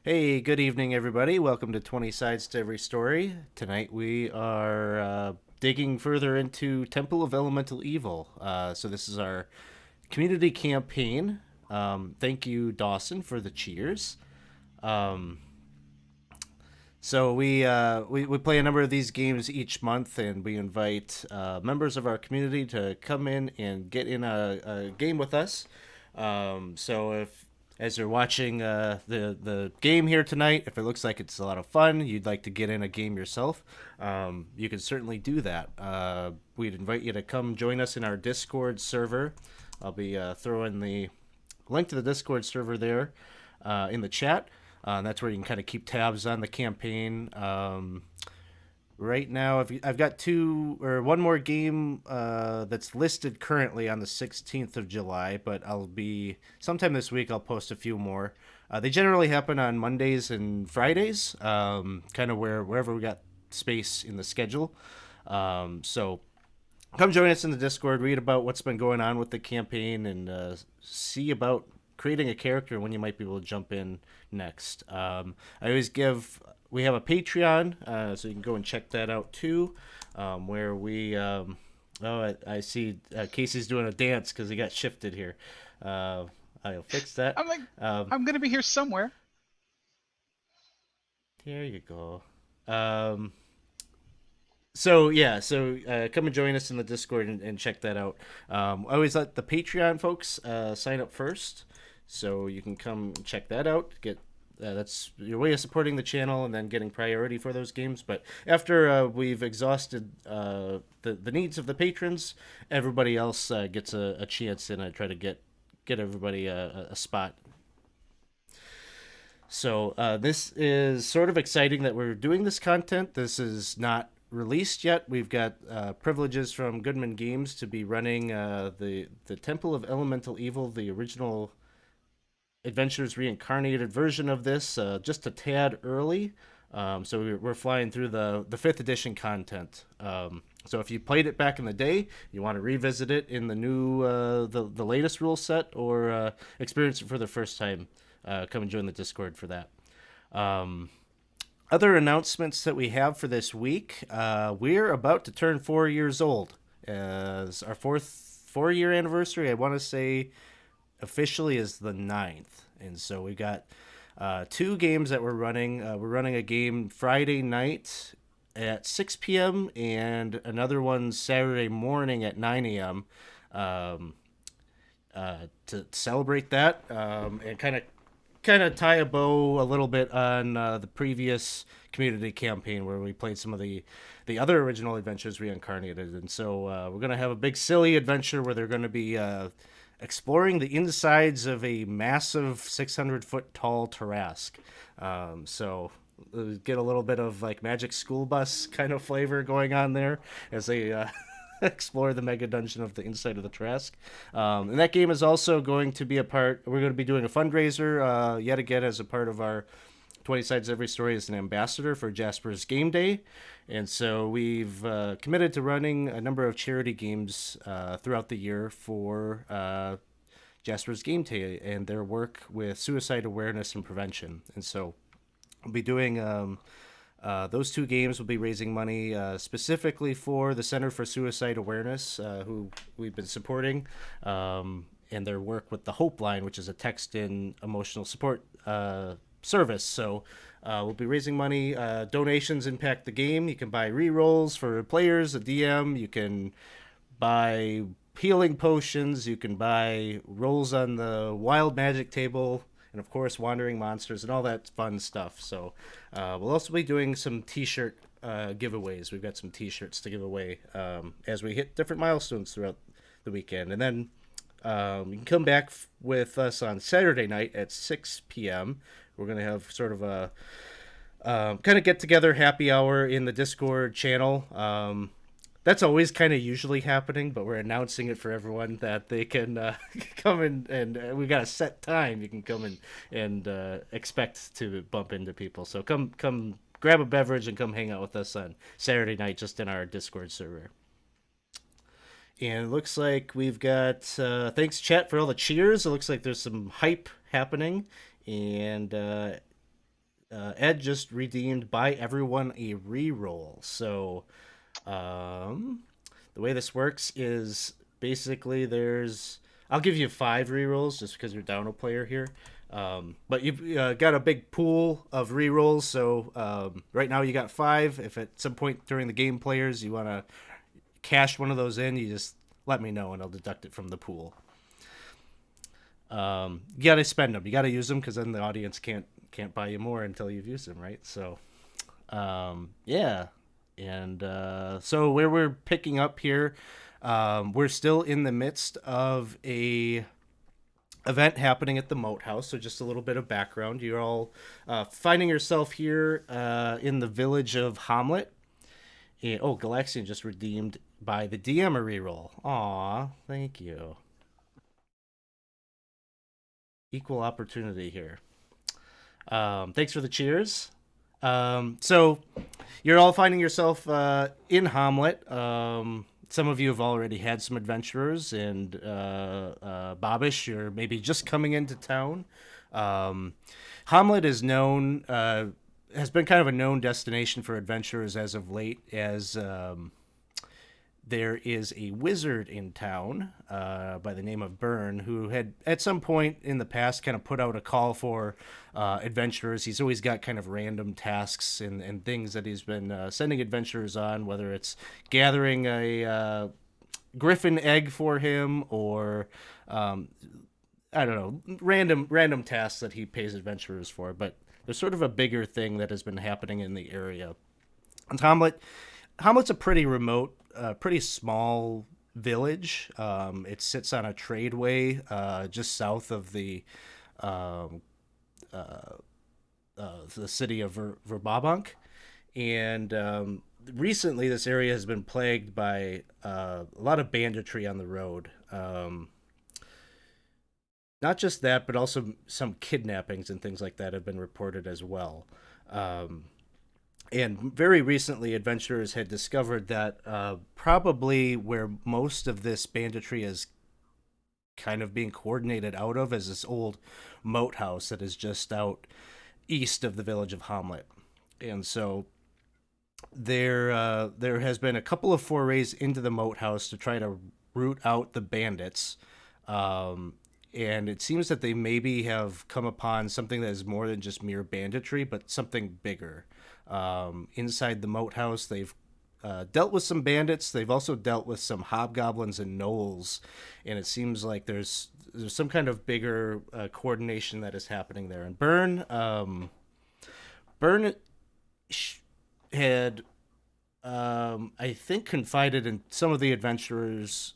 Hey, good evening, everybody. Welcome to 20 Sides to Every Story. Tonight we are digging further into Temple of Elemental Evil. So, this is our community campaign. Thank you, Dawson, for the cheers. Um, we play a number of these games each month, and we invite members of our community to come in and get in a game with us. So if as you're watching the game here tonight, if it looks like it's a lot of fun, you'd like to get in a game yourself, you can certainly do that. We'd invite you to come join us in our Discord server. I'll be throwing the link to the Discord server there in the chat. That's where you can kind of keep tabs on the campaign. Right now, I've got one more game that's listed currently on the 16th of July, but I'll be sometime this week. I'll post a few more. They generally happen on Mondays and Fridays, kind of wherever we got space in the schedule. So come join us in the Discord, read about what's been going on with the campaign, and see about creating a character when you might be able to jump in next. I always give. We have a Patreon, so you can go and check that out too, where we. I see Casey's doing a dance because he got shifted here. I'll fix that. I'm like, Um, I'm gonna be here somewhere. there you go. Um, so come and join us in the Discord and check that out. I always let the Patreon folks sign up first, so you can come check that out. Get That's your way of supporting the channel and then getting priority for those games. But after we've exhausted the needs of the patrons, everybody else gets a chance, and I try to get everybody a spot. So this is sort of exciting that we're doing this content. This is not released yet. We've got privileges from Goodman Games to be running the Temple of Elemental Evil, the original Adventures Reincarnated version of this, just a tad early. So we're flying through the fifth edition content. So if you played it back in the day, you want to revisit it in the new the latest rule set, or experience it for the first time, come and join the Discord for that. Um, Other announcements that we have for this week: we're about to turn 4 years old. It's our fourth 4 year anniversary. I want to say officially is the ninth, and so we got two games that we're running. We're running a game Friday night at 6 p.m. and another one Saturday morning at 9 a.m. Um, to celebrate that, and kind of tie a bow a little bit on the previous community campaign where we played some of the other original adventures reincarnated. And so we're going to have a big silly adventure where they're going to be exploring the insides of a massive 600-foot tall Tarrasque. So get a little bit of like Magic School Bus kind of flavor going on there as they explore the mega dungeon of the inside of the Trask. And that game is also going to be a part. We're going to be doing a fundraiser yet again as a part of our 20 Sides Every Story as an ambassador for Jasper's Game Day. And so we've committed to running a number of charity games throughout the year for Jasper's Game Day and their work with suicide awareness and prevention. And so we'll be doing those two games. Will be raising money specifically for the Center for Suicide Awareness, who we've been supporting, and their work with the Hope Line, which is a text and emotional support service. So we'll be raising money. Donations impact the game. You can buy re-rolls for players, a DM. You can buy healing potions. You can buy rolls on the wild magic table, and of course wandering monsters and all that fun stuff. So we'll also be doing some t-shirt giveaways. We've got some t-shirts to give away as we hit different milestones throughout the weekend. And then you can come back with us on Saturday night at 6 p.m. We're going to have sort of a kind of get together happy hour in the Discord channel. That's always kind of usually happening, but we're announcing it for everyone that they can come in, and we got a set time. You can come in and expect to bump into people. So come grab a beverage and come hang out with us on Saturday night just in our Discord server. And it looks like we've got thanks chat for all the cheers. It looks like there's some hype happening, and Ed just redeemed buy everyone a reroll. So um, the way this works is basically there's I'll give you 5 rerolls just because you're down a player here. But you've got a big pool of rerolls, so right now you got 5. If at some point during the game, players, you want to cash one of those in, you just let me know and I'll deduct it from the pool. You got to spend them. You got to use them because then the audience can't buy you more until you've used them, right? So yeah, and so where we're picking up here, we're still in the midst of a event happening at the Moat House. So just a little bit of background. You're all finding yourself here in the village of Hamlet. And, oh, Galaxian just redeemed by the DM a reroll. Aw, thank you. Equal opportunity here. Thanks for the cheers. So you're all finding yourself in Hamlet. Some of you have already had some adventurers, and Babish, you're maybe just coming into town. Hamlet is known, has been kind of a known destination for adventurers as of late, as there is a wizard in town by the name of Byrne who had at some point in the past kind of put out a call for adventurers. He's always got kind of random tasks and things that he's been sending adventurers on, whether it's gathering a griffin egg for him or I don't know, random tasks that he pays adventurers for. But there's sort of a bigger thing that has been happening in the area. And Hamlet's a pretty remote, pretty small village. It sits on a tradeway just south of um, the city of Verbabank. And recently, this area has been plagued by a lot of banditry on the road. Not just that, but also some kidnappings and things like that have been reported as well. Um, and very recently, adventurers had discovered that probably where most of this banditry is kind of being coordinated out of is this old moat house that is just out east of the village of Hamlet. And so there has been a couple of forays into the moat house to try to root out the bandits. Um, and it seems that they maybe have come upon something that is more than just mere banditry, but something bigger. Inside the moat house, they've dealt with some bandits. They've also dealt with some hobgoblins and gnolls, and it seems like there's some kind of bigger coordination that is happening there. And Burn had, I think, confided in some of the adventurers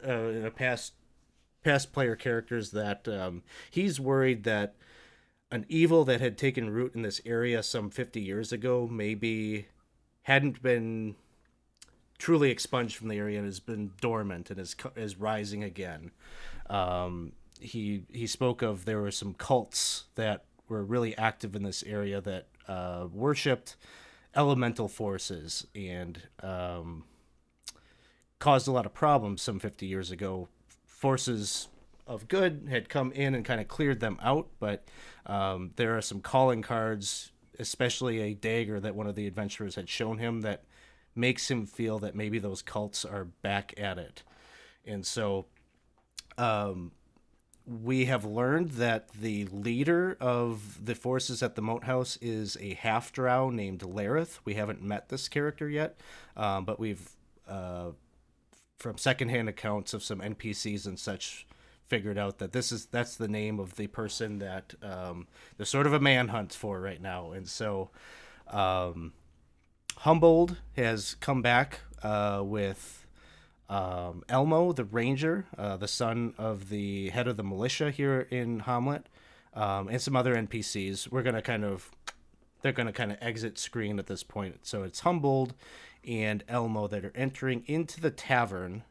in a past player characters that he's worried that an evil that had taken root in this area some 50 years ago maybe hadn't been truly expunged from the area and has been dormant and is rising again. He spoke of there were some cults that were really active in this area that worshipped elemental forces and caused a lot of problems some 50 years ago. Forces of good had come in and kind of cleared them out, but there are some calling cards, especially a dagger that one of the adventurers had shown him that makes him feel that maybe those cults are back at it. And so we have learned that the leader of the forces at the Moat House is a half-drow named Lareth. We haven't met this character yet, but we've, from secondhand accounts of some NPCs and such, figured out that that's the name of the person that there's sort of a manhunt for right now. And so Humboldt has come back with Elmo, the ranger, the son of the head of the militia here in Hamlet, and some other NPCs. They're gonna kind of exit screen at this point. So it's Humboldt and Elmo that are entering into the tavern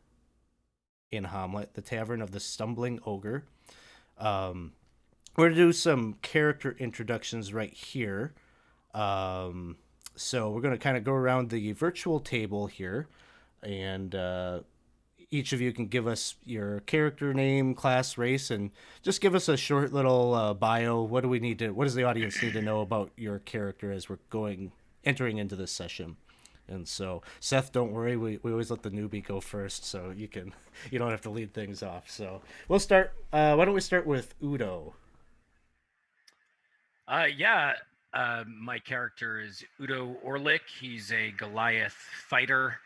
in Hamlet, the Tavern of the Stumbling Ogre. We're gonna do some character introductions right here. So we're gonna kind of go around the virtual table here, and each of you can give us your character name, class, race, and just give us a short little bio. What do we need to? What does the audience need to know about your character as we're entering into this session? And so, Seth, don't worry. We always let the newbie go first, so you don't have to lead things off. So we'll start. Why don't we start with Udo? Yeah, my character is Udo Orlik. He's a Goliath fighter,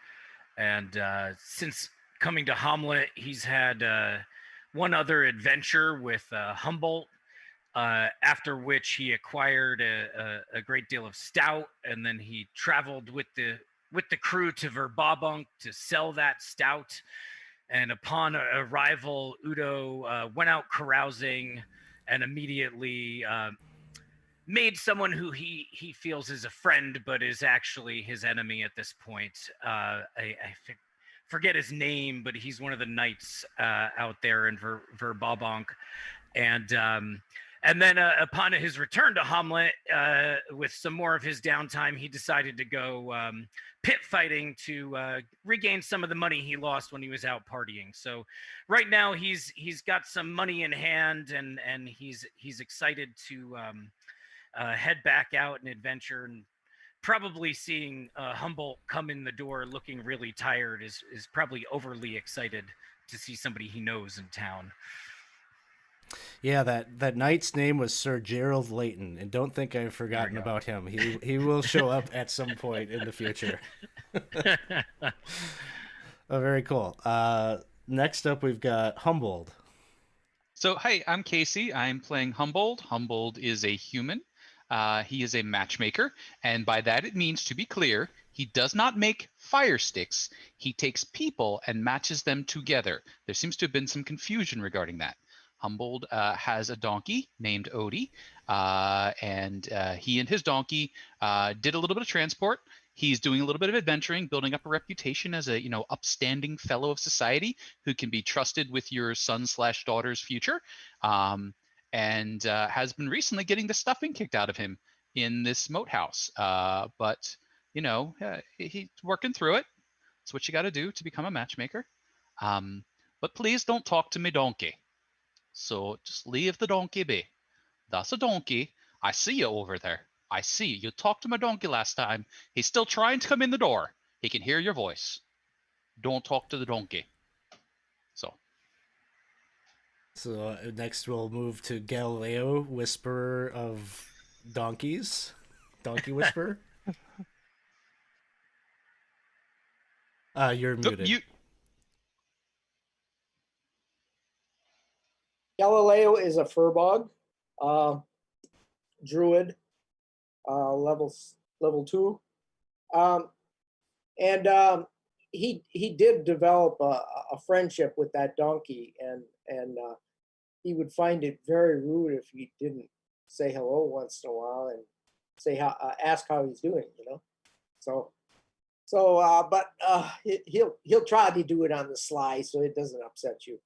and since coming to Hamlet, he's had one other adventure with Humboldt. After which he acquired a great deal of stout, and then he traveled with the crew to Verbabunk to sell that stout. And upon arrival, Udo went out carousing and immediately made someone who he feels is a friend, but is actually his enemy at this point. Forget his name, but he's one of the knights out there in Verbabonk, and and then upon his return to Hamlet, with some more of his downtime, he decided to go pit fighting to regain some of the money he lost when he was out partying. So right now he's got some money in hand, and he's excited to head back out and adventure, and probably seeing Humboldt come in the door looking really tired is probably overly excited to see somebody he knows in town. Yeah, that knight's name was Sir Gerald Layton, and don't think I've There we forgotten go. about him. He will show up at some point in the future. Oh, very cool. Next up, we've got Humboldt. So, hi, I'm Casey. I'm playing Humboldt. Humboldt is a human. He is a matchmaker, and by that it means, to be clear, he does not make fire sticks. He takes people and matches them together. There seems to have been some confusion regarding that. Humboldt has a donkey named Odie, and he and his donkey did a little bit of transport. He's doing a little bit of adventuring, building up a reputation as a upstanding fellow of society who can be trusted with your son/daughter's future, and has been recently getting the stuffing kicked out of him in this moat house. But he's working through it. It's what you got to do to become a matchmaker. But please don't talk to me donkey. So just leave the donkey be. That's a donkey. I see you over there. I see you. You talked to my donkey last time. He's still trying to come in the door. He can hear your voice. Don't talk to the donkey. So. So next we'll move to Galileo, Whisperer of Donkeys. Donkey Whisperer. You're So muted. you. Galileo is a furbog, uh, druid, level 2, and he did develop a friendship with that donkey, and he would find it very rude if he didn't say hello once in a while and ask how he's doing, but he'll try to do it on the sly so it doesn't upset you.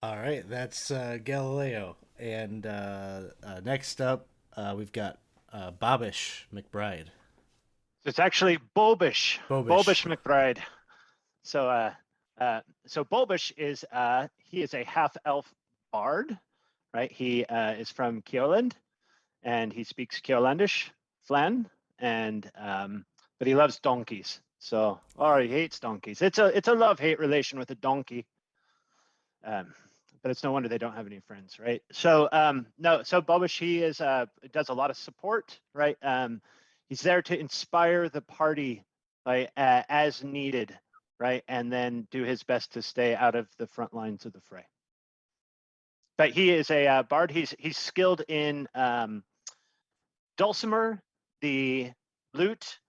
All right, that's Galileo. And next up, we've got Bobish McBride. So it's actually Bulbish. Bobish. McBride. So Bulbish is he is a half elf bard, right? He is from Kioland, and he speaks Kiolandish, Flan, and but he loves donkeys. Or he hates donkeys. It's a love-hate relation with a donkey. But it's no wonder they don't have any friends, right? So Bulbish, he does a lot of support, right? He's there to inspire the party, right, as needed, right, and then do his best to stay out of the front lines of the fray. But he is a bard. He's skilled in dulcimer, the lute,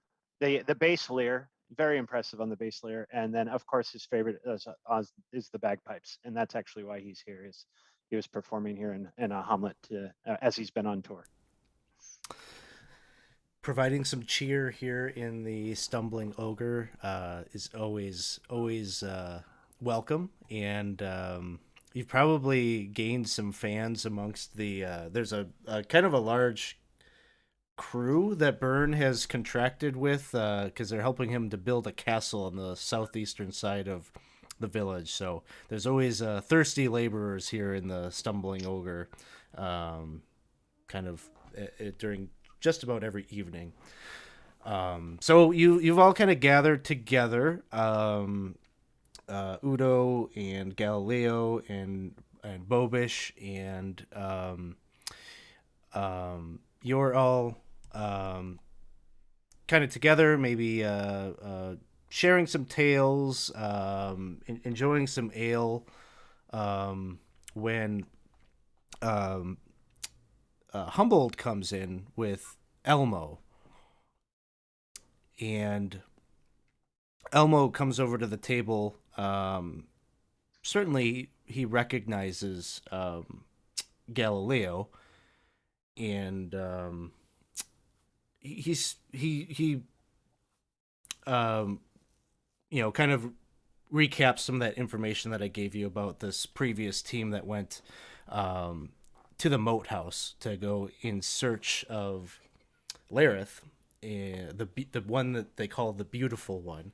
the bass lyre. Very impressive on the bass lyre, and then of course his favorite is the bagpipes, and that's actually why he's here. He was performing here in Hamlet as he's been on tour. Providing some cheer here in the Stumbling Ogre is always welcome, and you've probably gained some fans amongst the. There's a kind of a large crew that Byrne has contracted with, because they're helping him to build a castle on the southeastern side of the village. So there's always thirsty laborers here in the Stumbling Ogre, kind of during just about every evening. So you've all kind of gathered together. Udo and Galileo and Bobish and you're all kind of together, maybe sharing some tales, enjoying some ale, when Humboldt comes in with Elmo, and Elmo comes over to the table. Certainly, he recognizes Galileo, and he kind of recaps some of that information that I gave you about this previous team that went to the moat house to go in search of Lareth, the one that they call the beautiful one.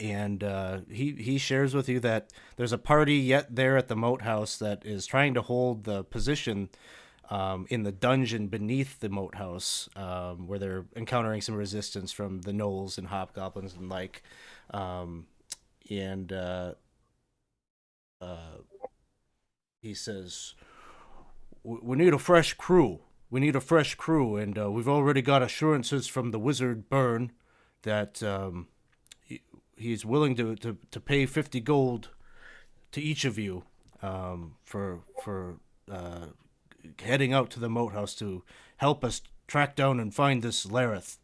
And he shares with you that there's a party yet there at the moat house that is trying to hold the position in the dungeon beneath the moat house, where they're encountering some resistance from the gnolls and hobgoblins and like. And he says, "We need a fresh crew. We need a fresh crew, and we've already got assurances from the wizard Byrne that he's willing to pay 50 gold to each of you for heading out to the moat house to help us track down and find this Lareth."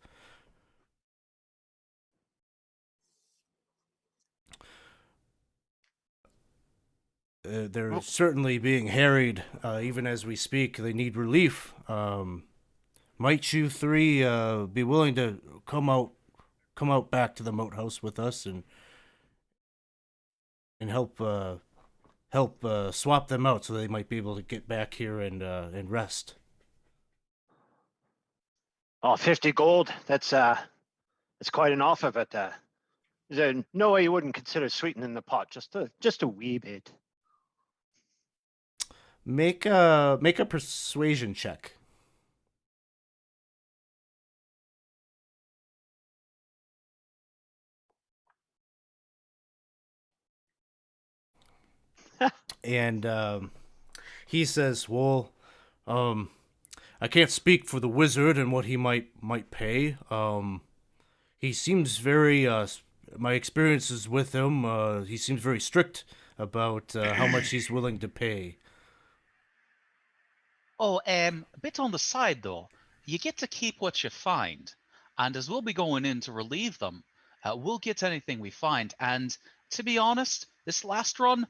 They're certainly being harried even as we speak. They need relief. Might you three be willing to come out back to the moat house with us and help swap them out so they might be able to get back here and rest? Oh, 50 gold. That's quite an offer, but is there no way you wouldn't consider sweetening the pot just a wee bit? Make a persuasion check. And he says, "Well, I can't speak for the wizard and what he might pay. He seems very my experiences with him. He seems very strict about how much he's willing to pay." Oh, a bit on the side though. You get to keep what you find, and as we'll be going in to relieve them, we'll get anything we find. And to be honest, this last run,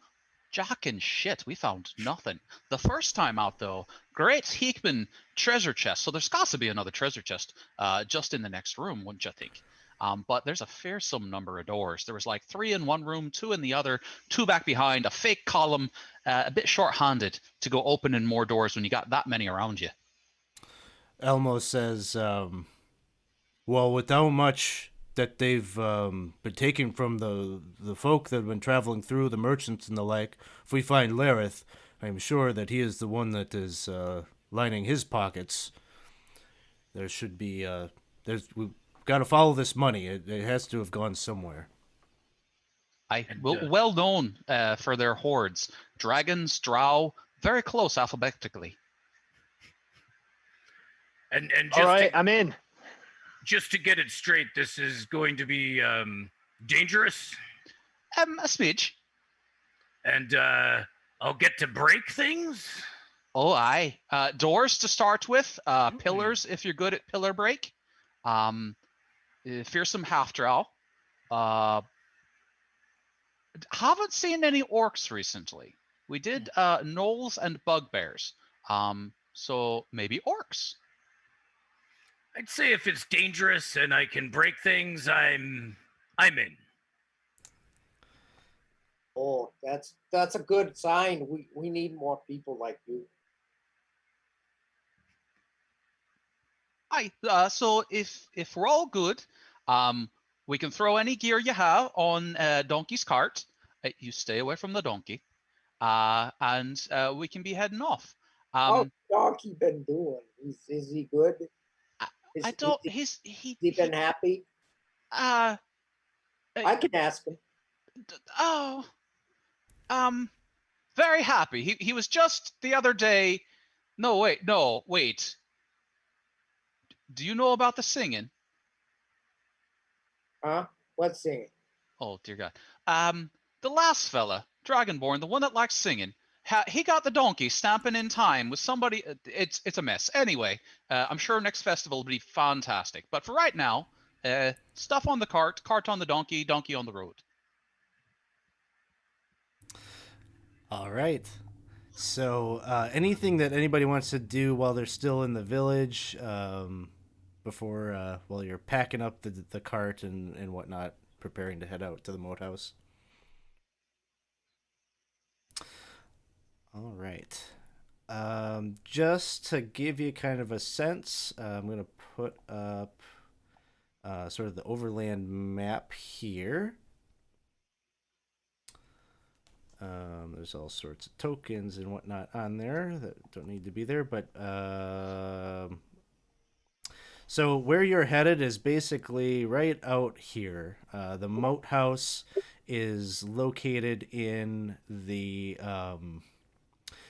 jack and shit, we found nothing. The first time out though, great Heekman treasure chest. So there's got to be another treasure chest just in the next room, wouldn't you think? But there's a fearsome number of doors. There was like 3 in one room, 2 in the other, 2 back behind, a fake column, a bit short-handed to go opening more doors when you got that many around you. Elmo says, "Well, with how much that they've been taking from the folk that have been traveling through, the merchants and the like, if we find Lareth, I'm sure that he is the one that is lining his pockets. There should be we've got to follow this money. It has to have gone somewhere." Well known for their hordes. Dragons, drow, very close alphabetically. And All right, I'm in. just to get it straight, this is going to be dangerous, A smidge. and I'll get to break things. Oh, aye. Doors to start with. Pillars, if you're good at pillar break. Fearsome half drow. Haven't seen any orcs recently. We did gnolls and bugbears. So maybe orcs. I'd say if it's dangerous and I can break things, I'm in. Oh, that's a good sign. We need more people like you. Aye. So if we're all good, we can throw any gear you have on Donkey's cart. You stay away from the donkey. And we can be heading off. How's Um, Donkey been doing? Is he good? I, I Is, is, don't. he, He he been happy? uh, uh I can ask him. oh um very happy. He was just the other day. No, wait. Do you know about the singing? Huh? What's singing? Oh dear God. The last fella, Dragonborn, the one that likes singing. He got the donkey stamping in time with somebody. It's a mess. Anyway, I'm sure next festival will be fantastic. But for right now, stuff on the cart on the donkey, donkey on the road. All right. So, anything that anybody wants to do while they're still in the village, before while you're packing up the cart and whatnot, preparing to head out to the moat house. All right. Just to give you kind of a sense, I'm gonna put up sort of the overland map here. There's all sorts of tokens and whatnot on there that don't need to be there, but so where you're headed is basically right out here. The moat house is located in the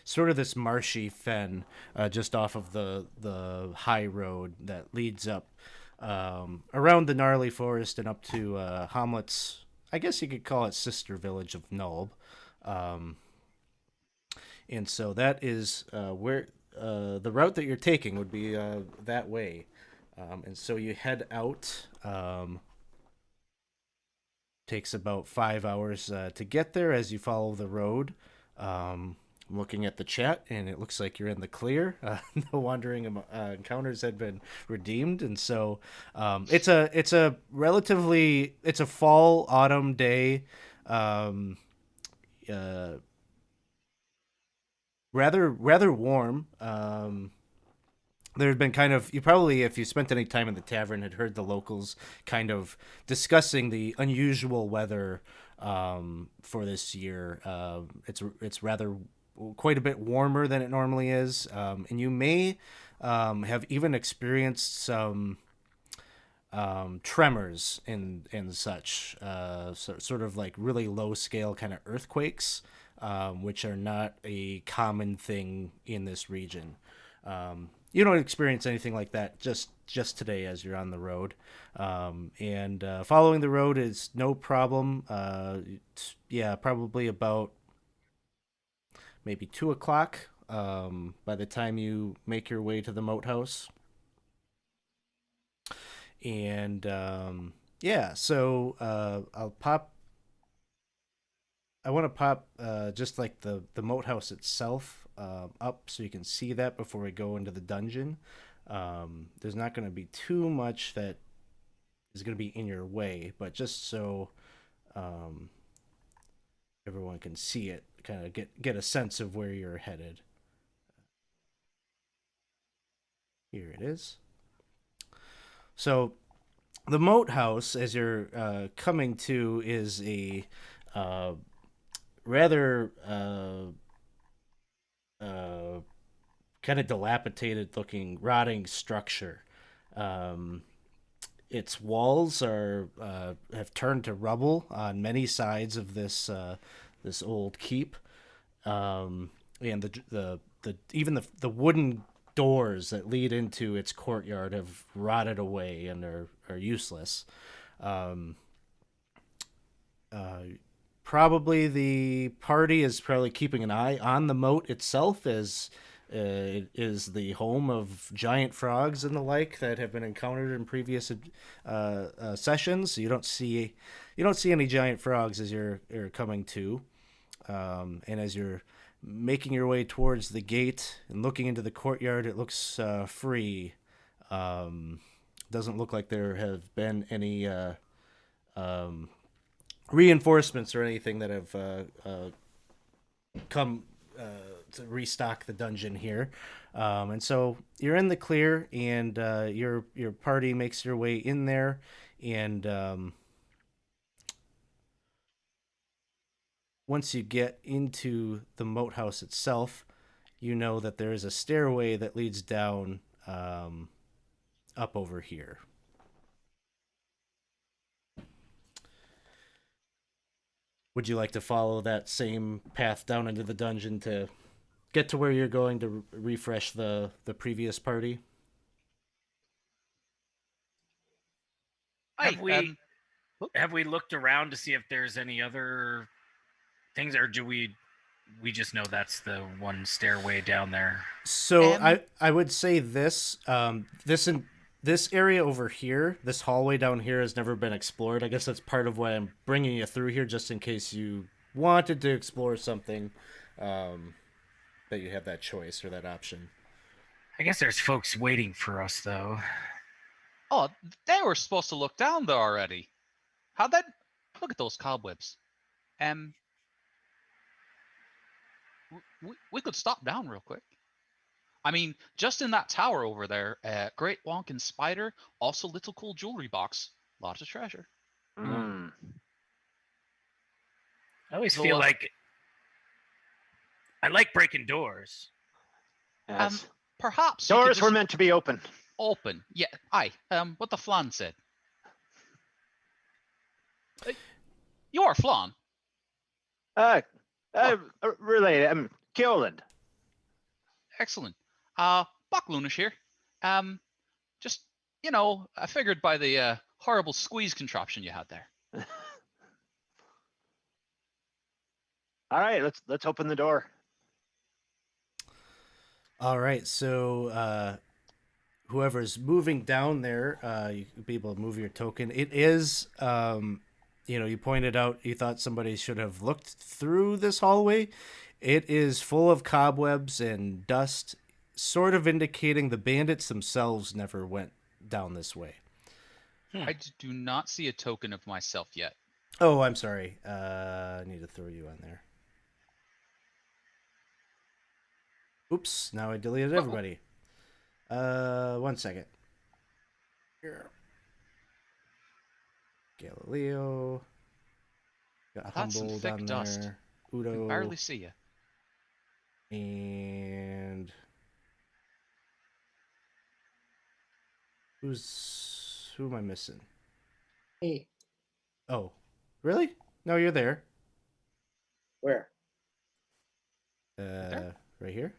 sort of this marshy fen, just off of the high road that leads up around the gnarly forest and up to Hamlet's. I guess you could call it sister village of Nulb. Um, and so that is where the route that you're taking would be that way. And so you head out. Takes about 5 hours to get there as you follow the road. I'm looking at the chat, and it looks like you're in the clear. No wandering encounters had been redeemed, and so it's a relatively it's a fall autumn day. Um, uh, rather warm. There had been kind of, you probably, if you spent any time in the tavern, had heard the locals kind of discussing the unusual weather for this year. It's rather quite a bit warmer than it normally is, and you may have even experienced some tremors and such, sort of like really low scale kind of earthquakes, which are not a common thing in this region. You don't experience anything like that just today as you're on the road, and following the road is no problem. Yeah, probably about maybe 2 o'clock. By the time you make your way to the moat house, and yeah, so I'll pop. I want to pop just like the moat house itself up so you can see that before we go into the dungeon. There's not going to be too much that is going to be in your way, but just so um, everyone can see it, kind of get a sense of where you're headed. Here it is. So the moat house, as you're coming to, is a uh, rather uh, kind of dilapidated looking, rotting structure. Um, its walls are have turned to rubble on many sides of this old keep, and the even the wooden doors that lead into its courtyard have rotted away and are useless. Um, uh, Probably the party is probably keeping an eye on the moat itself, as it is the home of giant frogs and the like that have been encountered in previous sessions. You don't see any giant frogs as you're coming to, and as you're making your way towards the gate and looking into the courtyard, it looks free. Um, doesn't look like there have been any um, reinforcements or anything that have come to restock the dungeon here. And so you're in the clear, and your party makes your way in there, and once you get into the moat house itself, you know that there is a stairway that leads down up over here. Would you like to follow that same path down into the dungeon to get to where you're going to refresh the previous party? Hi, Have we looked around to see if there's any other things, or do we just know that's the one stairway down there? So Um, I would say this area over here, this hallway down here has never been explored. I guess that's part of why I'm bringing you through here, just in case you wanted to explore something, that you have that choice or that option. I guess there's folks waiting for us, though. oh, they were supposed to look down there already. How'd that? Look at those cobwebs. We could stop down real quick. I mean, just in that tower over there, Great Wonkin Spider, also little cool jewelry box, lots of treasure. Mm. I always So, feel like I like breaking doors. Yes. Perhaps you could Doors just were meant to be open. open. Yeah, aye. What the Flan said. You are Flan. Related. Kioland. Excellent. Buck Lunish here. Just I figured by the horrible squeeze contraption you had there. All right, let's open the door. All right, so whoever's moving down there, you can be able to move your token. It is, you pointed out you thought somebody should have looked through this hallway. It is full of cobwebs and dust, sort of indicating the bandits themselves never went down this way. I do not see a token of myself yet. Oh, I'm sorry. I need to throw you on there. Oops, now I deleted everybody. 1 second. Here. Galileo. Got That's some Humboldt thick on dust. there. I Udo. can barely see you. And who am I missing? Hey, Oh, really? No, you're there. where? there? Right here.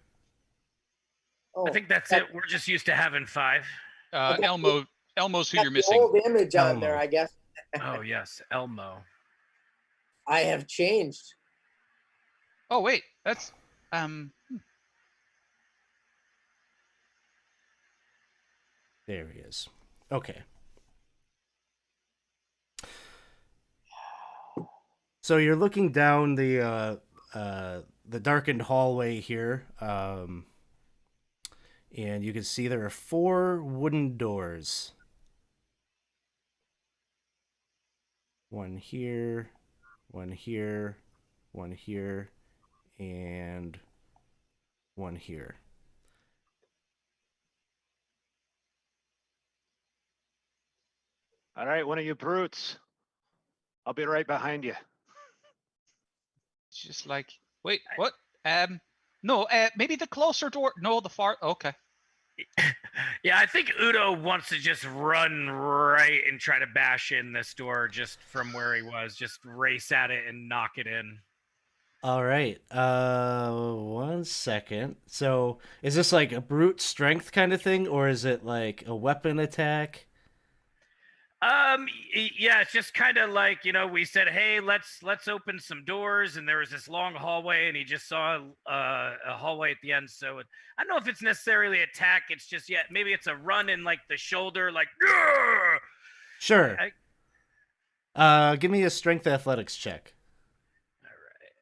Oh, I think that's it. We're just used to having 5. Elmo's who got you're the missing. old image on Elmo. there, I guess. Oh yes, Elmo. I have changed. Oh wait, that's There he is. Okay. So you're looking down the darkened hallway here, and you can see there are 4 wooden doors. One here, one here, one here, and one here. All right, one of you brutes. I'll be right behind you. just like wait, what? No, maybe the closer door. No, the far. Okay. Yeah, I think Udo wants to just run right and try to bash in this door just from where he was. Just race at it and knock it in. All right. 1 second. So, is this like a brute strength kind of thing, or is it like a weapon attack? Yeah, it's just kind of like, we said, hey, let's open some doors, and there was this long hallway, and he just saw a hallway at the end. So I don't know if it's necessarily attack. It's just, yeah, maybe it's a run in like the shoulder, like. Grr! Sure. Give me a strength athletics check. All right,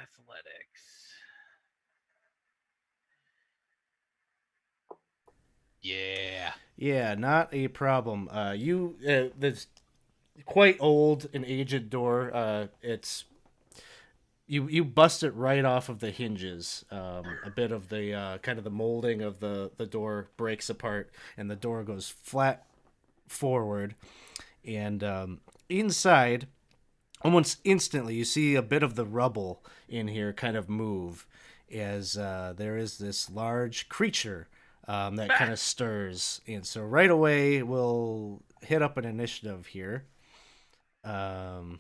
athletics. Yeah. Yeah, not a problem. This quite old and aged door. It's you bust it right off of the hinges. A bit of the kind of the molding of the door breaks apart, and the door goes flat forward. And inside, almost instantly, you see a bit of the rubble in here kind of move, as there is this large creature that Bah! kind of stirs. And so right away, we'll hit up an initiative here. Um,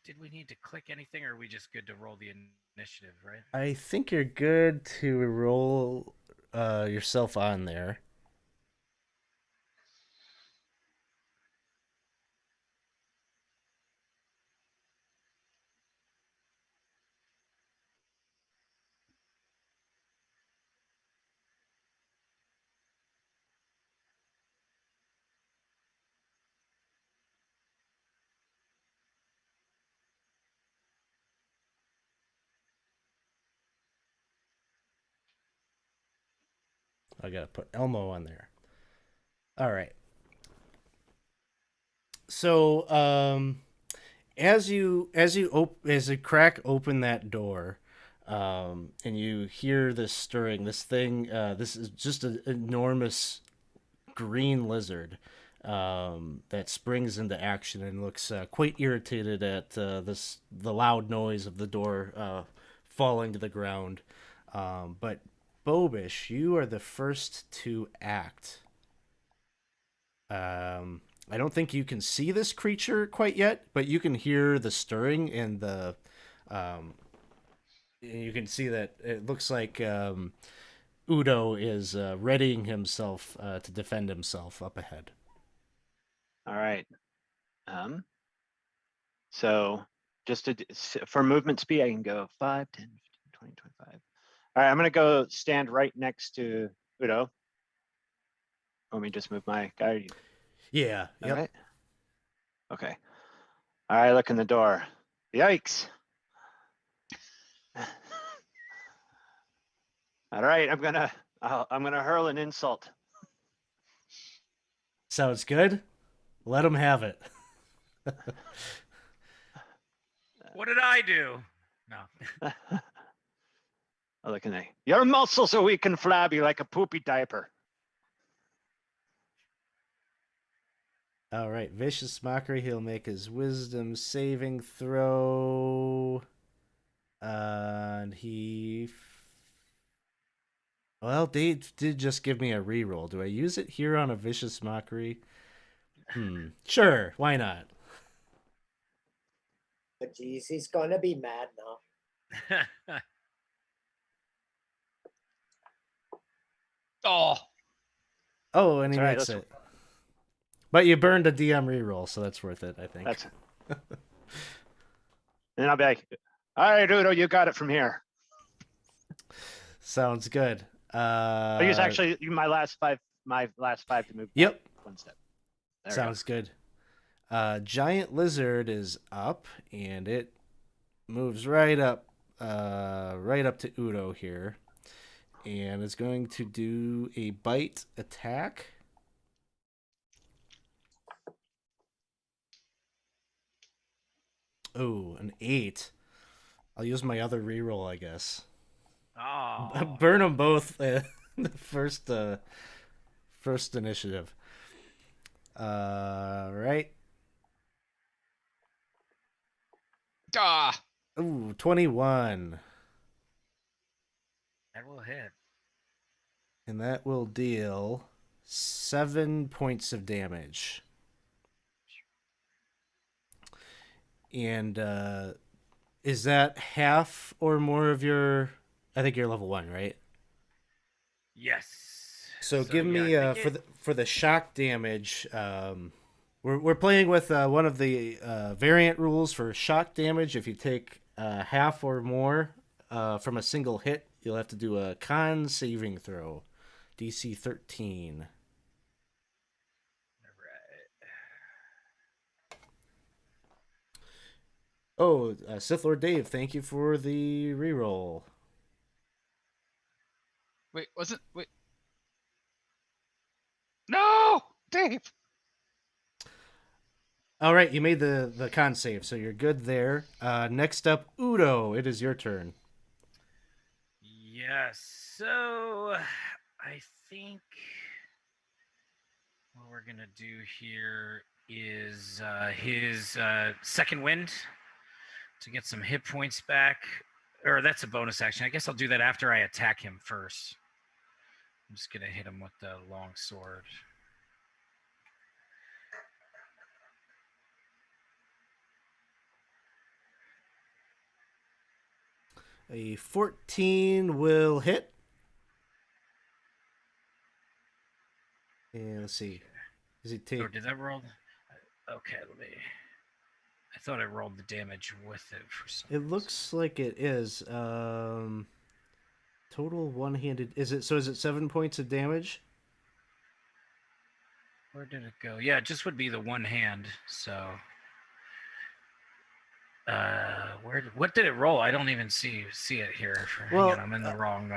Did we need to click anything, or are we just good to roll the initiative, right? I think you're good to roll yourself on there. I gotta put Elmo on there. All right. So as you crack open that door, and you hear this stirring, this thing, this is just an enormous green lizard that springs into action and looks quite irritated at the loud noise of the door falling to the ground. But Bobish, you are the first to act. I don't think you can see this creature quite yet, but you can hear the stirring and the. You can see that it looks like Udo is readying himself to defend himself up ahead. All right. So just for movement speed, I can go 5, 10, 15, 20, 25. All right, I'm going to go stand right next to Udo. Let me just move my guy. Yeah. All Yep. right. Okay. All right, look in the door. Yikes. All right, I'm gonna hurl an insult. Sounds good. Let him have it. What did I do? No. I look in there. Your muscles are weak and flabby like a poopy diaper. All right. Vicious mockery. He'll make his wisdom saving throw. And he. Well, they did just give me a reroll. Do I use it here on a vicious mockery? Sure. Why not? But geez, he's gonna be mad now. Oh, Oh, and he It's all right. makes it. But you burned a DM reroll, so that's worth it, I think. That's. And I'll be like, all right, Udo, you got it from here. Sounds good. I use actually my last five to move. Yep. One step. There Sounds good. Giant lizard is up, and it moves right up to Udo here, and is going to do a bite attack. Oh, an 8. I'll use my other reroll, I guess. Oh. Burn them both. The first initiative. Right. ah. Ooh, 21. That will hit. And that will deal 7 points of damage. And is that half or more of your? I think you're level 1, right? Yes. So give yeah, me I think for the shock damage. We're playing with one of the variant rules for shock damage. If you take half or more from a single hit, you'll have to do a con saving throw, DC 13. Oh, Sith Lord Dave, thank you for the reroll. Wait, wasn't wait? No, Dave. All right, you made the con save, so you're good there. Next up, Udo. It is your turn. Yes. So I think what we're gonna do here is his second wind to get some hit points back. Or that's a bonus action. I guess I'll do that after I attack him first. I'm just gonna hit him with the long sword. A 14 will hit. And let's see. Does he take? Oh, did that roll? Okay, let me. I thought I rolled the damage with it for some It reason. looks like it is. Total one-handed. Is it? So is it 7 points of damage? Where did it go? Yeah, it just would be the one hand. So, what did it roll? I don't even see it here. Hang Well, on, I'm in the wrong.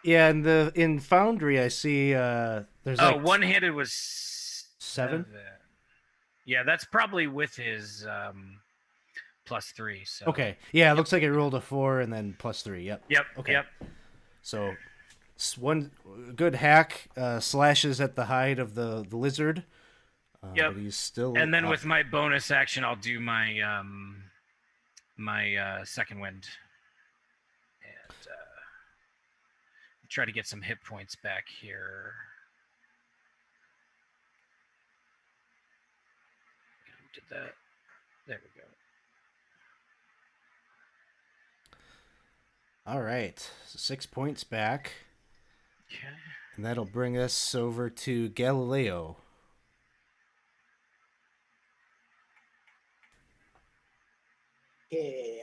Yeah, in Foundry, I see there's Oh, like one-handed was 7. Yeah, that's probably with his +3. So. Okay, yeah, it looks like it rolled a 4 and then +3. Yep. Yep. Okay. Yep. So one good hack slashes at the hide of the lizard. Yep. But he's still. And then up. with my bonus action, I'll do my my second wind and try to get some hit points back here. Did that? There we go. All right, so 6 points back, Okay. and that'll bring us over to Galileo. Okay.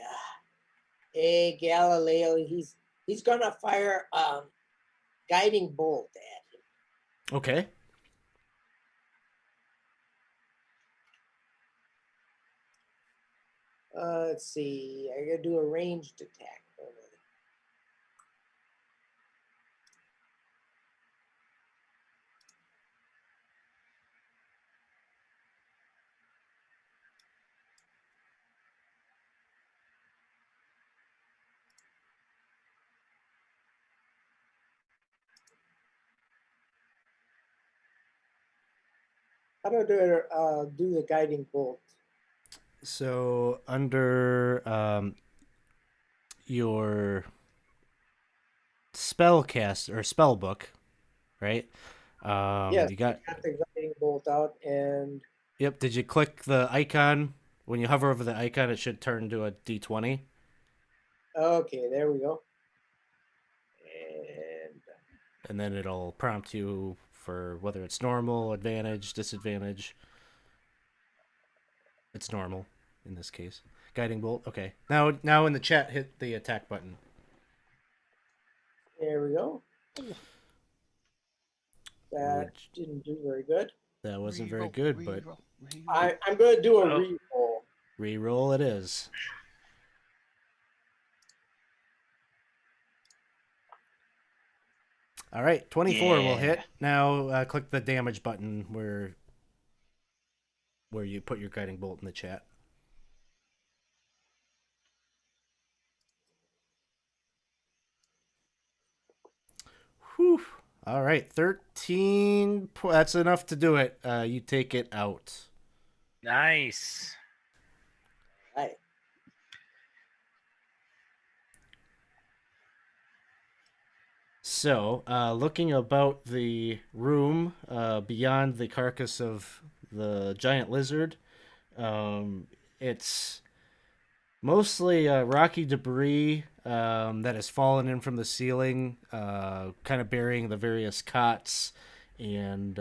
Hey, Galileo, he's gonna fire guiding bolt at him. Okay. Let's see. I gotta do a ranged attack. How do I do the guiding bolt? So under your spellcast or spell book, right? Yes, You got. I got the guiding bolt out, and Yep. Did you click the icon? When you hover over the icon, it should turn to a D20. okay, there we go. And then it'll prompt you for whether it's normal, advantage, disadvantage. It's normal in this case. Guiding bolt. Okay. Now in the chat, hit the attack button. There we go. That Which, didn't do very good. that wasn't very good, but I'm going to do a reroll. re-roll it is. All right, 24 will hit. Now click the damage button where you put your guiding bolt in the chat. Whew. All right, 13. That's enough to do it. You take it out. Nice. Right. So, looking about the room beyond the carcass of the giant lizard, it's mostly rocky debris that has fallen in from the ceiling, kind of burying the various cots and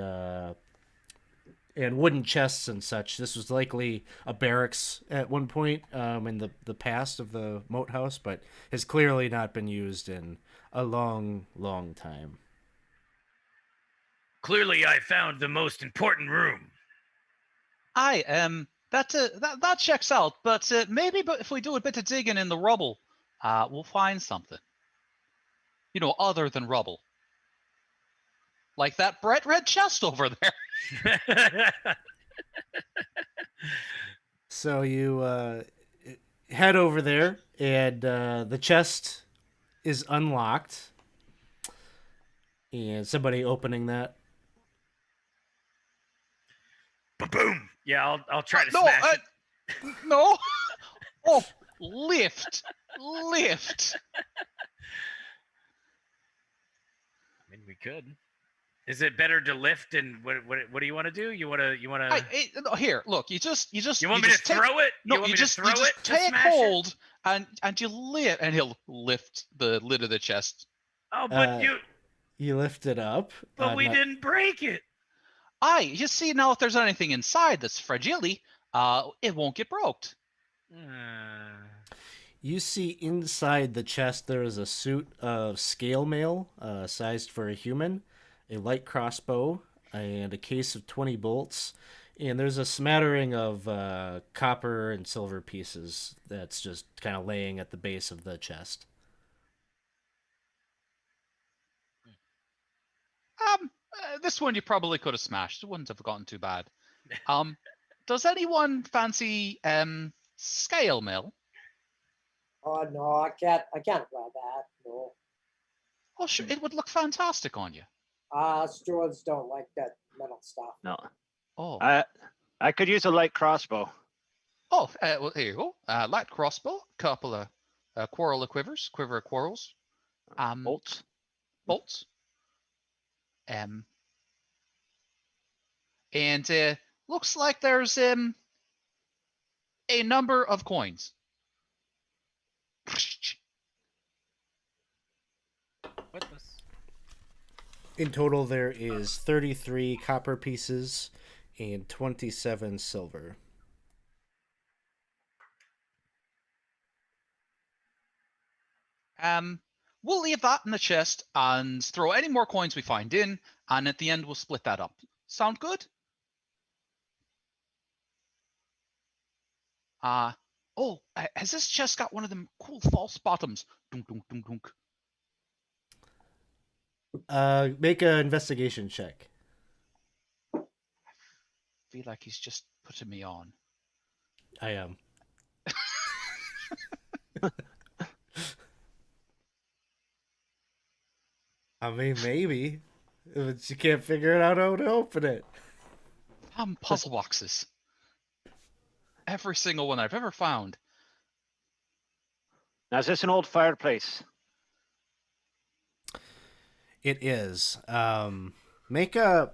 wooden chests and such. This was likely a barracks at one point in the past of the moat house, but has clearly not been used in a long, long time. Clearly, I found the most important room. That checks out. But maybe, if we do a bit of digging in the rubble, we'll find something. Other than rubble. like that bright red chest over there. So you head over there, and the chest is unlocked. And somebody opening that. Boom. Yeah, I'll try to No, smash it. no. Oh, lift. Lift. I mean, we could. Is it better to lift? And what do you want to do? You want to? No, here, look. You You want me to throw it? No, you want you me just to throw it to take smash it? hold and you lift, and he'll lift the lid of the chest. Oh, but You lift it up. but we didn't break it. You see now if there's anything inside that's fragile, it won't get broke. You see inside the chest there is a suit of scale mail, sized for a human, a light crossbow, and a case of 20 bolts. And there's a smattering of copper and silver pieces that's just kind of laying at the base of the chest. This one you probably could have smashed. It wouldn't have gotten too bad. Does anyone fancy scale mail? Oh no, I can't wear that. No. Oh, sure, it would look fantastic on you. Stewards don't like that metal stuff. No. Oh, I could use a light crossbow. well, here you go. Light crossbow, couple of quiver of quarrels, Bolts. bolts, and looks like there's a number of coins. What this? In total, there is 33 copper pieces and 27 silver. We'll leave that in the chest and throw any more coins we find in, and at the end we'll split that up. Sound good? Has this chest got one of them cool false bottoms? Dunk, dunk, dunk, dunk. Make an investigation check. Feel like he's just putting me on. I am. I mean, maybe. But you can't figure out how to open it. Puzzle boxes. Every single one I've ever found. Now, is this an old fireplace? It is. Make a.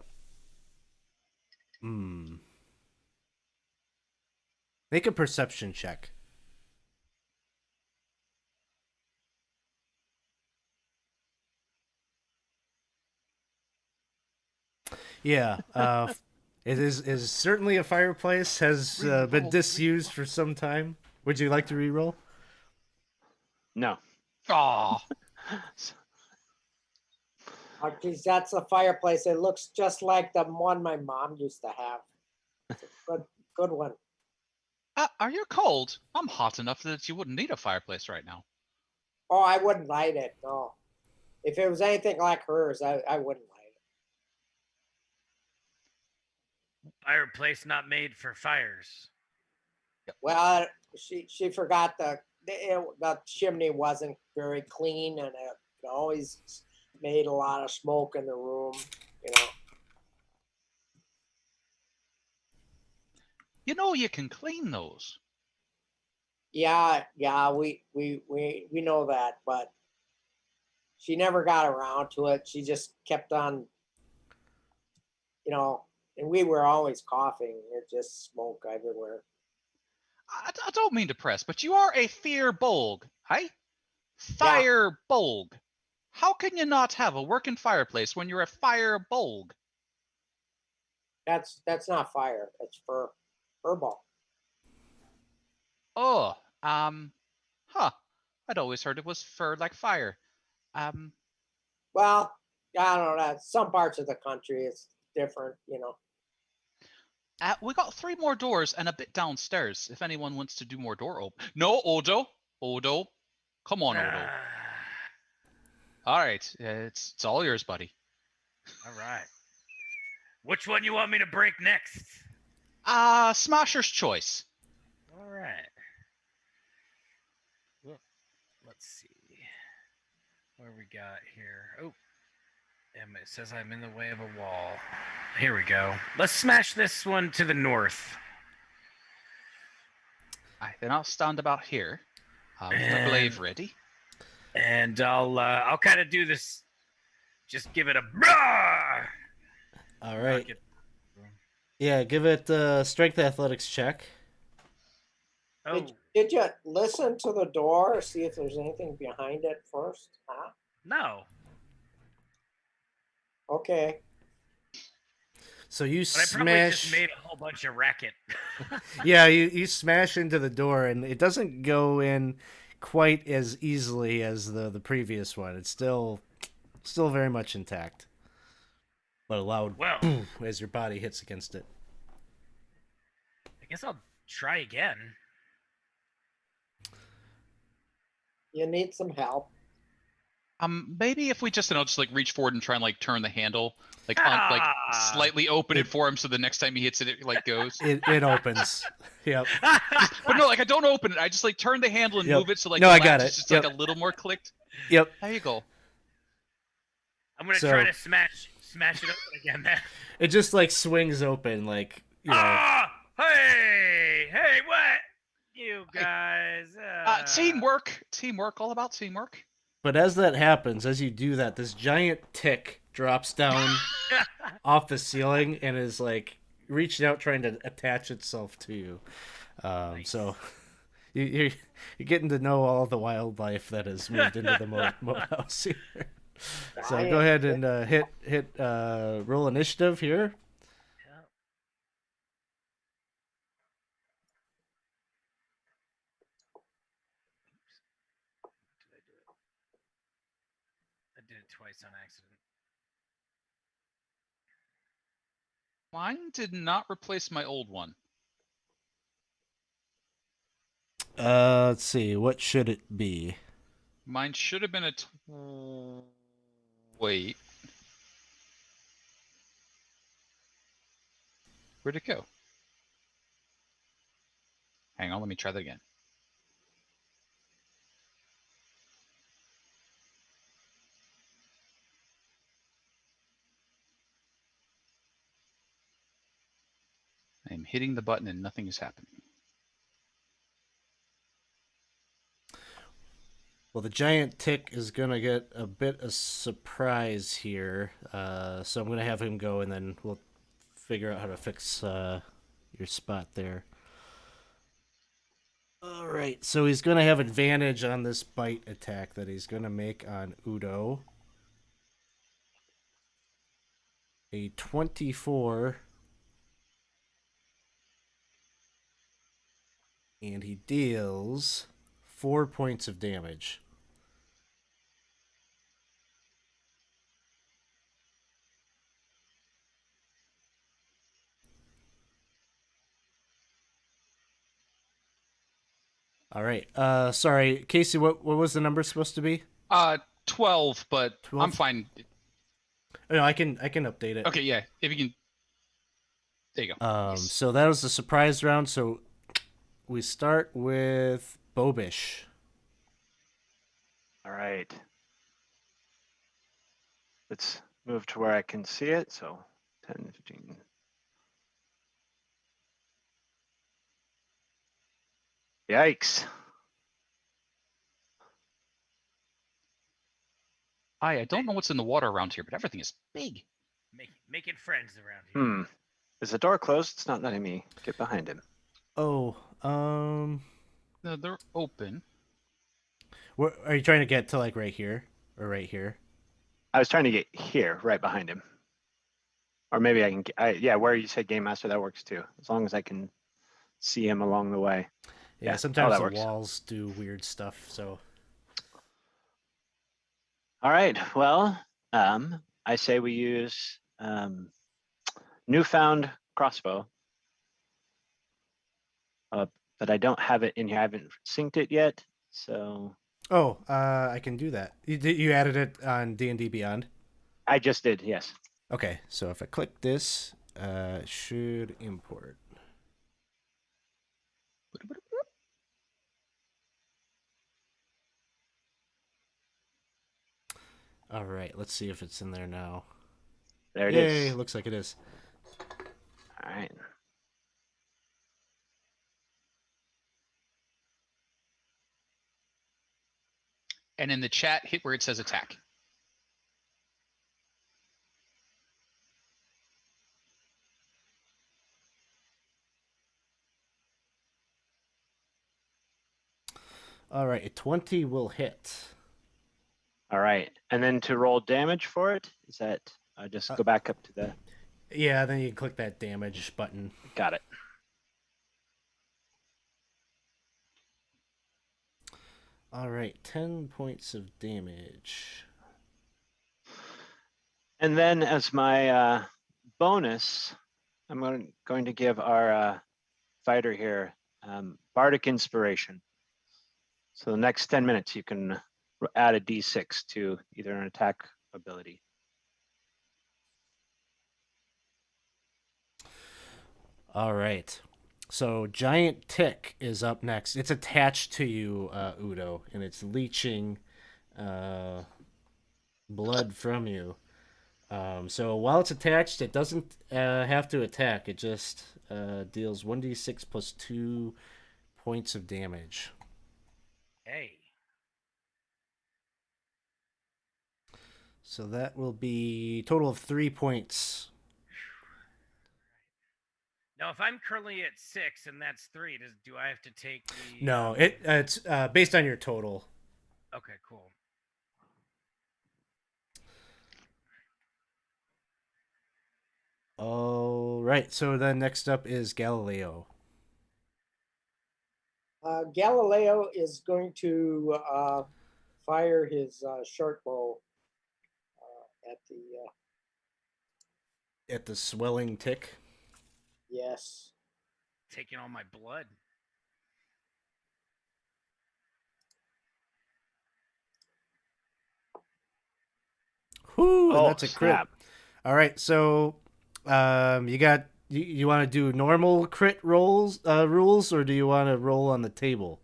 Make a perception check. Yeah. It is certainly a fireplace. Has been disused for some time. Would you like to reroll? No. Aw. Oh, geez, that's a fireplace. It looks just like the one my mom used to have. It's a good one. Are you cold? I'm hot enough that you wouldn't need a fireplace right now. Oh, I wouldn't light it. No. If it was anything like hers, I wouldn't light it. Fireplace not made for fires. Well, she forgot the chimney wasn't very clean, and it always made a lot of smoke in the room. You know you can clean those. Yeah, we know that, but she never got around to it. She just kept on, and we were always coughing. There's just smoke everywhere. I don't mean to press, but you are a fear bulg, hey? Fire bulg. How can you not have a working fireplace when you're a fire bulg? That's not fire. That's furball. Oh, I'd always heard it was fur like fire. Well, I don't know. Some parts of the country it's different. We got 3 more doors and a bit downstairs. If anyone wants to do more door open. No, Odo. Come on, Odo. All right, it's all yours, buddy. All right. Which one you want me to break next? Smasher's choice. All right. Well, let's see. Where we got here? Oh, it says I'm in the way of a wall. Here we go. Let's smash this one to the north. Then I'll stand about here. With my glaive ready. And I'll kind of do this. Just give it a brah! All right. Knock it- Yeah, give it a strength athletics check. Oh Did you listen to the door, see if there's anything behind it first? Huh? no! Okay. So you But I probably just smash. made a whole bunch of racket. Yeah, you smash into the door, and it doesn't go in quite as easily as the previous one. It's still very much intact, but a loud Well, boom as your body hits against it. I guess I'll try again. You need some help. Maybe if we just like reach forward and try and like turn the handle, like Ah! slightly open it for him, so the next time he hits it, it like goes. It opens. Yep. But no, like I don't open it. I just like turn the handle and Yep. move it so like No, the I got latch it. is just Yep. like a little more clicked. Yep. There you go. I'm gonna So- try to smash it open again, man. It just like swings open, like Ah! Hey! Hey! What? You guys. Teamwork, all about teamwork. But as that happens, as you do that, this giant tick drops down off the ceiling and is like reaching out, trying to attach itself to you. Nice. So you're getting to know all the wildlife that has moved into the moat house here. So go ahead and hit roll initiative here. Yeah. Did I do it? I did it twice on accident. Mine did not replace my old one. Let's see. What should it be? Mine should have been a. Wait. Where'd it go? Hang on, let me try that again. I'm hitting the button and nothing is happening. Well, the giant tick is gonna get a bit of surprise here, so I'm gonna have him go, and then we'll figure out how to fix your spot there. All right, so he's gonna have advantage on this bite attack that he's gonna make on Udo. A 24, and he deals 4 points of damage. All right. Sorry, Casey. What was the number supposed to be? 12, but 12? I'm fine. No, I can update it. Okay, yeah. If you can. There you go. Yes. So that was the surprise round. So we start with Bobish. All right. Let's move to where I can see it. So 10, 15. Yikes. I don't know what's in the water around here, but everything is big. Making friends around here. Hmm. Is the door closed? It's not letting me get behind him. Oh, No, they're open. where are you trying to get to? Like right here or right here? I was trying to get here, right behind him. Or maybe I can, yeah, where you said Game Master, that works too. As long as I can see him along the way. Yeah, Yeah, sometimes that the works. walls do weird stuff. So All right. Well, I say we use newfound crossbow. But I don't have it in here. I haven't synced it yet. So I can do that. You added it on D&D Beyond. I just did, yes. Okay, so if I click this, it should import. All right, let's see if it's in there now. There it Yay, is. looks like it is. All right. And in the chat, hit where it says attack. All right, a 20 will hit. All right. And then to roll damage for it, is that just go back up to the. Yeah, then you can click that damage button. Got it. All right, 10 points of damage. And then as my bonus, I'm going to give our fighter here Bardic Inspiration. So the next 10 minutes, you can add a d6 to either an attack ability. All right. So giant tick is up next. It's attached to you, Udo, and it's leeching blood from you. So while it's attached, it doesn't have to attack. It just deals 1d6 plus 2 points of damage. Hey. So that will be a total of 3 points. Now, if I'm currently at 6 and that's 3, do I have to take the? No, it's based on your total. Okay, cool. All right. So then next up is Galileo. Galileo is going to fire his short bow at the At the swelling tick. yes. Taking all my blood. Whoo, and Oh, that's a crit. snap. All right, so you want to do normal crit rolls rules, or do you want to roll on the table?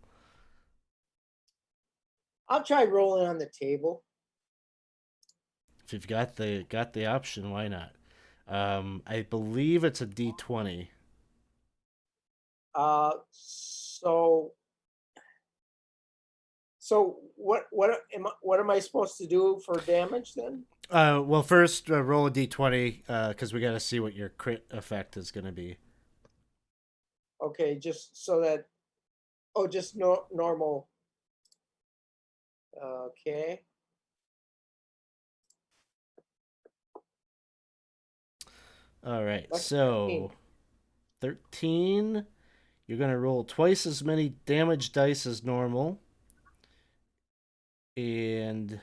I'll try rolling on the table. If you've got the option, why not? I believe it's a D20. So what am I supposed to do for damage then? Well, first roll a D20 because we got to see what your crit effect is going to be. Okay, just so that just normal. Okay. All right, Lucky so 13. You're going to roll twice as many damage dice as normal. And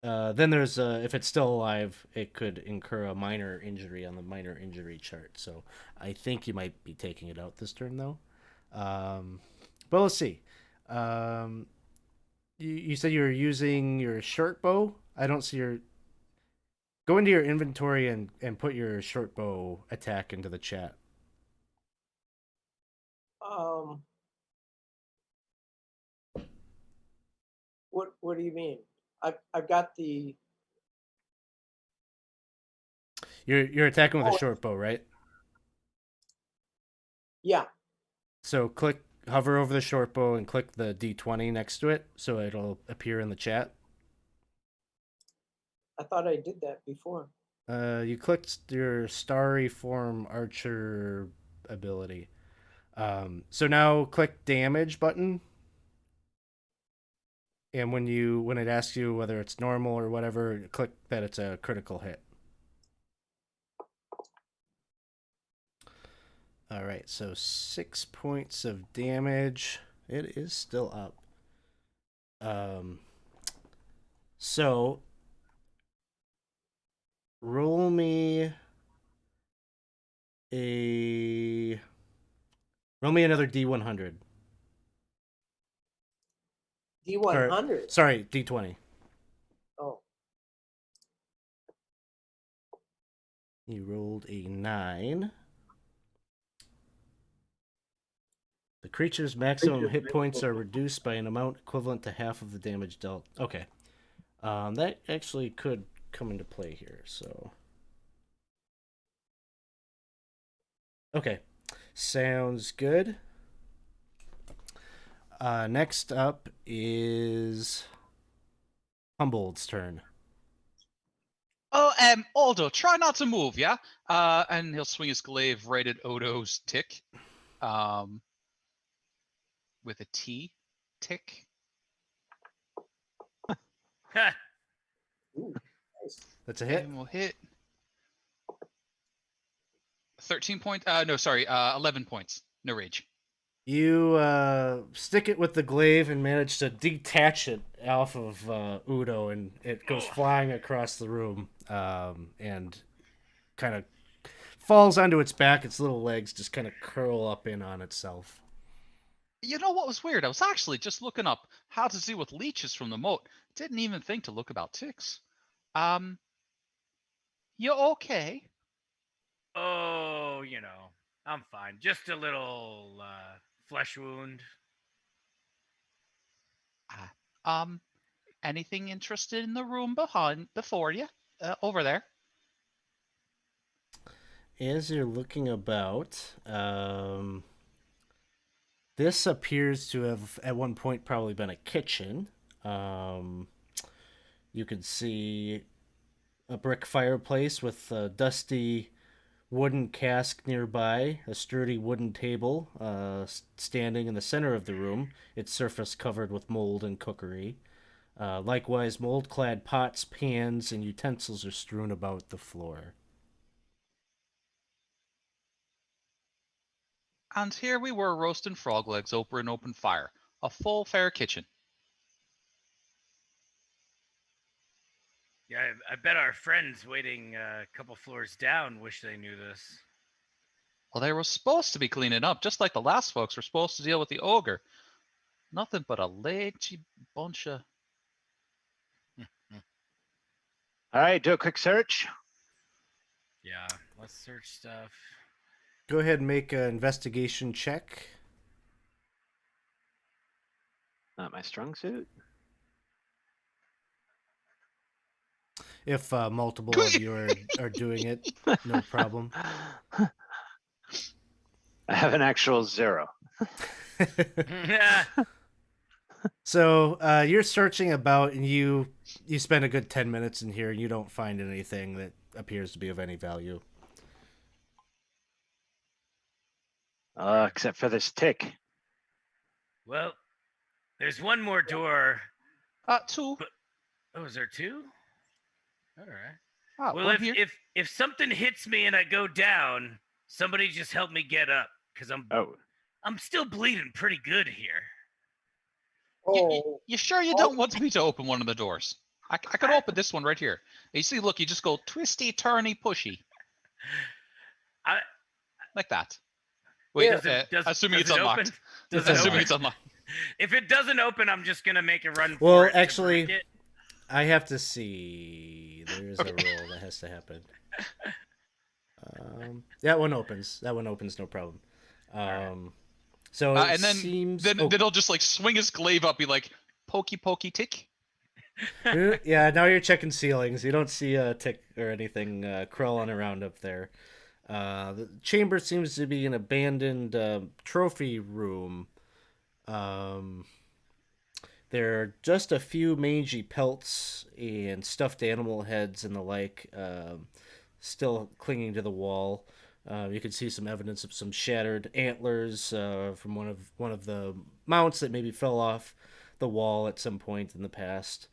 then there's if it's still alive, it could incur a minor injury on the minor injury chart. So I think you might be taking it out this turn, though. But let's see. You said you were using your short bow. I don't see your. Go into your inventory and put your short bow attack into the chat. Um, what do you mean? I've got the. You're attacking with a Oh, short bow, right? yeah. So hover over the short bow and click the D20 next to it, so it'll appear in the chat. I thought I did that before. You clicked your starry form archer ability. So now click damage button, and when it asks you whether it's normal or whatever, click that it's a critical hit. All right, so 6 points of damage. It is still up. So roll me another D100. D100. Sorry, D20. Oh. You rolled a 9. The creature's maximum hit points are reduced by an amount equivalent to half of the damage dealt. Okay. That actually could come into play here, so. Okay. Sounds good. Next up is Humboldt's turn. Oh, Aldo, try not to move, yeah? And he'll swing his glaive right at Odo's tick. With a T. Tick. Ooh, nice. That's a hit. And we'll hit 13 points. No, sorry, 11 points. No rage. You stick it with the glaive and manage to detach it off of Udo, and it goes flying across the room and kind of falls onto its back. Its little legs just kind of curl up in on itself. You know what was weird? I was actually just looking up how to deal with leeches from the moat. Didn't even think to look about ticks. You okay? Oh, I'm fine. Just a little flesh wound. Anything interested in the room before you? Over there. As you're looking about, this appears to have at one point probably been a kitchen. You can see a brick fireplace with a dusty wooden cask nearby, a sturdy wooden table standing in the center of the room, its surface covered with mold and cookery. Likewise, mold-clad pots, pans, and utensils are strewn about the floor. And here we were roasting frog legs over an open fire. A full fair kitchen. Yeah, I bet our friends waiting a couple floors down wish they knew this. Well, they were supposed to be cleaning up, just like the last folks were supposed to deal with the ogre. Nothing but a lazy bunch of... All right, do a quick search. Yeah, let's search stuff. Go ahead and make an investigation check. Not my strong suit. If multiple of you are doing it, no problem. I have an actual 0. So you're searching about, and you spend a good 10 minutes in here, and you don't find anything that appears to be of any value. Except for this tick. Well, there's one more door. 2. Oh, is there 2? All right. Ah, Well, one here. if something hits me and I go down, somebody just help me get up, because I'm still bleeding pretty good here. Oh, You sure you don't want me to open one of the doors? I could open this one right here. You see, look, you just go twisty, turny, pushy. Like that. Wait, assuming it's unlocked. Assuming it's unlocked. If it doesn't open, I'm just gonna make a run for Well, it. actually, I have to see. There's a roll that has to happen. That one opens. That one opens, no problem. So it and then seems. Then he'll just like swing his glaive up, be like, pokey pokey tick. Yeah, now you're checking ceilings. You don't see a tick or anything crawling around up there. The chamber seems to be an abandoned trophy room. There are just a few mangy pelts and stuffed animal heads and the like still clinging to the wall. You can see some evidence of some shattered antlers from one of the mounts that maybe fell off the wall at some point in the past.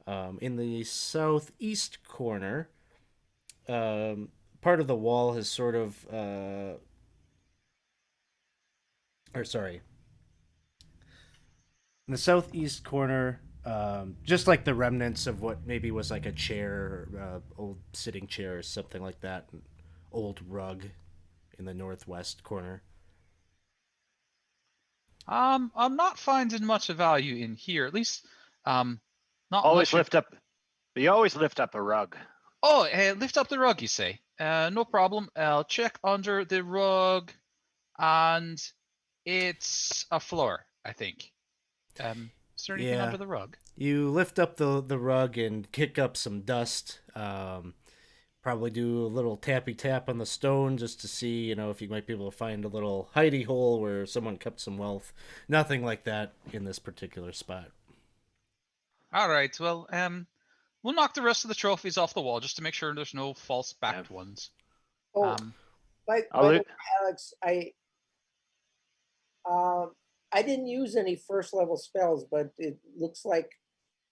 In the southeast corner, part of the wall has sort of, in the southeast corner, just like the remnants of what maybe was like a chair, old sitting chair or something like that, an old rug in the northwest corner. I'm not finding much of value in here. At least, not Always unless lift up. You always lift up a rug. Oh, lift up the rug, you say? No problem. I'll check under the rug, and it's a floor, I think. Is there anything Yeah. under the rug? You lift up the rug and kick up some dust. Probably do a little tappy tap on the stone just to see, if you might be able to find a little hidey hole where someone kept some wealth. Nothing like that in this particular spot. All right. Well, we'll knock the rest of the trophies off the wall just to make sure there's no false backed ones. Oh, Um, by I'll the way, loot. Alex, I didn't use any first level spells, but it looks like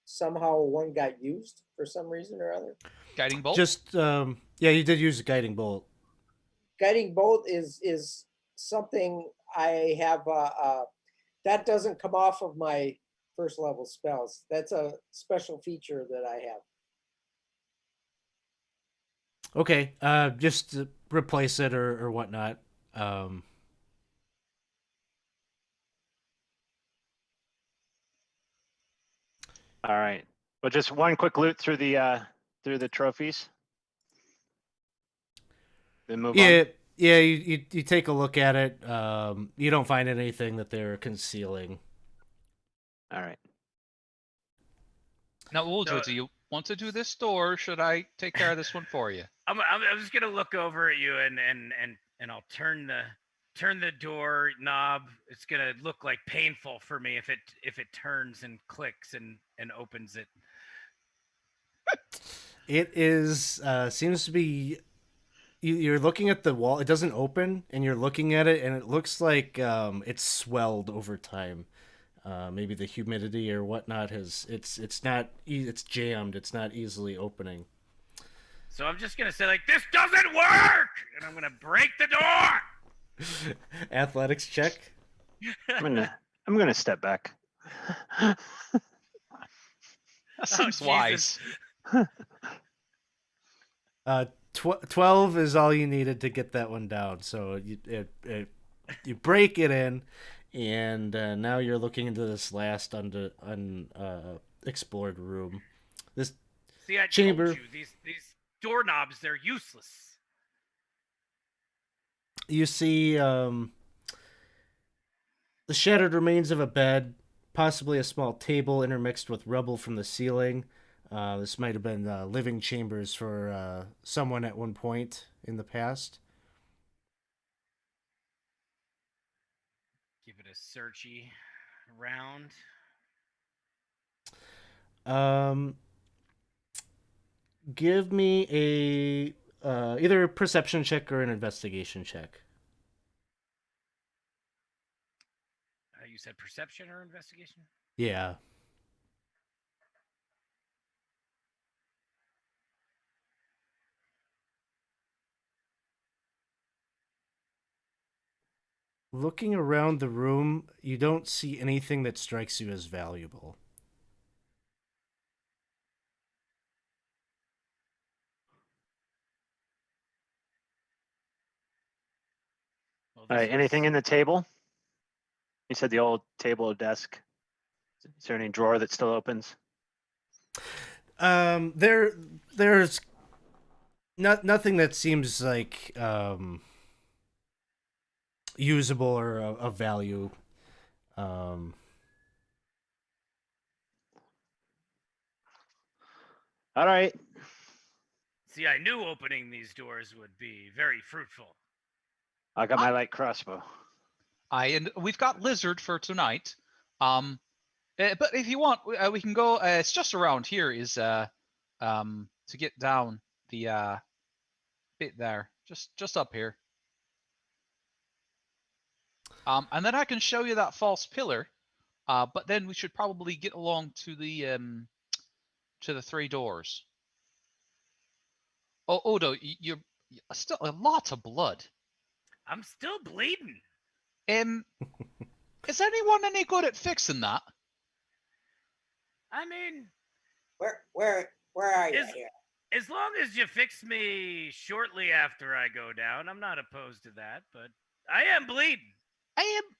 somehow one got used for some reason or other. Guiding bolt. Just yeah, you did use a guiding bolt. Guiding bolt is something I have. That doesn't come off of my first level spells. That's a special feature that I have. Okay, just replace it or whatnot. All right. Well, just one quick loot through the trophies. Then move Yeah, on. yeah. You take a look at it. You don't find anything that they're concealing. All right. Now, Uldra, So- do you want to do this, or should I take care of this one for you? I'm just gonna look over at you and I'll turn the door knob. It's gonna look like painful for me if it turns and clicks and opens it. It is seems to be. You're looking at the wall. It doesn't open, and you're looking at it, and it looks like it's swelled over time. Maybe the humidity or whatnot has. It's not. It's jammed. It's not easily opening. So I'm just gonna say like, this doesn't work, and I'm gonna break the door. Athletics check. I'm gonna step back. That seems wise. Jesus. 12 is all you needed to get that one down. So you break it in, and now you're looking into this last explored room. This See, I chamber. told you these doorknobs, they're useless. You see the shattered remains of a bed, possibly a small table intermixed with rubble from the ceiling. This might have been living chambers for someone at one point in the past. Give it a searchy round. Give me either a perception check or an investigation check. You said perception or investigation? Yeah. Looking around the room, you don't see anything that strikes you as valuable. Well, All right. Anything in the table? You said the old table or desk. Is there any drawer that still opens? There's nothing that seems like usable or of value. All right. See, I knew opening these doors would be very fruitful. I got my light crossbow. And we've got lizard for tonight. But if you want, we can go. It's just around here. Is to get down the bit there, just up here. And then I can show you that false pillar. But then we should probably get along to the 3 doors. Oh, Odo, you're still a lot of blood. I'm still bleeding. Is anyone any good at fixing that? I mean, Where are you Is- here? as long as you fix me shortly after I go down, I'm not opposed to that. But I am bleeding. I am.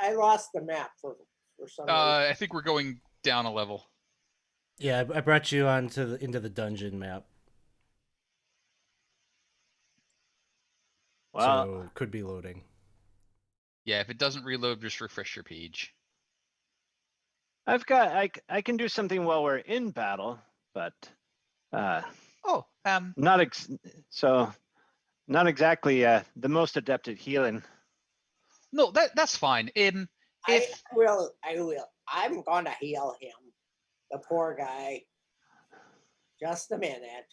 I lost the map for some reason. I think we're going down a level. Yeah, I brought you into the dungeon map. Well, so could be loading. Yeah, if it doesn't reload, just refresh your page. I can do something while we're in battle, but Oh, not not exactly the most adept at healing. no, that's fine. If I will. I'm gonna heal him. The poor guy. Just a minute.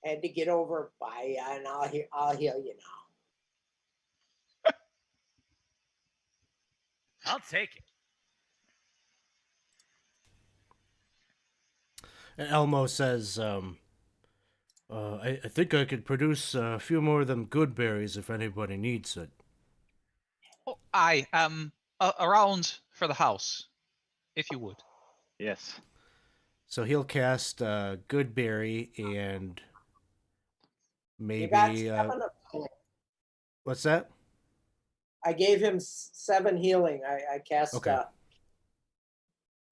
Had to get over by you, and I'll heal you now. I'll take it. And Elmo says, I think I could produce a few more of them good berries if anybody needs it. I around for the house, if you would. Yes. So he'll cast good berry and You got maybe 7 of healing. what's that? I gave him 7 healing. I cast. Okay.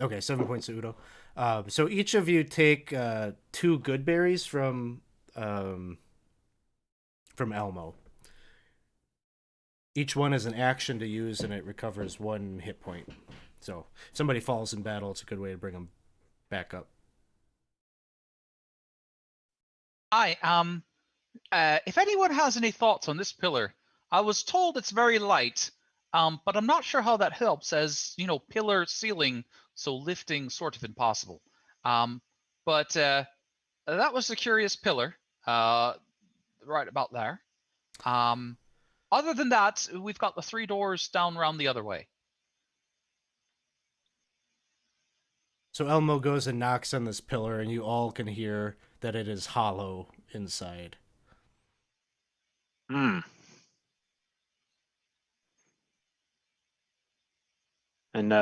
Okay, 7 points to Udo. So each of you take 2 good berries from Elmo. Each one is an action to use, and it recovers 1 hit point. So if somebody falls in battle, it's a good way to bring them back up. If anyone has any thoughts on this pillar, I was told it's very light, but I'm not sure how that helps, as pillar ceiling, so lifting sort of impossible. But that was a curious pillar, right about there. Other than that, we've got the 3 doors down around the other way. So Elmo goes and knocks on this pillar, and you all can hear that it is hollow inside. Hmm. And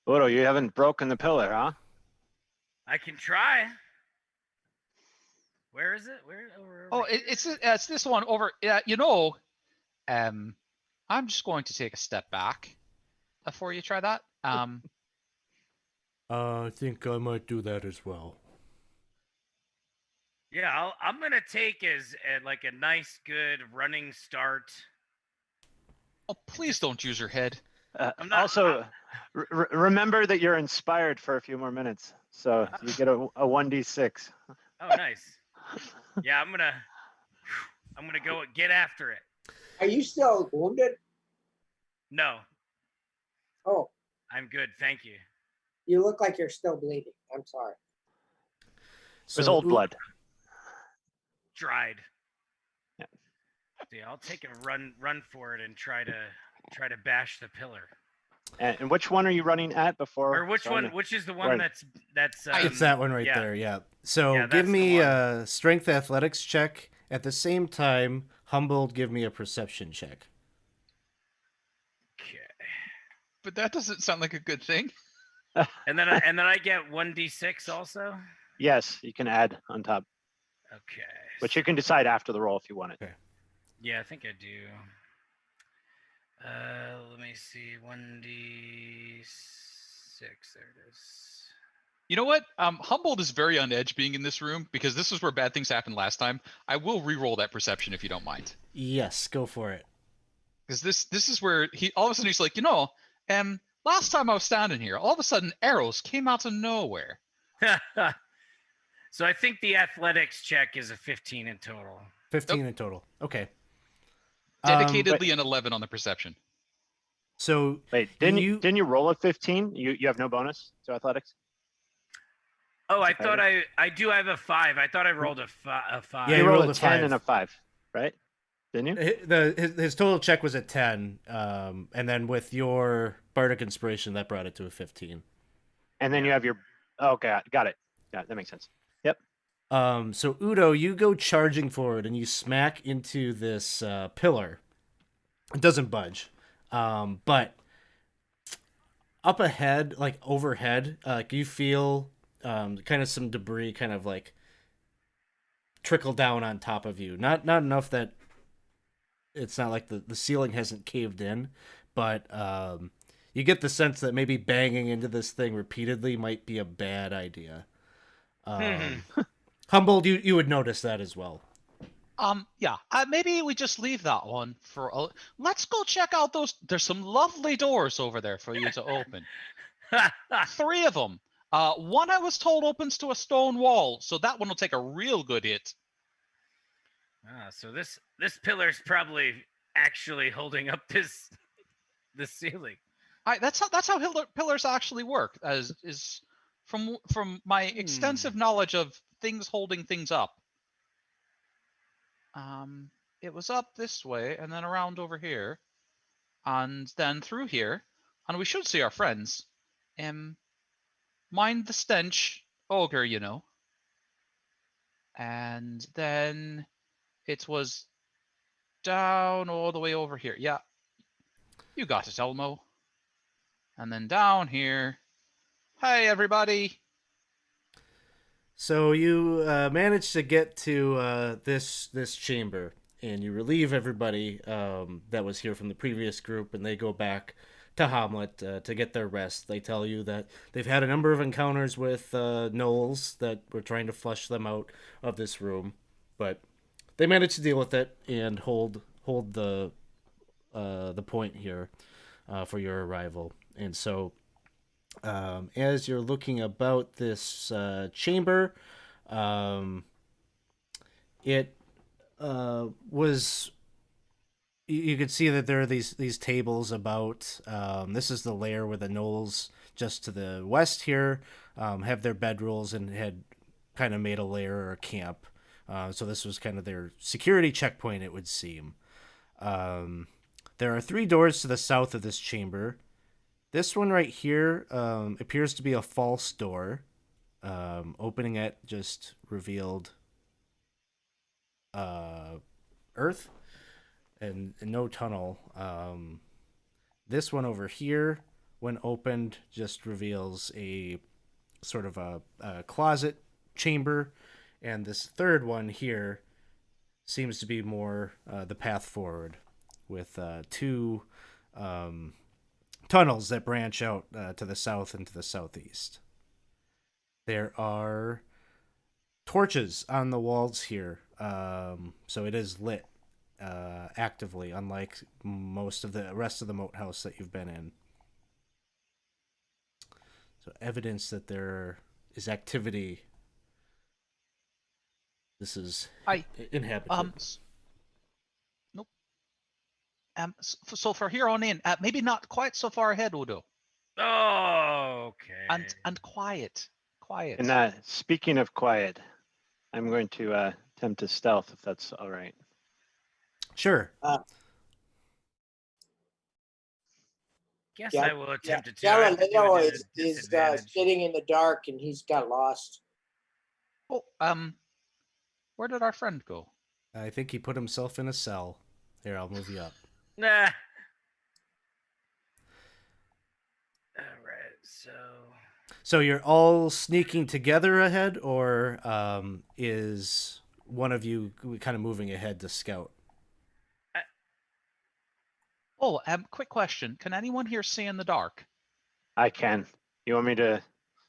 Odo, you haven't broken the pillar, huh? I can try. Where is it? Where? Oh, it's this one over. I'm just going to take a step back before you try that. I think I might do that as well. Yeah, I'm gonna take as like a nice, good running start. Oh, please don't use your head. I'm not- Also, remember that you're inspired for a few more minutes, so you get a 1d6. Oh, nice. Yeah, I'm gonna go get after it. Are you still wounded? No, Oh, I'm good, thank you. you look like you're still bleeding. I'm sorry. It was old blood. Dried. Yeah. Yeah, I'll take a run for it and try to bash the pillar. And which one are you running at before? Or which one? starting to- Which is the one Right. that's? It's that one right yeah. there, yeah. So Yeah, give that's the me one. a strength athletics check. At the same time, Humboldt, give me a perception check. Okay. But that doesn't sound like a good thing. And then I get 1d6 also. Yes, you can add on top, Okay. but you can decide after the roll if you want it. Okay. Yeah, I think I do. Let me see. 1d6. There it is. You know what? Humboldt is very on edge being in this room because this is where bad things happened last time. I will re-roll that perception if you don't mind. Yes, go for it. Because this is where he all of a sudden he's like, last time I was standing here, all of a sudden arrows came out of nowhere. So I think the athletics check is a 15 in total. 15 in total. Okay. Dedicatedly an 11 on the perception. So Wait, didn't you roll a 15? You have no bonus to athletics? Oh, I It's a thought fighter. I do have a 5. I thought I rolled a 5. Yeah, you you rolled rolled a a 10 5. and a 5, right? Didn't you? his total check was at 10, and then with your bardic inspiration, that brought it to a 15. And then you have your. Oh, okay, got it. Yeah, that makes sense. Yep. So Udo, you go charging forward and you smack into this pillar. It doesn't budge, but up ahead, like overhead, you feel kind of some debris, kind of like trickle down on top of you. Not enough that it's not like the ceiling hasn't caved in, but you get the sense that maybe banging into this thing repeatedly might be a bad idea. Humboldt, you would notice that as well. Yeah. Maybe we just leave that one for. Let's go check out those. There's some lovely doors over there for you to open. 3 of them. One I was told opens to a stone wall, so that one will take a real good hit. So this pillar's probably actually holding up this ceiling. That's how pillars actually work. As is from my extensive knowledge of things holding things up. It was up this way and then around over here, and then through here, and we should see our friends. Mind the stench, ogre, you know. And then it was down all the way over here. Yeah, you got it, Elmo. And then down here. Hey, everybody. So you manage to get to this chamber, and you relieve everybody that was here from the previous group, and they go back to Hamlet to get their rest. They tell you that they've had a number of encounters with gnolls that were trying to flush them out of this room, but they managed to deal with it and hold the point here for your arrival. And so as you're looking about this chamber, it was you could see that there are these tables about. This is the lair where the gnolls just to the west here have their bedrolls and had kind of made a lair or a camp. So this was kind of their security checkpoint, it would seem. There are 3 doors to the south of this chamber. This one right here appears to be a false door. Opening it just revealed earth and no tunnel. This one over here, when opened, just reveals a sort of a closet chamber. And this third one here seems to be more the path forward with 2 tunnels that branch out to the south and to the southeast. There are torches on the walls here, so it is lit actively, unlike most of the rest of the moat house that you've been in. So evidence that there is activity. This is inhabited. Nope. So for here on in, maybe not quite so far ahead, Udo. Oh, okay. And quiet. And speaking of quiet, I'm going to attempt to stealth if that's all right. Sure. Guess Yeah, I will attempt it too. Galileo is sitting in the dark and he's got lost. Oh, where did our friend go? I think he put himself in a cell. Here, I'll move you up. Nah. All right, So you're all sneaking together ahead, or is one of you kind of moving ahead to scout? Oh, quick question. Can anyone here see in the dark? I can. You want me to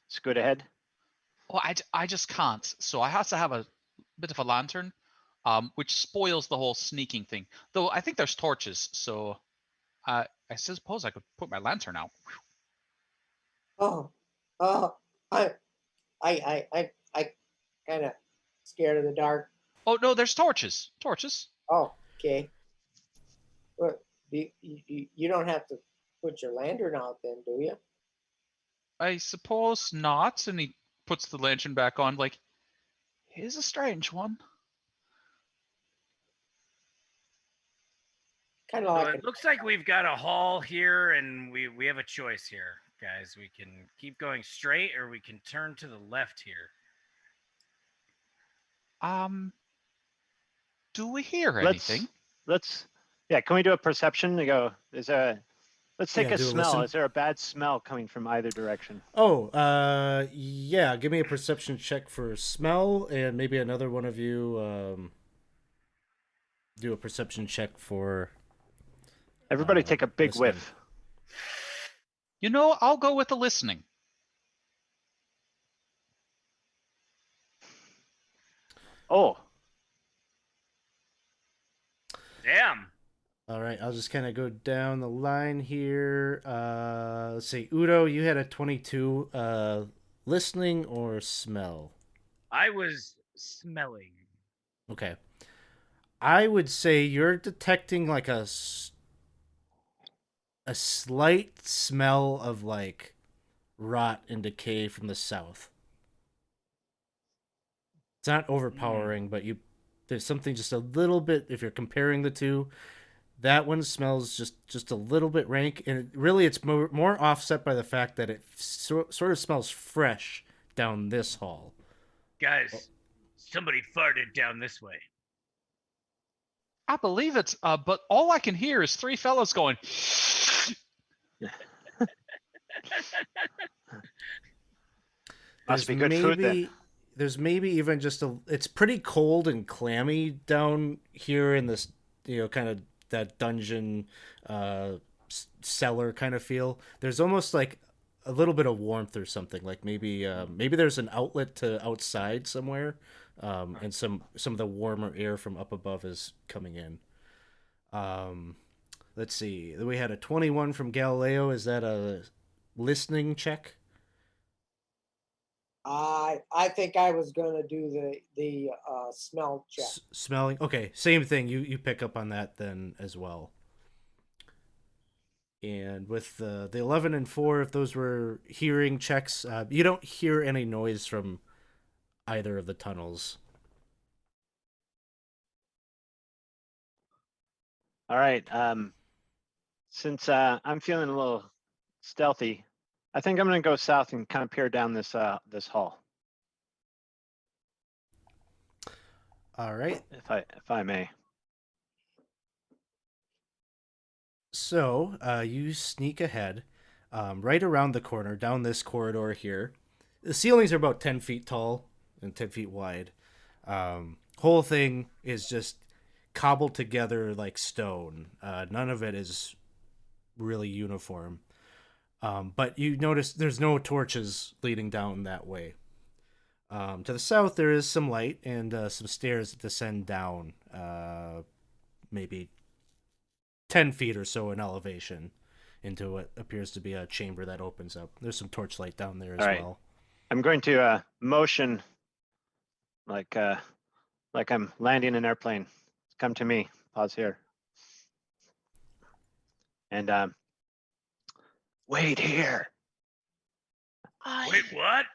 scoot ahead? Oh, I just can't. So I have to have a bit of a lantern, which spoils the whole sneaking thing. Though I think there's torches, so I suppose I could put my lantern out. Oh, I kind of scared of the dark. Oh no, there's torches. Oh, okay. Well, you don't have to put your lantern out then, do you? I suppose not. And he puts the lantern back on. Like, here's a strange one. Kind of like it looks like we've got a hall here, and we have a choice here, guys. We can keep going straight, or we can turn to the left here. Do we hear anything? Can we do a perception to go? Let's take a smell. Listen. Is there a bad smell coming from either direction? Oh, yeah. Give me a perception check for smell, and maybe another one of you do a perception check for. Everybody take a big listening. whiff. You know, I'll go with the listening. Oh. Damn. All right, I'll just kind of go down the line here. Let's see, Udo, you had a 22. Listening or smell? I was smelling. Okay. I would say you're detecting like a slight smell of like rot and decay from the south. It's not overpowering, but there's something just a little bit. If you're comparing the two, that one smells just a little bit rank, and really it's more offset by the fact that it sort of smells fresh down this hall. Guys, somebody farted down this way. I believe it's, but all I can hear is three fellas going. Must be good food then. There's maybe even just it's pretty cold and clammy down here in this, kind of that dungeon cellar kind of feel. There's almost like a little bit of warmth or something, like maybe there's an outlet to outside somewhere, and some of the warmer air from up above is coming in. Let's see, we had a 21 from Galileo. Is that a listening check? I think I was going to do the smell check. Smelling. Okay, same thing. You pick up on that then as well. And with the 11 and 4, if those were hearing checks, you don't hear any noise from either of the tunnels. All right. Since I'm feeling a little stealthy, I think I'm going to go south and kind of peer down this hall. All right. If I may. So you sneak ahead, right around the corner, down this corridor here. The ceilings are about 10 feet tall and 10 feet wide. Whole thing is just cobbled together like stone. None of it is really uniform. But you notice there's no torches leading down that way. To the south, there is some light and some stairs that descend down, maybe 10 feet or so in elevation, into what appears to be a chamber that opens up. There's some torchlight down there as well. I'm going to motion like I'm landing an airplane. Come to me. Pause here. And wait here. Wait, what?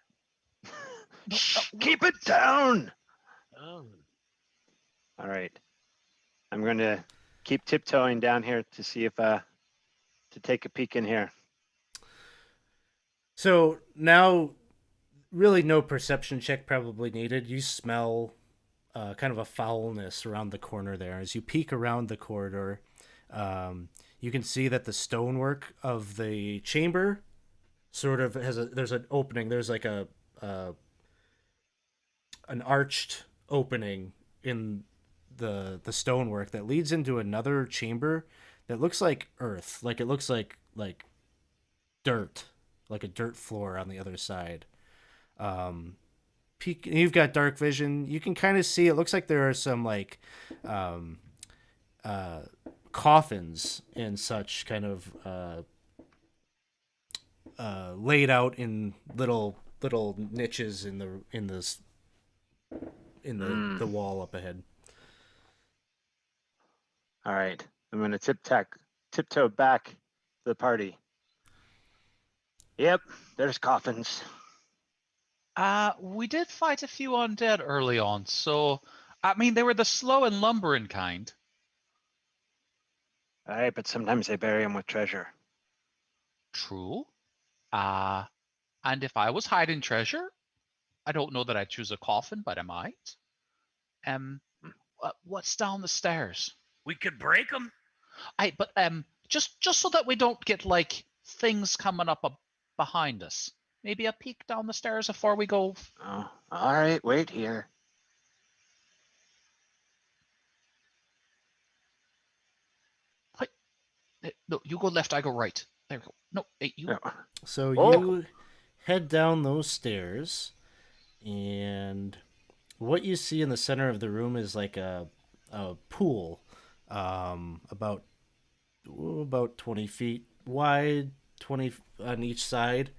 Shh, keep it down. Oh. All right. I'm going to keep tiptoeing down here to see if to take a peek in here. So now, really no perception check probably needed. You smell kind of a foulness around the corner there. As you peek around the corridor, you can see that the stonework of the chamber sort of there's an opening. There's like an arched opening in the stonework that leads into another chamber that looks like earth. Like it looks like dirt, like a dirt floor on the other side. You've got dark vision. You can kind of see. It looks like there are some like coffins and such kind of laid out in little niches in the wall up ahead. All right. I'm going to tiptoe back to the party. Yep, there's coffins. We did fight a few undead early on, so I mean they were the slow and lumbering kind. All right, but sometimes they bury them with treasure. True. And if I was hiding treasure, I don't know that I'd choose a coffin, but I might. What's down the stairs? We could break them. But just so that we don't get like things coming up behind us. Maybe a peek down the stairs before we go. Oh, all right, wait here. Wait, no, you go left, I go right. There we go. No, hey, you. No. So you head down those stairs, and what you see in the center of the room is like a pool about 20 feet wide, 20 on each side.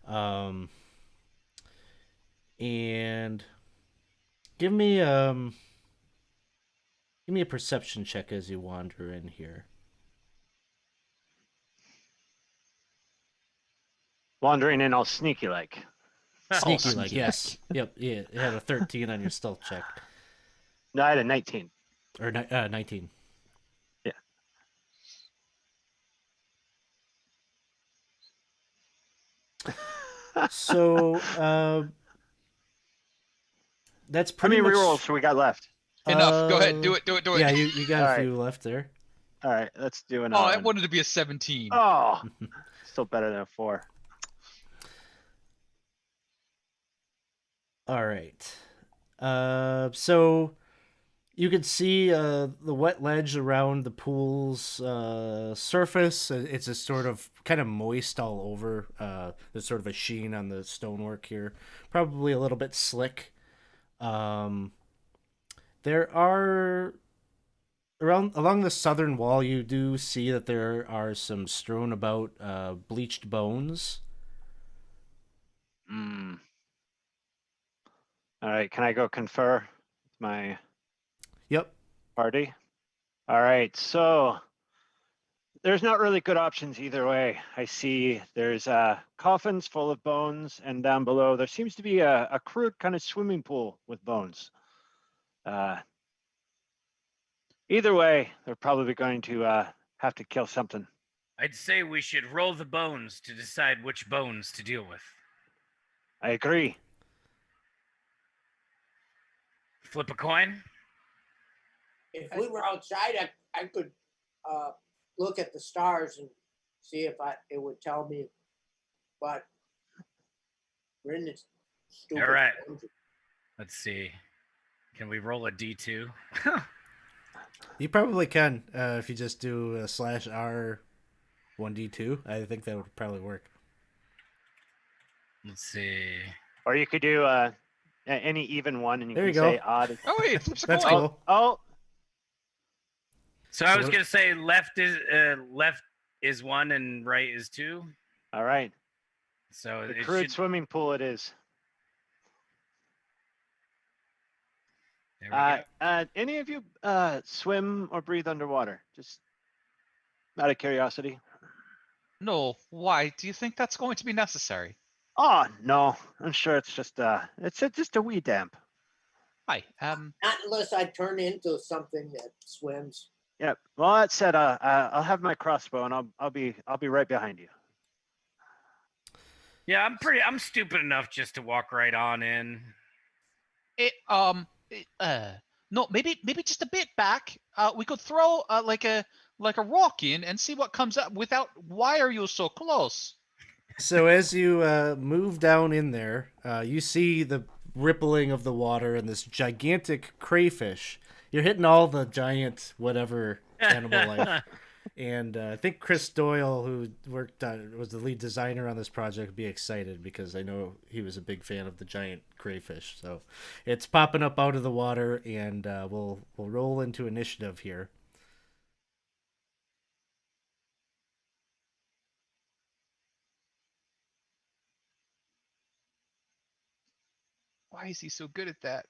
Um, and give me give me a perception check as you wander in here. Wandering in all sneaky like. Sneaky like, sneaky. yes. Yep, yeah. It had a 13 on your stealth check. No, I had a 19. Or 19. Yeah. So, that's How pretty many much. rerolls do we got left? Enough. Go ahead. Do it. Do it. Do it. Yeah, you got All a right. few left there. All right, let's do Oh, another I one. wanted to be a 17. Oh, still better than a 4. All right. So you can see the wet ledge around the pool's surface. It's a sort of kind of moist all over. There's sort of a sheen on the stonework here, probably a little bit slick. Um, there are around along the southern wall. You do see that there are some strewn about bleached bones. Mm. All right, can I go confer with my Yep. party? All right, so there's not really good options either way. I see there's coffins full of bones, and down below there seems to be a crude kind of swimming pool with bones. Either way, they're probably going to have to kill something. I'd say we should roll the bones to decide which bones to deal with. I agree. Flip a coin. If we were outside, I could look at the stars and see if it would tell me. But we're in this stupid. All right. dungeon. Let's see. Can we roll a d2? You probably can if you just do a /R 1d2. I think that would probably work. Let's see. Or you could do any even one, and you There can you say go. odd. Oh wait, it flips a That's coin. cool. Oh, So I So was what- gonna say left is 1 and right is 2. all right. So The it crude should. swimming pool it is. There we go. Any of you swim or breathe underwater? Just out of curiosity. No, why? Do you think that's going to be necessary? Oh no, I'm sure it's just just a wee damp. Hi. Not unless I turn into something that swims. Yep. Well, that said, I'll have my crossbow, and I'll be right behind you. Yeah, I'm stupid enough just to walk right on in. No, maybe just a bit back. We could throw like a rock in and see what comes up. Without, why are you so close? So as you move down in there, you see the rippling of the water and this gigantic crayfish. You're hitting all the giant whatever animal life. And I think Chris Doyle, who was the lead designer on this project, would be excited because I know he was a big fan of the giant crayfish. So it's popping up out of the water, and we'll roll into initiative here. Why is he so good at that?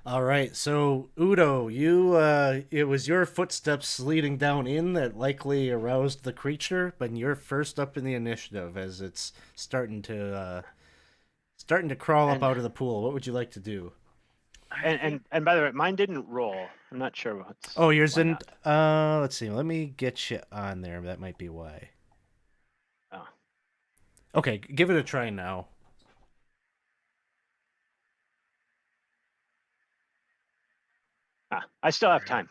All right, so Udo, you it was your footsteps leading down in that likely aroused the creature, but you're first up in the initiative as it's starting to crawl up out of the pool. What would you like to do? And by the way, mine didn't roll. I'm not sure what's. Oh, yours why didn't. not. Let's see. Let me get you on there. That might be why. Oh. Okay, give it a try now. I still have time.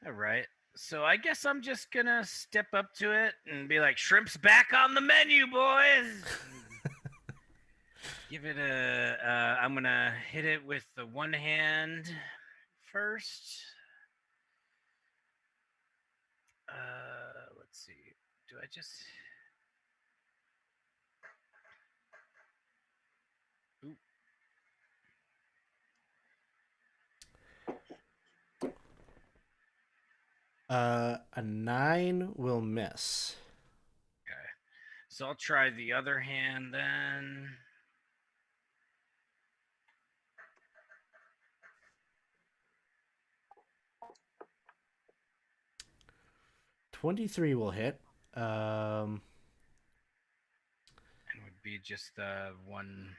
All right. So I guess I'm just gonna step up to it and be like, "Shrimp's back on the menu, boys." Give it a. I'm gonna hit it with the one hand first. Let's see. Do I just? Ooh. A 9 will miss. Okay. So I'll try the other hand then. 23 will hit. And would be just the one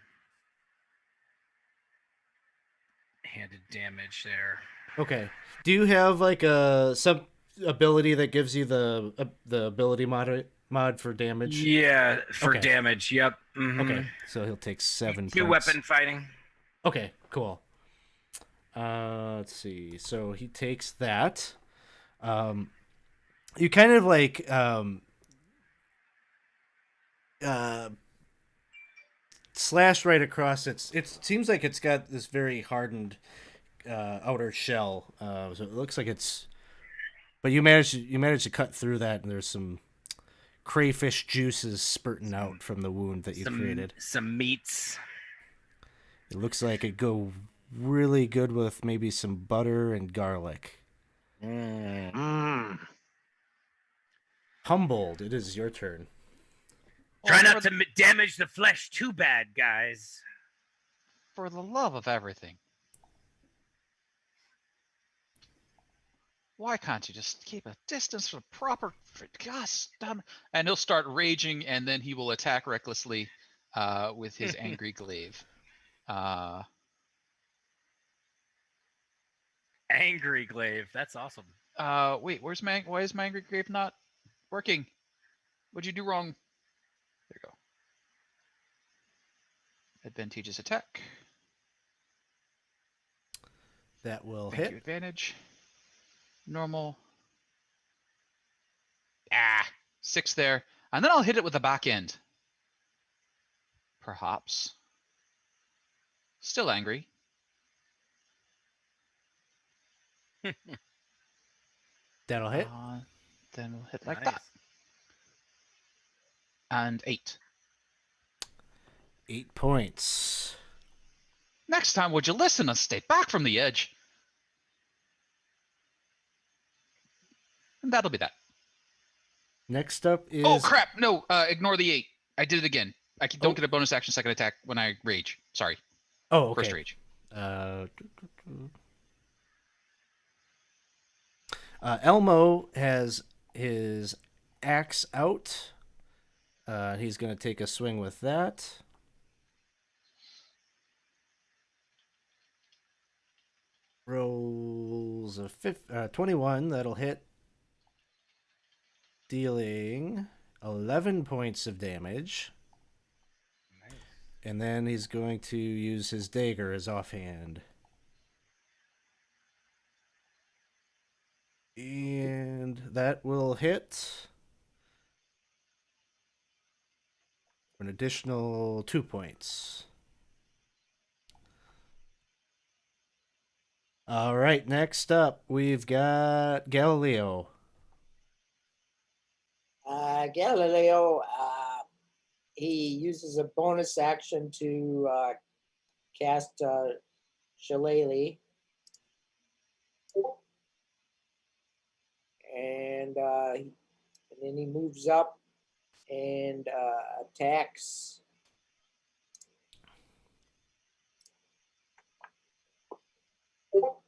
handed damage there. Okay. Do you have like some ability that gives you the ability mod for damage? Yeah, for Okay. damage. Yep. Mm-hmm. Okay. So he'll take 7 Two points. weapon fighting. Okay, cool. Let's see. So he takes that. You kind of like slash right across. It seems like it's got this very hardened outer shell. So it looks like it's. But you managed to cut through that, and there's some crayfish juices spurting out from the wound that you created. Some meats. It looks like it'd go really good with maybe some butter and garlic. Mm. Humboldt, it is your turn. Try Well, not to damage the flesh too bad, guys. for the love of everything. Why can't you just keep a distance for proper? Gosh, damn. And he'll start raging, and then he will attack recklessly with his angry glaive. Angry glaive. That's awesome. Wait, why is my angry glaive not working? What'd you do wrong? There you go. Advantageous attack. That will Thank hit. you, advantage. Normal. 6 there. And then I'll hit it with the back end. Perhaps. Still angry. That'll hit. Then we'll hit like Nice. that. And 8. 8 points. Next time, would you listen and stay back from the edge? And that'll be that. Next up is. Oh, crap. No, ignore the 8. I did it again. I don't get a bonus action second attack when I rage. Sorry. Oh, okay. First rage. Elmo has his axe out. He's going to take a swing with that. Rolls a 21. That'll hit. Dealing 11 points of damage. Nice. And then he's going to use his dagger as offhand. And that will hit for an additional 2 points. All right, next up, we've got Galileo. Galileo, he uses a bonus action to cast Shillelagh. And then he moves up and attacks.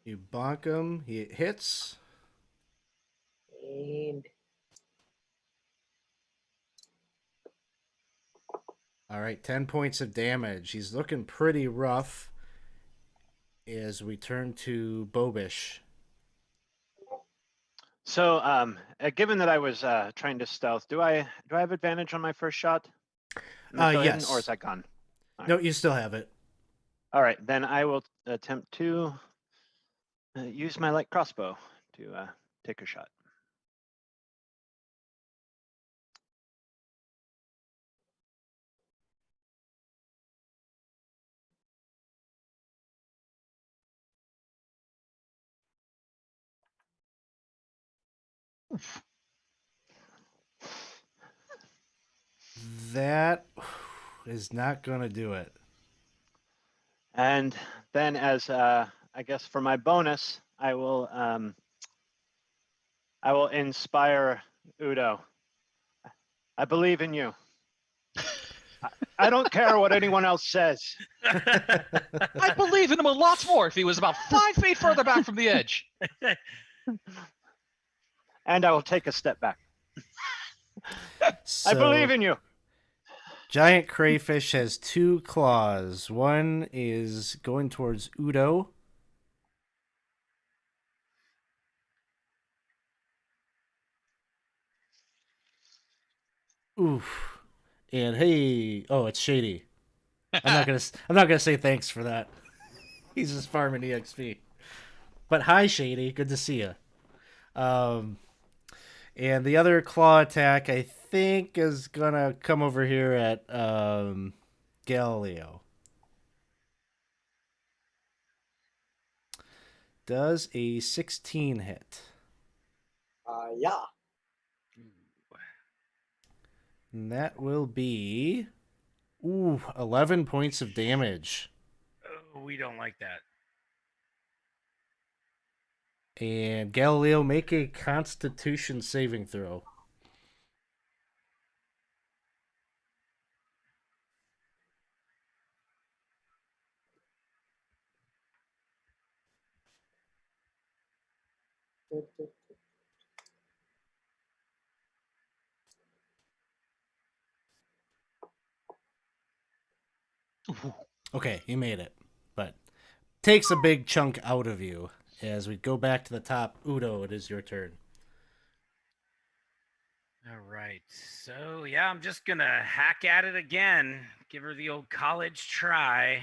You bonk him, he hits. And all right, 10 points of damage. He's looking pretty rough as we turn to Bobish. So, given that I was trying to stealth, do I have advantage on my first shot? Yes. Or is that gone? No, you still have it. All right, then I will attempt to use my light crossbow to take a shot. That is not gonna do it. And then as I guess for my bonus, I will inspire Udo. I believe in you. I don't care what anyone else says. I believe in him a lot more if he was about 5 feet further back from the edge. And I will take a step back. So, I believe in you. Giant crayfish has 2 claws. One is going towards Udo. Oof. And hey, oh, it's Shady. I'm not gonna say thanks for that. He's just farming EXP. But hi, Shady. Good to see you. And the other claw attack, I think, is gonna come over here at Galileo. Does a 16 hit? Yeah. And that will be 11 points of damage. Oh, we don't like that. And Galileo, make a Constitution saving throw. Okay, you made it. But takes a big chunk out of you. As we go back to the top, Udo, it is your turn. All right. So, yeah, I'm just going to hack at it again. Give her the old college try.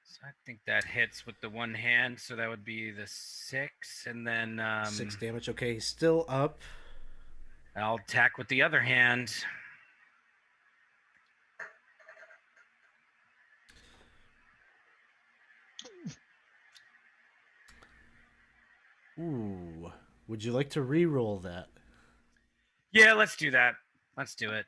So I think that hits with the one hand. So that would be the 6. And then 6 damage. Okay, still up. I'll attack with the other hand. Ooh. Would you like to re-roll that? Yeah, let's do that. Let's do it.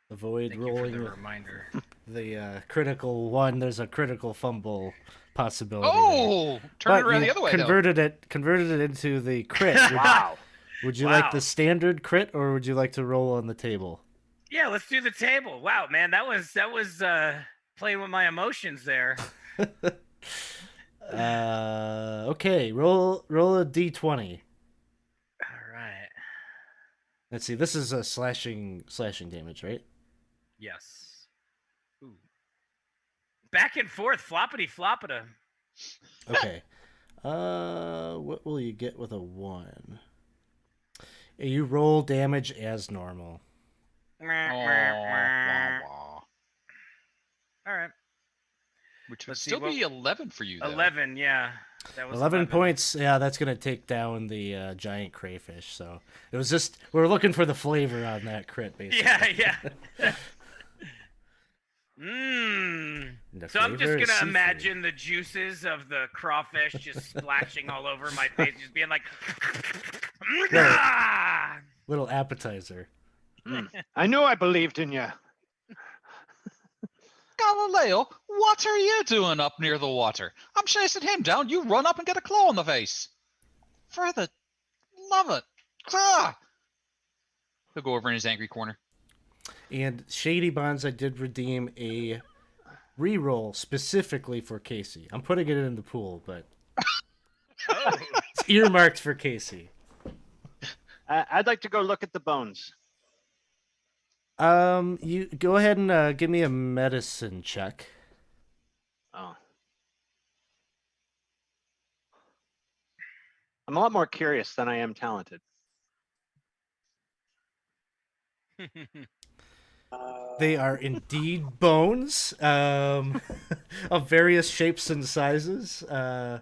Avoid Thank you for rolling the reminder. the critical one. There's a critical fumble possibility. Oh, turn it around the other way, converted it into the crit. Wow. Would you Wow. like the standard crit, or would you like to roll on the table? Yeah, let's do the table. Wow, man, that was playing with my emotions there. Okay, roll a d20. All right. Let's see. This is a slashing damage, right? Yes. Ooh. Back and forth, floppity floppita. Okay. What will you get with a 1? You roll damage as normal. though. Wah, wah. All right. Which would Let's see, still be 11 for you, though. 11, yeah. That was 11 points. Yeah, that's gonna take down the giant crayfish. So it was just we were looking for the flavor on that crit, basically. Yeah. Mmm. The So I'm just flavor is gonna seafood. imagine the juices of the crawfish just splashing all over my face, just being like, "Ah!" Little appetizer. I knew I believed in you. Galileo, what are you doing up near the water? I'm chasing him down. You run up and get a claw in the face. For the love it. Ah! He'll go over in his angry corner. And Shady Bonds, I did redeem a reroll specifically for Casey. I'm putting it in the pool, but Oh. it's earmarked for Casey. I'd like to go look at the bones. You go ahead and give me a medicine check. Oh. I'm a lot more curious than I am talented. They are indeed bones, of various shapes and sizes. Not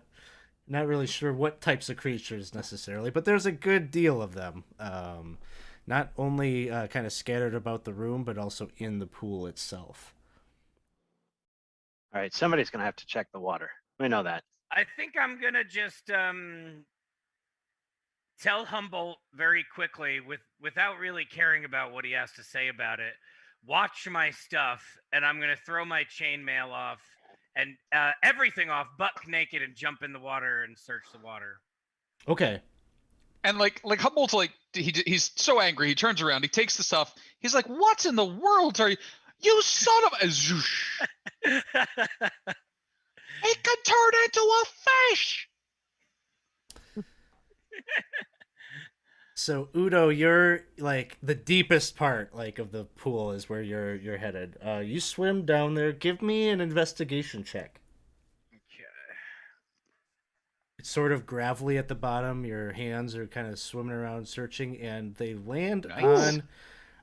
really sure what types of creatures necessarily, but there's a good deal of them. not only kind of scattered about the room, but also in the pool itself. All right, somebody's gonna have to check the water. We know that. I think I'm gonna just tell Humboldt very quickly, without really caring about what he has to say about it. Watch my stuff, and I'm gonna throw my chainmail off and everything off, buck naked, and jump in the water and search the water. Okay. And like Humboldt's like he's so angry. He turns around. He takes the stuff. He's like, "What in the world are you? You son of a!" Zoosh. It can turn into a fish. So Udo, you're like the deepest part like of the pool is where you're headed. You swim down there. Give me an investigation check. Okay. It's sort of gravelly at the bottom. Your hands are kind of swimming around searching, and they land Nice.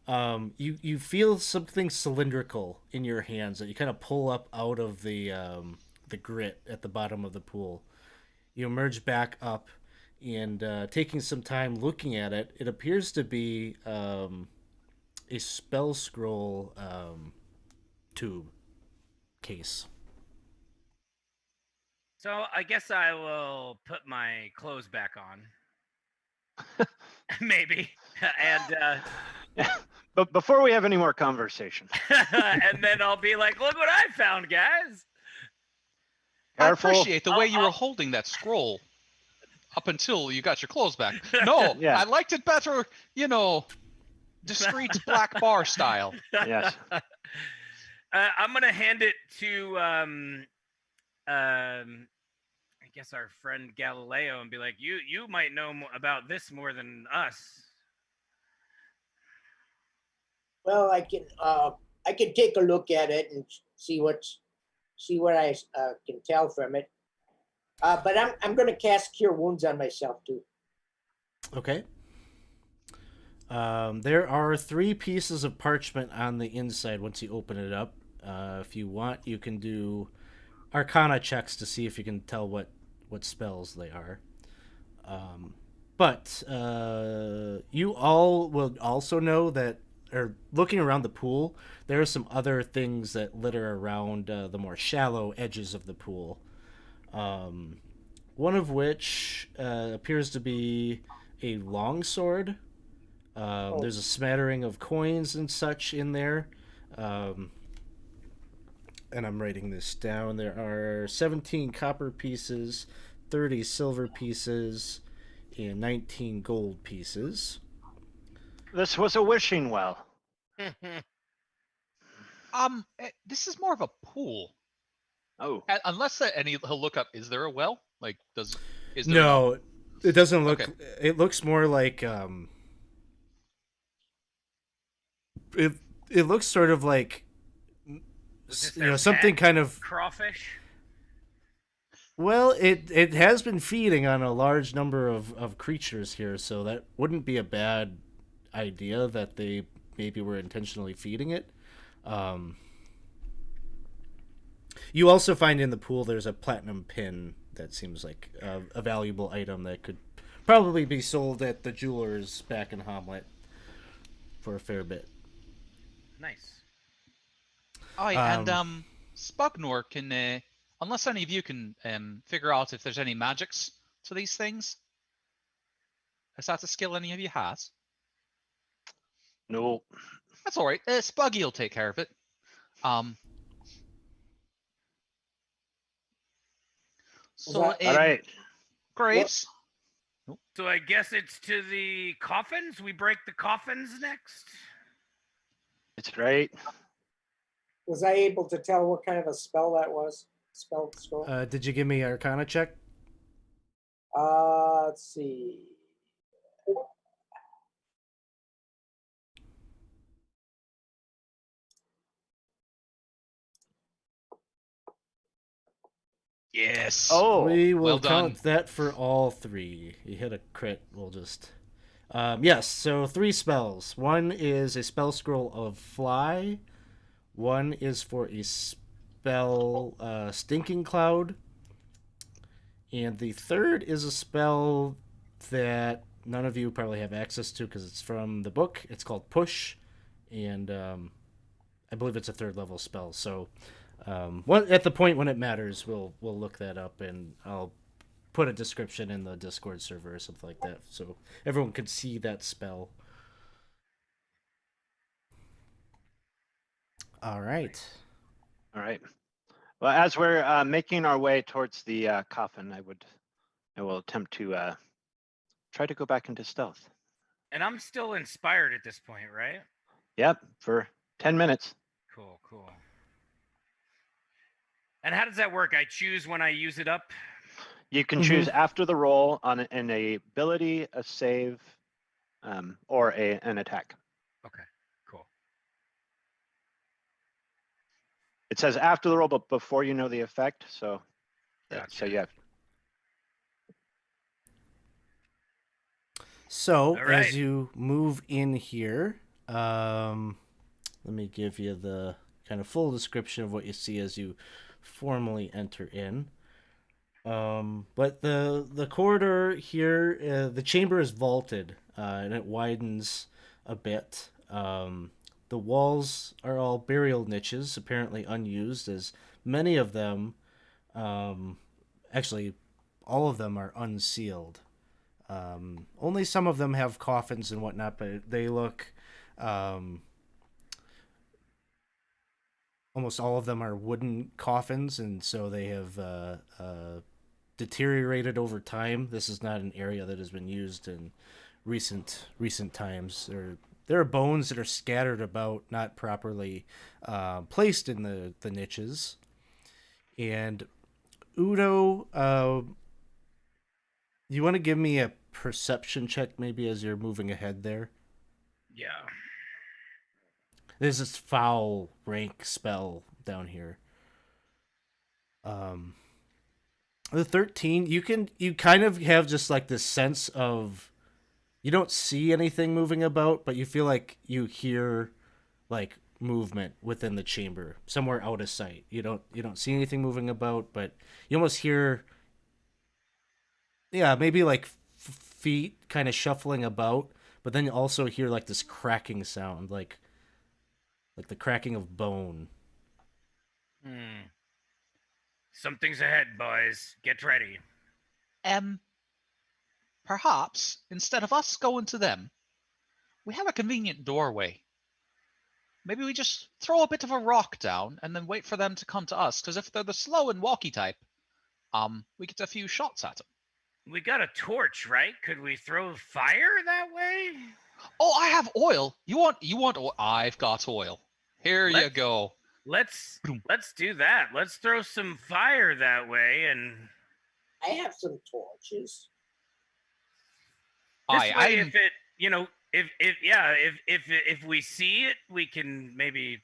on. You feel something cylindrical in your hands that you kind of pull up out of the grit at the bottom of the pool. You emerge back up, and taking some time looking at it, it appears to be a spell scroll tube case. So I guess I will put my clothes back on. Maybe. And But before we have any more conversation, and then I'll be like, look what I found, guys. I careful. appreciate the way you were I'll- holding that scroll up until you got your clothes back. No, Yeah. I liked it better, discreet black bar style. Yes. I'm gonna hand it to I guess our friend Galileo and be like, you might know about this more than us. Well, I can take a look at it and see what I can tell from it. But I'm going to cast Cure Wounds on myself too. Okay. There are 3 pieces of parchment on the inside once you open it up. If you want, you can do Arcana checks to see if you can tell what spells they are. But you all will also know that, or looking around the pool, there are some other things that litter around the more shallow edges of the pool. One of which appears to be a longsword. There's a smattering of coins and such in there. And I'm writing this down. There are 17 copper pieces, 30 silver pieces, and 19 gold pieces. This was a wishing well. This is more of a pool. Oh, Unless he'll look up. Is there a well? Like, is there? No, it doesn't look. Okay. It looks more like it looks sort of like something kind of. Crawfish. Well, it has been feeding on a large number of creatures here, so that wouldn't be a bad idea that they maybe were intentionally feeding it. You also find in the pool there's a platinum pin that seems like a valuable item that could probably be sold at the jewelers back in Hamlet for a fair bit. Nice. Oh, yeah, and Spugnor can, unless any of you can figure out if there's any magics to these things. Is that a skill any of you has? no. That's all right. Spuggy will take care of it. So, All right. Graves. So I guess it's to the coffins. We break the coffins next. It's right. Was I able to tell what kind of a spell that was? Spell scroll? Did you give me Arcana check? Let's see. Yes. Oh, We will well done. count that for all 3. You hit a crit. We'll just. Yes, so 3 spells. One is a spell scroll of fly. One is for a spell stinking cloud. And the third is a spell that none of you probably have access to because it's from the book. It's called Push, and I believe it's a 3rd level spell. So at the point when it matters, we'll look that up, and I'll put a description in the Discord server or something like that, so everyone can see that spell. All right. All right. Well, as we're making our way towards the coffin, I will attempt to try to go back into stealth. And I'm still inspired at this point, right? Yep, for 10 minutes. Cool, cool. And how does that work? I choose when I use it up? You can choose after the roll on an ability, a save, or an attack. Okay, cool. It says after the roll, but before you know the effect. So, Gotcha. so you have. So All right. as you move in here, let me give you the kind of full description of what you see as you formally enter in. But the corridor here, the chamber is vaulted, and it widens a bit. The walls are all burial niches, apparently unused, as many of them, actually, all of them are unsealed. Only some of them have coffins and whatnot, but they look. Almost all of them are wooden coffins, and so they have deteriorated over time. This is not an area that has been used in recent times. There are bones that are scattered about, not properly placed in the niches. And Udo, you want to give me a perception check maybe as you're moving ahead there? Yeah. There's this foul rank spell down here. The 13, you kind of have just like this sense of you don't see anything moving about, but you feel like you hear like movement within the chamber somewhere out of sight. You don't see anything moving about, but you almost hear maybe like feet kind of shuffling about, but then you also hear like this cracking sound, like the cracking of bone. Something's ahead, boys. Get ready. Perhaps instead of us going to them, we have a convenient doorway. Maybe we just throw a bit of a rock down and then wait for them to come to us. Because if they're the slow and walky type, we get a few shots at them. We got a torch, right? Could we throw fire that way? Oh, I have oil. You want oil? I've got oil. Here you go. Let's do that. Let's throw some fire that way, and I have some torches. this way, if it, if we see it, we can maybe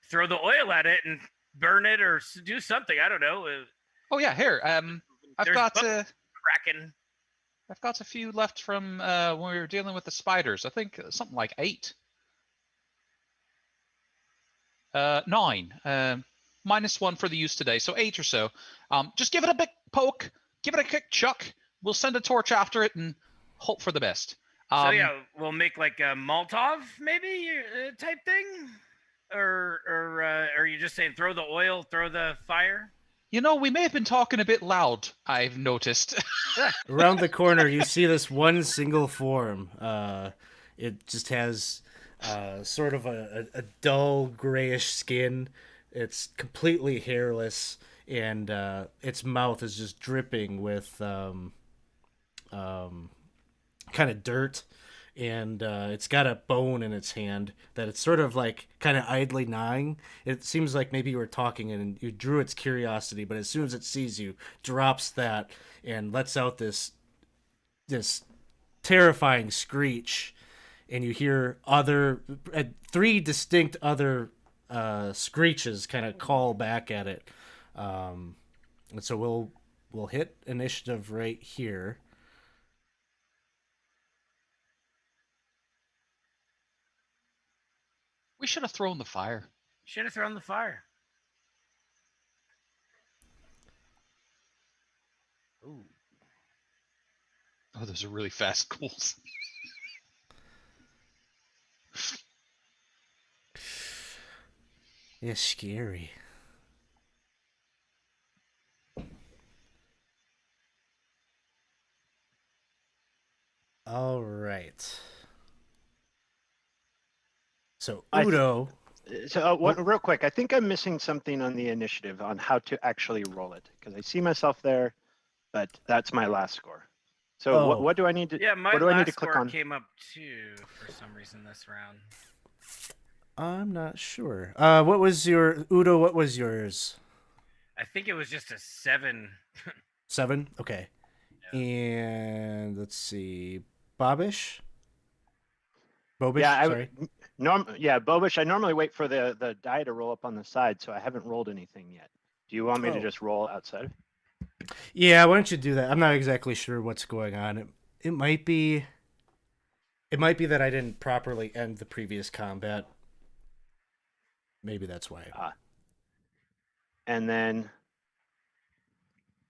throw the oil at it and burn it or do something. I don't know. Oh yeah, here. I've got Kraken. I've got a few left from when we were dealing with the spiders. I think something like 8. 9. -1 for the use today, so 8 or so. Just give it a big poke, give it a quick chuck. We'll send a torch after it and hope for the best. So yeah, we'll make like a Molotov maybe type thing, or are you just saying throw the oil, throw the fire? You know, we may have been talking a bit loud, I've noticed. Around the corner, you see this one single form. It just has sort of a dull grayish skin. It's completely hairless, and its mouth is just dripping with kind of dirt, and it's got a bone in its hand that it's sort of like kind of idly gnawing. It seems like maybe you were talking and you drew its curiosity, but as soon as it sees you, drops that and lets out this terrifying screech, and you hear 3 distinct other screeches kind of call back at it. And so we'll hit initiative right here. We should have thrown the fire. Should have thrown the fire. Ooh. Oh, those are really fast ghouls. Yeah, scary. All right. So I th- Udo. So real quick, I think I'm missing something on the initiative on how to actually roll it because I see myself there, but that's my last score. So Oh. what do I need to? Yeah, my what do I need last to click score on? came up too for some reason this round. I'm not sure. What was your Udo? What was yours? I think it was just a 7. 7. Okay. Yeah. And let's see, Bobish. Bobish. Yeah, Sorry. Bobish. I normally wait for the die to roll up on the side, so I haven't rolled anything yet. Do you want me to Oh. just roll outside? Yeah. Why don't you do that? I'm not exactly sure what's going on. It might be. It might be that I didn't properly end the previous combat. Maybe that's why. And then,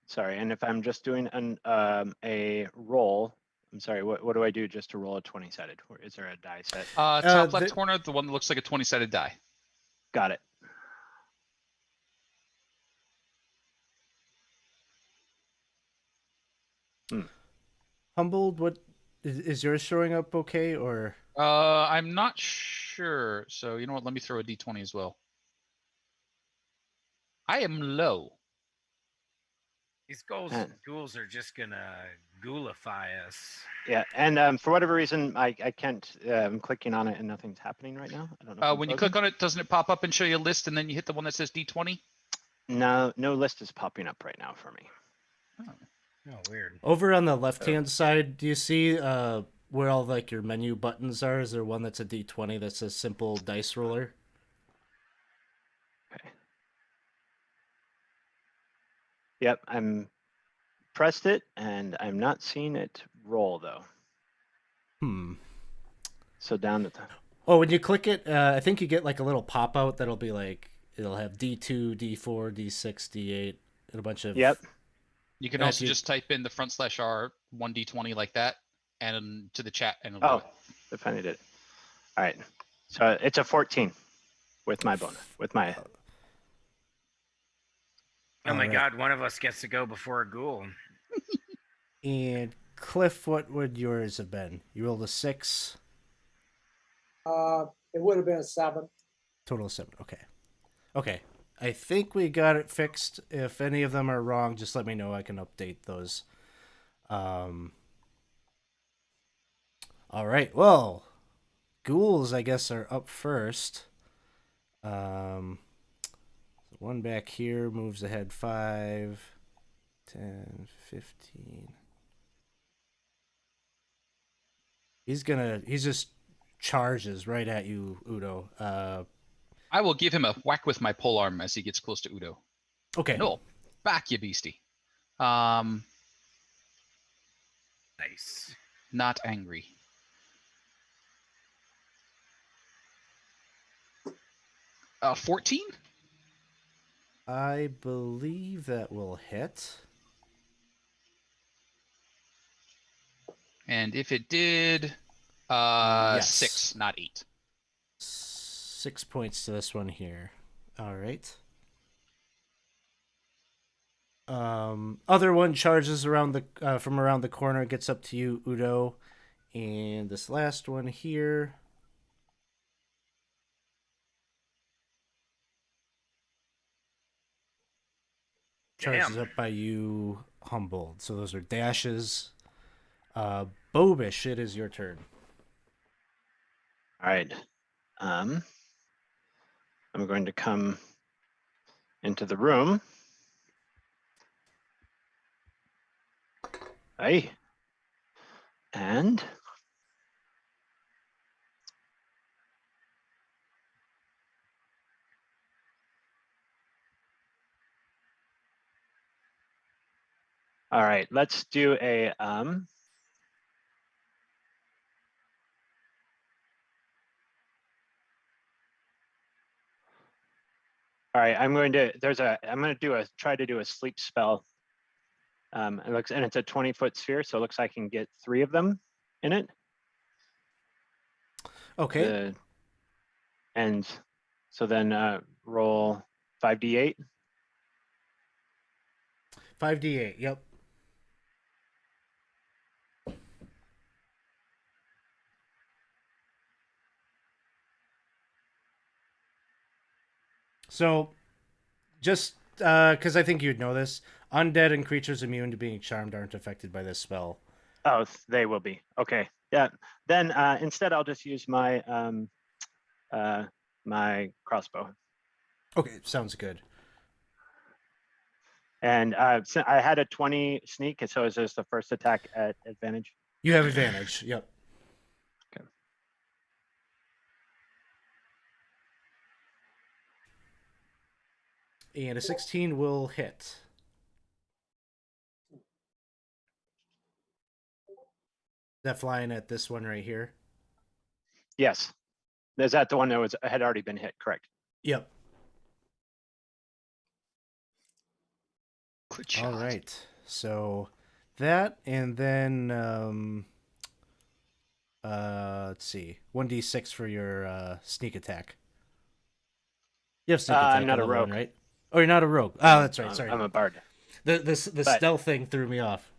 sorry, and if I'm just doing a roll, I'm sorry, what do I do just to roll a 20-sided? Is there a die set? Top left corner, the one that looks like a 20-sided die. Got it. Humbled. What is yours showing up okay or? I'm not sure. So you know what? Let me throw a d20 as well. I am low. These ghouls are just gonna ghoulify us. Yeah, and for whatever reason, I can't. I'm clicking on it and nothing's happening right now. I don't know. When you click on it, doesn't it pop up and show you a list, and then you hit the one that says d20? No list is popping up right now for me. Oh, weird. Over on the left-hand side, do you see where all like your menu buttons are? Is there one that's a D20 that says simple dice roller? Okay. Yep, I'm pressed it and I'm not seeing it roll though. So down at the. Oh, when you click it, I think you get like a little pop out that'll be like it'll have D2, D4, D6, D8, and a bunch of. Yep. You can also just type in the /R 1d20 like that, and to the chat, and it'll do it. I finally did it. All right, so it's a 14 with my bonus with my. Oh my god, one of us gets to go before a ghoul. And Cliff, what would yours have been? You rolled a 6. It would have been a 7. Total of 7. Okay. Okay. I think we got it fixed. If any of them are wrong, just let me know. I can update those. All right. Well, ghouls, I guess, are up first. One back here moves ahead 5, 10, 15. He just charges right at you, Udo. I will give him a whack with my polearm as he gets close to Udo. Okay. No, back, you beastie. Nice. Not angry. Uh, 14? I believe that will hit. And if it did, Yes. 6, not 8. 6 points to this one here. All right. Other one charges around the from around the corner, gets up to you, Udo, and this last one here charges up by you, Humbled. So those are dashes. Bobish, it is your turn. All right. I'm going to come into the room. Hey. And all right, let's do a all right, I'm going to try to do a sleep spell It looks, and it's a 20-foot sphere, so it looks like I can get 3 of them in it. Okay. And so then roll 5d8. 5d8. Yep. So, just because I think you'd know this, undead and creatures immune to being charmed aren't affected by this spell. Oh, they will be. Okay. Yeah. Then instead, I'll just use my my crossbow. Okay, sounds good. And so I had a 20 sneak, so is this the first attack at advantage? You have advantage. Yep. Okay. And a 16 will hit. That flying at this one right here. Yes. Is that the one that had already been hit? Correct. Yep. Good shot. All right. So that, and then let's see, 1d6 for your sneak attack. You have sneak attack. I'm not a level rogue. one, right? Oh, you're not a rogue. Oh, that's right. Sorry. I'm a bard. The stealth thing threw me off.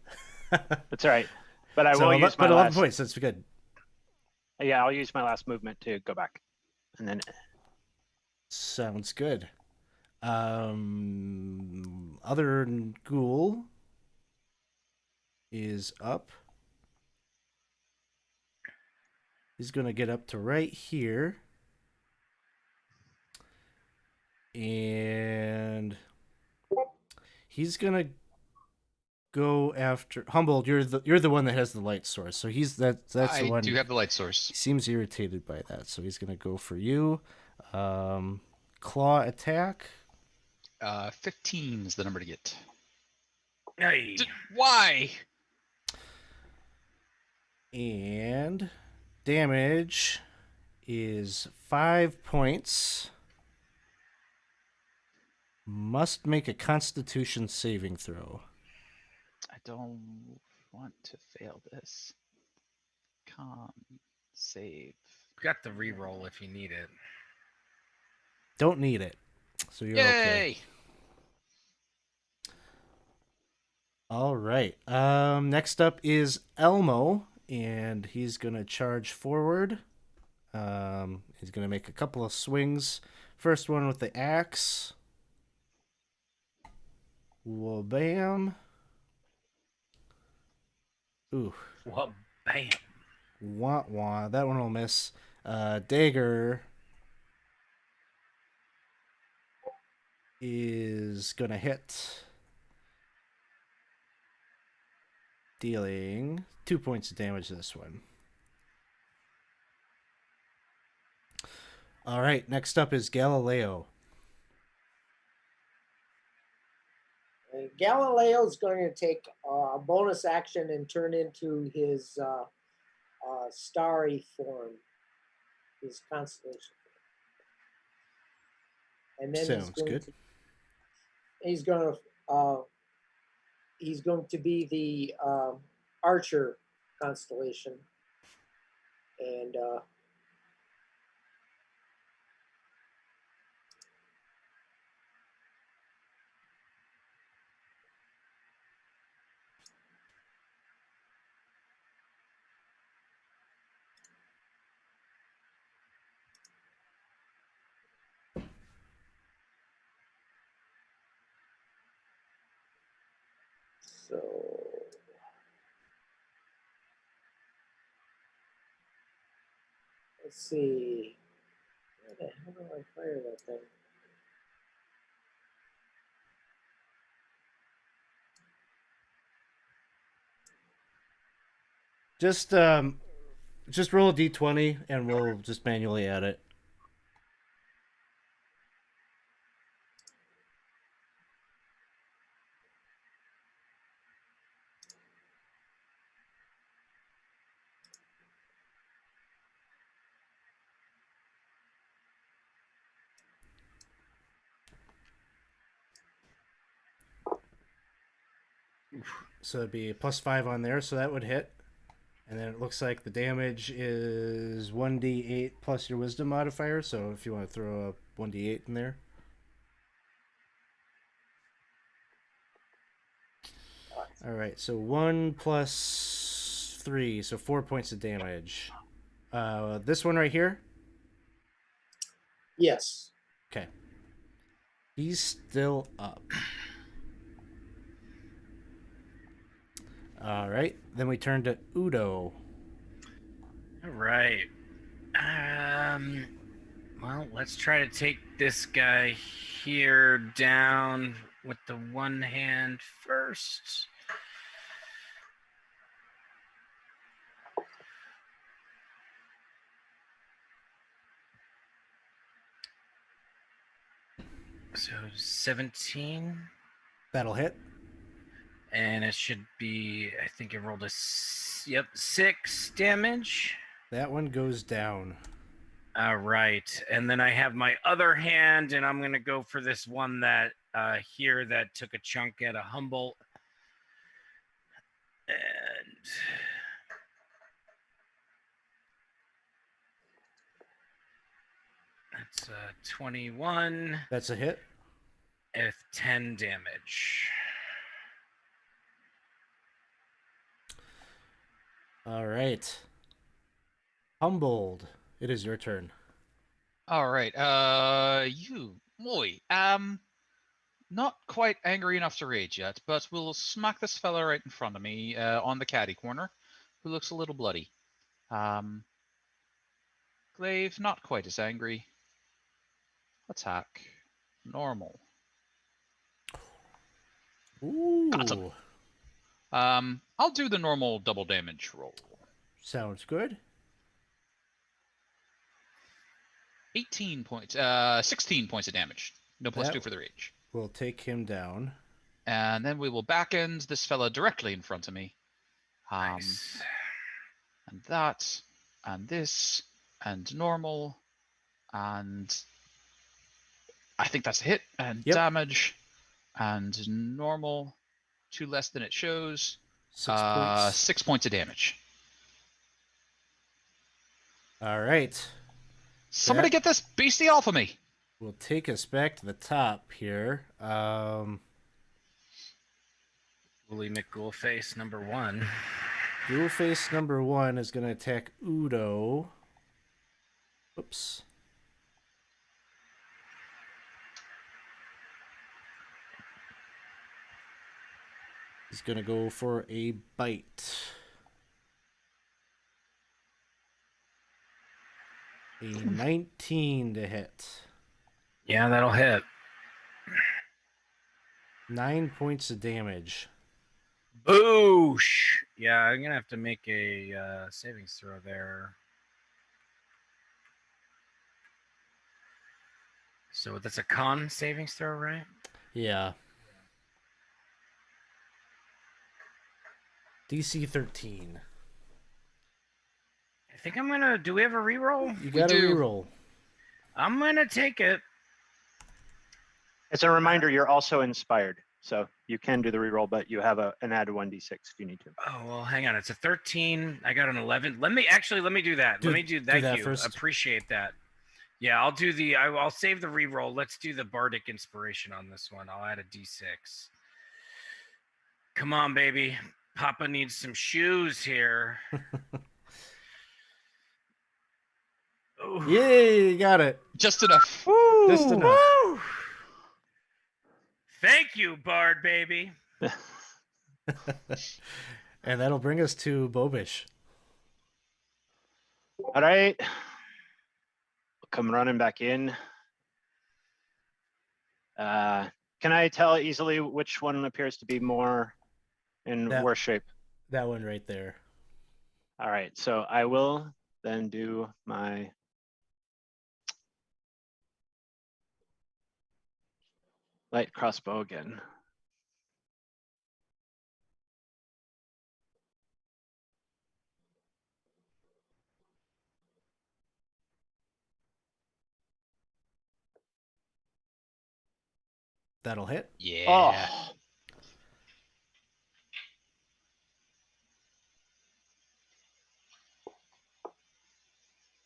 That's all right. But I So, will use my 11 last. points. That's good. Yeah, I'll use my last movement to go back, and then. Sounds good. Other ghoul is up. He's gonna get up to right here, and he's gonna go after Humboldt. You're the one that has the light source, so that's the one. I do have the light source. He seems irritated by that, so he's gonna go for you. Claw attack. 15 is the number to get. Hey. Why? And damage is 5 points. Must make a Constitution saving throw. I don't want to fail this. Save. Got the reroll if you need it. Don't need it, so you're okay. Yay! All right. Next up is Elmo, and he's gonna charge forward. He's gonna make a couple of swings. First one with the axe. Well, bam. Ooh. Well, bam. Wah wah. That one will miss. Dagger is gonna hit. Dealing 2 points of damage to this one. All right, next up is Galileo. Galileo's going to take a bonus action and turn into his starry form, his constellation. And then Sounds good. He's going to be the Archer constellation, and so let's see. Where the hell do I fire that thing? Just roll a d20 and we'll just manually add it. So it'd be a +5 on there, so that would hit. And then it looks like the damage is 1d8 plus your wisdom modifier. So if you want to throw a 1d8 in there. All right, so 1 plus 3, so 4 points of damage. This one right here. Yes. Okay. He's still up. All right, then we turn to Udo. All right. Well, let's try to take this guy here down with the one hand first. So 17. That'll hit. And it should be, I think it rolled yep, 6 damage. That one goes down. All right. And then I have my other hand, and I'm going to go for this one that here that took a chunk at a Humboldt. And that's 21 That's a hit. with 10 damage. All right. Humbled. It is your turn. All right. Not quite angry enough to rage yet, but we'll smack this fella right in front of me, on the caddy corner, who looks a little bloody. Glaive, not quite as angry. Attack. Normal. Ooh. Got him. I'll do the normal double damage roll. Sounds good. 16 points of damage. No plus That- 2 for the rage. We'll take him down. And then we will back end this fella directly in front of me. Nice. And that, and this, and normal, and I think that's a hit, and Yep. damage, and normal, 2 less than it shows. 6 points. 6 points of damage. All right. Somebody get this beastie off of me. We'll take us back to the top here. Willie McGoolface #1. Ghoulface #1 is going to attack Udo. Oops. He's going to go for a bite. A 19 to hit. Yeah, that'll hit. 9 points of damage. Boosh! Yeah, I'm gonna have to make a savings throw there. So that's a con savings throw, right? Yeah. DC 13. I think I'm gonna. Do we have a reroll? You got to do. reroll. I'm gonna take it. As a reminder, you're also inspired, so you can do the reroll, but you have an add 1d6 if you need to. Oh well, hang on. It's a 13. I got an 11. Let me do that. Do let me do that. that You first. appreciate that. Yeah, I'll do the. I'll save the reroll. Let's do the bardic inspiration on this one. I'll add a d6. Come on, baby. Papa needs some shoes here. Ooh. Yay, you got it. Just enough. Just enough. Woo! Thank you, Bard baby. And that'll bring us to Bobish. All right. Come running back in. Can I tell easily which one appears to be more in worse shape? That one right there. All right, so I will then do my light crossbow again. That'll hit. Yeah. Oh,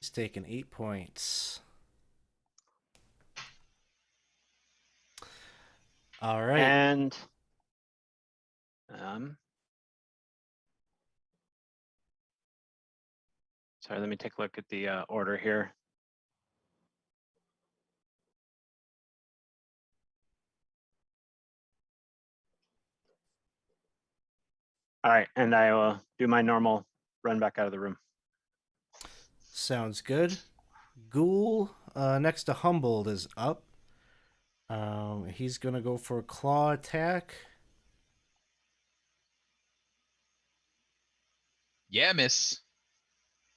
He's taking 8 points. All right. And sorry, let me take a look at the order here. All right, and I will do my normal run back out of the room. Sounds good. Ghoul, next to Humboldt, is up. He's gonna go for a claw attack. Yeah, miss.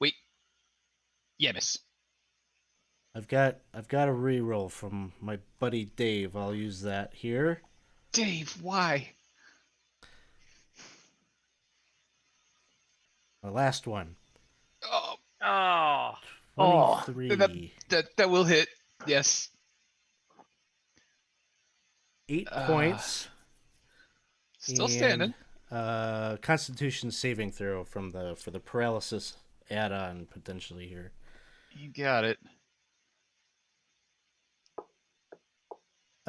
Wait. Yeah, miss. I've got a reroll from my buddy Dave. I'll use that here. Dave, why? My last one. Oh, Oh, 23. that will hit. Yes. 8 Uh, points. Still standing. Constitution saving throw for the paralysis add-on potentially here. You got it.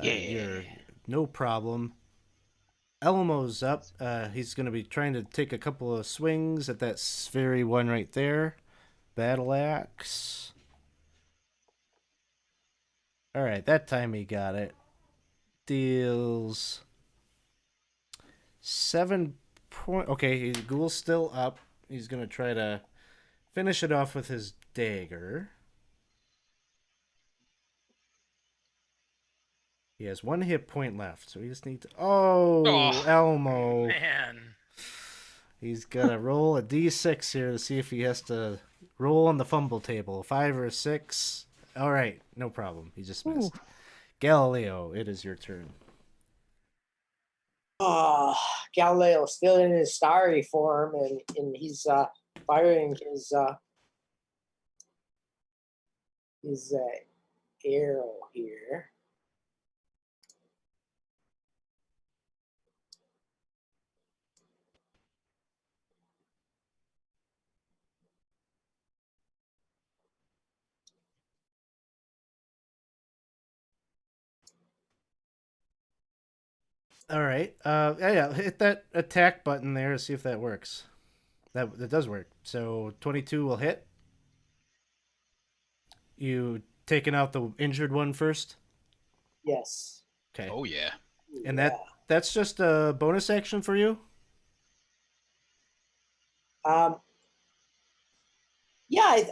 Yeah. You're no problem. Elmo's up. He's going to be trying to take a couple of swings at that very one right there. Battle axe. All right, that time he got it. Deals 7 point. Okay, Ghoul's still up. He's going to try to finish it off with his dagger. He has 1 hit point left, so he just needs to... Oh, Elmo. man. He's got to roll a d6 here to see if he has to roll on the fumble table. 5 or 6. All right, no problem. He just missed. Galileo, it is your turn. Galileo still in his starry form, and he's firing his arrow here. All right. Yeah. Hit that attack button there to see if that works. That does work. So 22 will hit. You taking out the injured one first? Yes. Okay. Oh yeah. And that's just a bonus action for you? Yeah,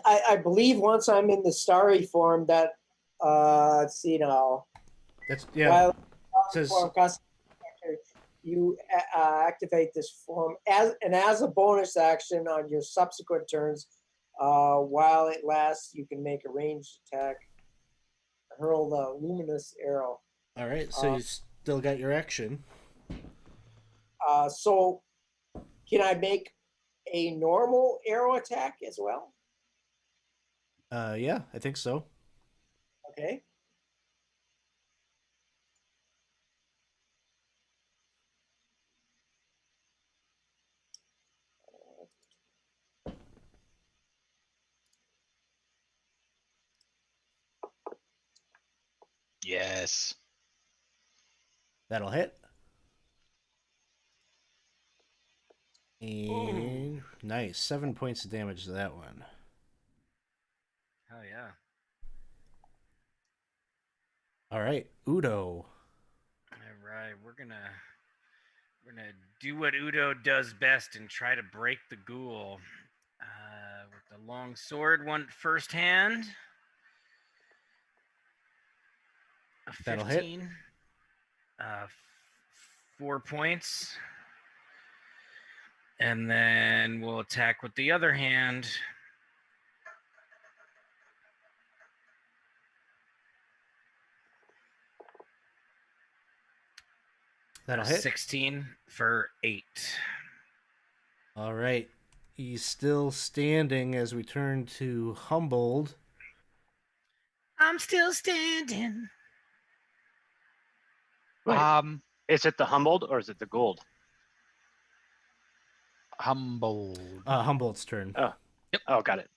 I believe once I'm in the starry form that let's see now. That's yeah. While Says form you activate this form as a bonus action on your subsequent turns. While it lasts, you can make a ranged attack, hurl the luminous arrow. all right. So you still got your action. So can I make a normal arrow attack as well? Yeah, I think so. Okay. Yes. That'll hit. And nice. 7 points of damage to that one. Oh yeah. All right, Udo. All right, we're gonna do what Udo does best and try to break the ghoul. With the long sword, first hand. A 15. That'll hit. 4 points. And then we'll attack with the other hand. That'll hit. 16 for 8. All right. He's still standing as we turn to Humboldt. I'm still standing. Wait, is it the Humboldt or is it the Gold? Humboldt. Humboldt's turn. Oh, Yep. Oh, got it.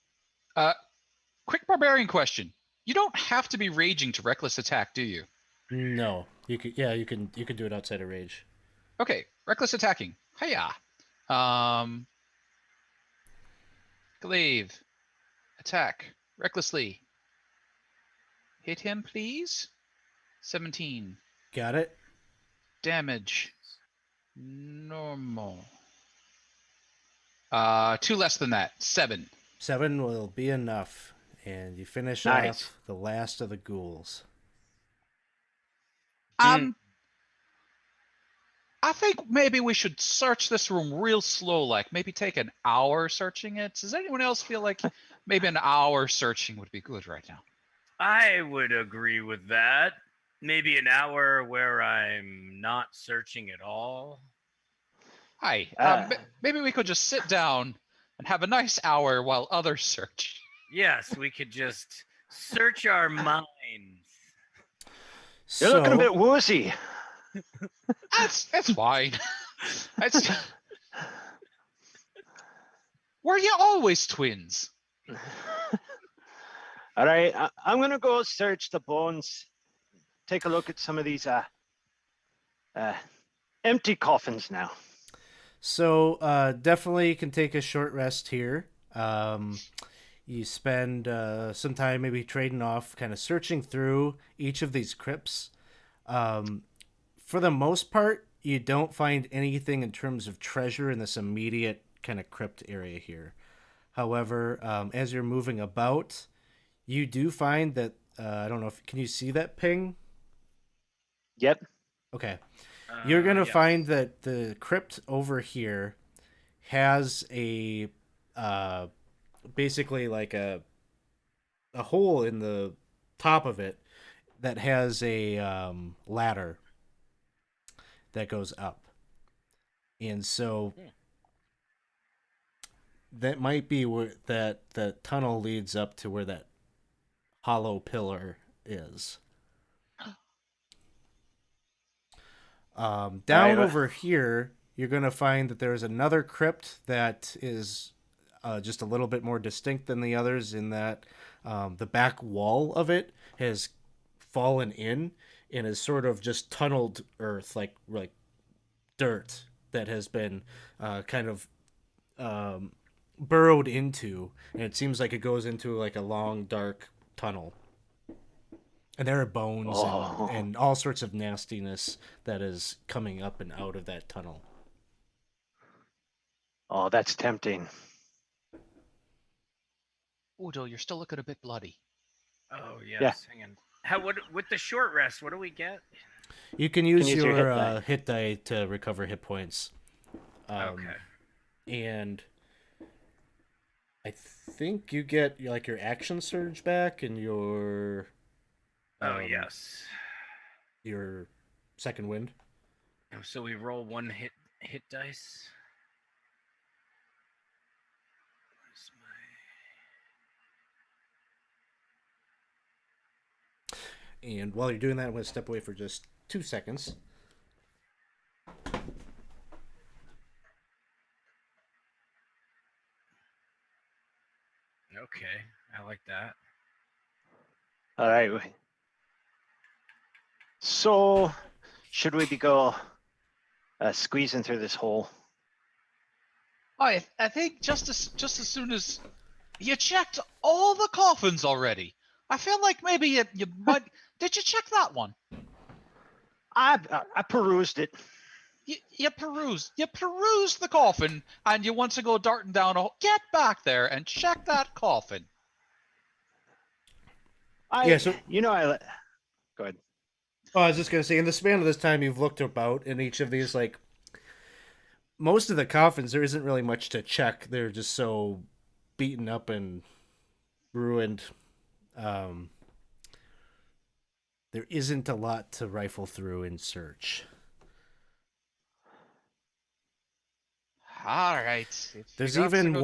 Quick barbarian question. You don't have to be raging to reckless attack, do you? No, you could. Yeah, you can. You can do it outside of rage. Okay, reckless attacking. Hiya. Um, Glaive. Attack. Recklessly. Hit him, please. 17. Got it. Damage. Normal. 2 less than that. 7. 7 will be enough, and you finish Nice. off the last of the ghouls. Um, I think maybe we should search this room real slow, like maybe take an hour searching it. Does anyone else feel like maybe an hour searching would be good right now? I would agree with that. Maybe an hour where I'm not searching at all. Hi. Uh, Maybe we could just sit down and have a nice hour while others search. Yes, we could just search our minds. You're looking a bit woozy. That's fine. It's... Were you always twins? All right, I'm gonna go search the bones. Take a look at some of these empty coffins now. So definitely you can take a short rest here. You spend some time maybe trading off, kind of searching through each of these crypts. For the most part, you don't find anything in terms of treasure in this immediate kind of crypt area here. However, as you're moving about, you do find that I don't know if can you see that ping? Yep. Okay. You're going to Yes. find that the crypt over here has a basically like a hole in the top of it that has a ladder that goes up. And so that might be where that the tunnel leads up to where that hollow pillar is. Down Right. over here, you're going to find that there's another crypt that is just a little bit more distinct than the others in that the back wall of it has fallen in and is sort of just tunneled earth, like dirt that has been kind of burrowed into, and it seems like it goes into like a long, dark tunnel. And there are bones Oh. and all sorts of nastiness that is coming up and out of that tunnel. Oh, that's tempting. Udo, you're still looking a bit bloody. Oh yes. Yeah. Hang on. How would with the short rest? What do we get? You can use, use your your hit hit die to recover hit points. Okay. And I think you get like your action surge back and your Oh yes. your second wind. So we roll one hit dice. Where's And while you're doing that, I'm going to step away for just 2 seconds. Okay, I like that. All right. So, should we be go squeezing through this hole? I think just as soon as you checked all the coffins already. I feel like maybe you might. Did you check that one? I perused it. You perused the coffin, and you want to go darting down a hole. Get back there and check that coffin. Yeah, so- I go ahead. Oh, I was just going to say, in the span of this time, you've looked about in each of these, like, most of the coffins, there isn't really much to check. They're just so beaten up and ruined. There isn't a lot to rifle through and search. All right. There's even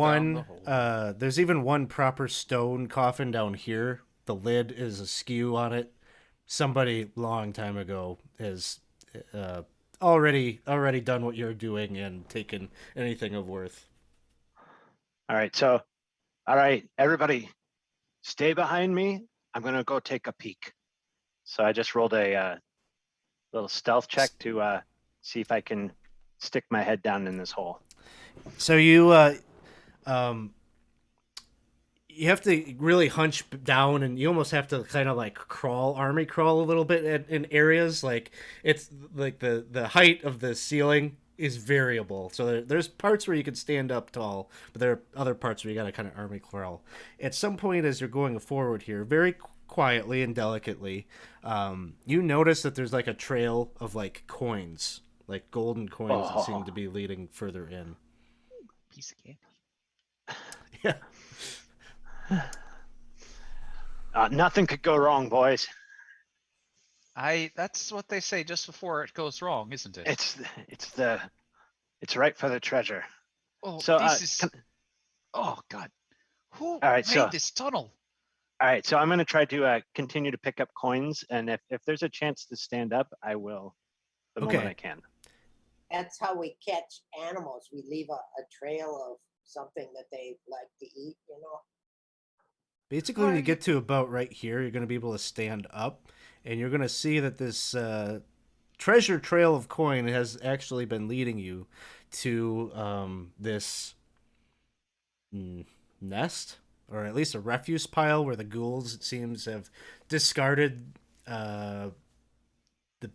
one proper stone coffin down here. The lid is askew on it. Somebody long time ago has already done what you're doing and taken anything of worth. All right. So, all right, everybody, stay behind me. I'm gonna go take a peek. So I just rolled a little stealth check to see if I can stick my head down in this hole. So you have to really hunch down, and you almost have to kind of like army crawl a little bit in areas. Like it's like the height of the ceiling is variable. So there's parts where you can stand up tall, but there are other parts where you got to kind of army crawl. At some point, as you're going forward here, very quietly and delicately, you notice that there's like a trail of like coins, like golden coins that seem to be leading further in. Piece of candy. Yeah. Nothing could go wrong, boys. That's what they say just before it goes wrong, isn't it? It's right for the treasure. Oh, So, this is. Oh God, who right, made this tunnel? All right, so I'm going to try to continue to pick up coins, and if there's a chance to stand up, I will the moment I can. That's how we catch animals. We leave a trail of something that they like to eat, you know. Basically, when you get to about right here, you're going to be able to stand up, and you're going to see that this treasure trail of coin has actually been leading you to this nest, or at least a refuse pile where the ghouls, it seems, have discarded the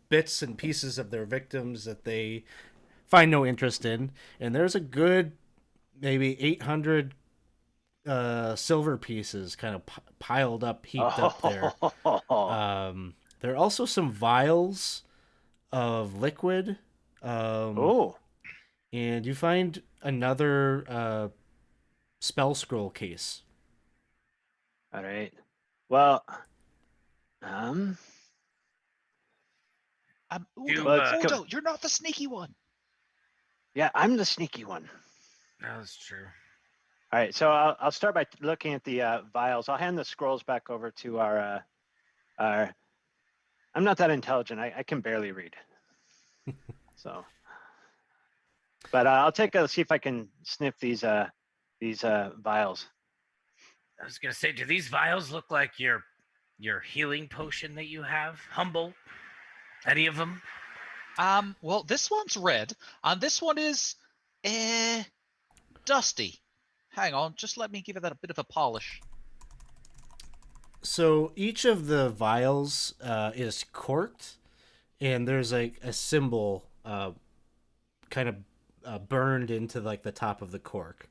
bits and pieces of their victims that they find no interest in. And there's a good maybe 800 silver pieces kind of piled up, heaped up there. There are also some vials of liquid. And you find another spell scroll case. All right. Well, Udo, you're not the sneaky one. Yeah, I'm the sneaky one. That's true. All right, so I'll start by looking at the vials. I'll hand the scrolls back over to our. I'm not that intelligent. I can barely read. So, but I'll see if I can sniff these vials. I was gonna say, do these vials look like your healing potion that you have, Humble? Any of them? Well, this one's red, and this one is dusty. Hang on, just let me give it a bit of a polish. So each of the vials is corked, and there's like a symbol kind of burned into like the top of the cork.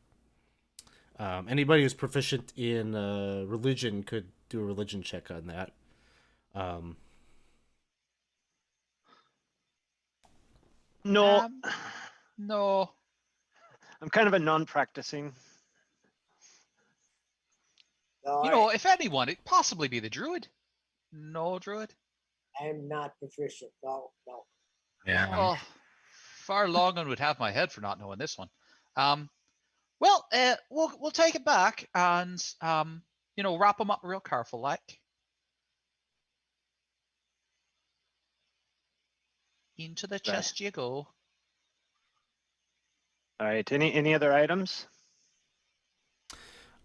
Anybody who's proficient in religion could do a religion check on that. No. No. I'm kind of a non-practicing. No, if anyone, it'd possibly be the druid. No, druid. I'm not proficient. No. Yeah. Oh, Farlongan would have my head for not knowing this one. Well, we'll take it back and wrap them up real careful, like. Into the chest you go. All right. Any other items?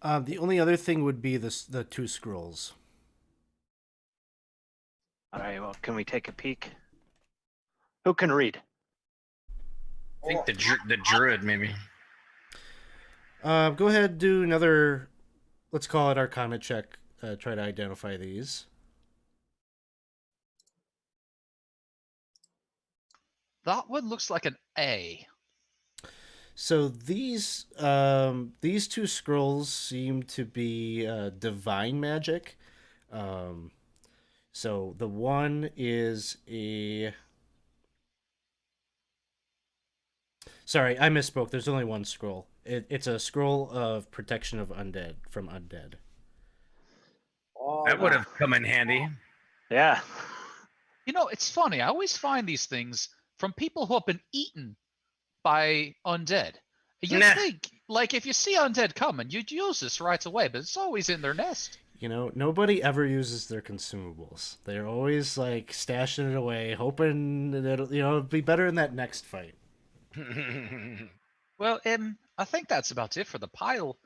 The only other thing would be the two scrolls. All right. Well, can we take a peek? Who can read? I think the druid maybe. Go ahead, do another. Let's call it Arcana check. Try to identify these. That one looks like an A. So these two scrolls seem to be divine magic. So the one is a. Sorry, I misspoke. There's only one scroll. It's a scroll of protection of undead from undead. Oh, That would have come in handy. Yeah. It's funny. I always find these things from people who have been eaten by undead. You think, like, if you see undead coming, you'd use this right away, but it's always in their nest. Nobody ever uses their consumables. They're always, like, stashing it away, hoping that it'll be better in that next fight. Well, I think that's about it for the pile.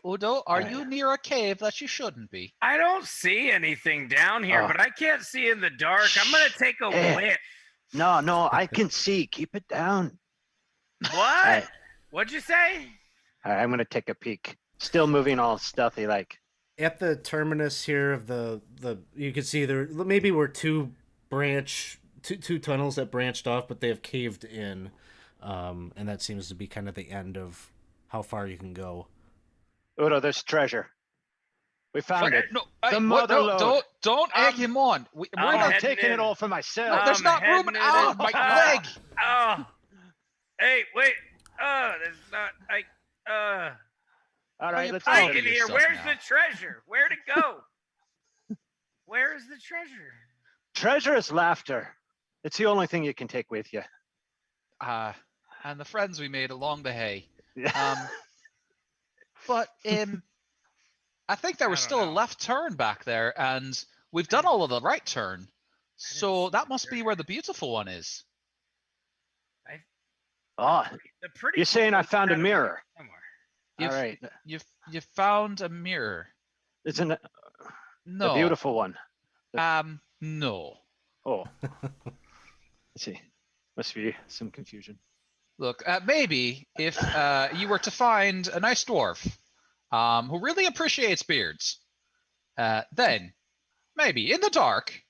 Udo, are Right. you near a cave that you shouldn't be? I don't see anything down here, Oh. but I can't see in the dark. I'm gonna take a Eh. whiff. No, I can see. Keep it down. What? Alright. What'd you say? All right, I'm gonna take a peek. Still moving all stuffy like. At the terminus here of the you can see there maybe were two tunnels that branched off, but they have caved in, and that seems to be kind of the end of how far you can go. Udo, there's treasure. We found it. No, The what? mother No, load. don't egg him on. We're Oh, I'm not. I'm heading taking it in. all for No, myself. there's not room. heading Oh, in. my Ah. leg. Oh. Hey, wait. There's not. All right, you let's playing I go. can hear. yourself Where's now? the treasure? Where'd it go? Where is the treasure? Treasure is laughter. It's the only thing you can take with you. And the friends we made along the hay. But I think there was I don't still a know. left turn back there, and we've done all of the right turn. So see that the must be where the beautiful one is. Oh, The pretty. you're saying I one's found a gotta be mirror. somewhere. All You've- right, You found a mirror. isn't it No. the beautiful one? No. Oh, let's see. Must be some confusion. Look, maybe if you were to find a nice dwarf who really appreciates beards, then maybe in the dark.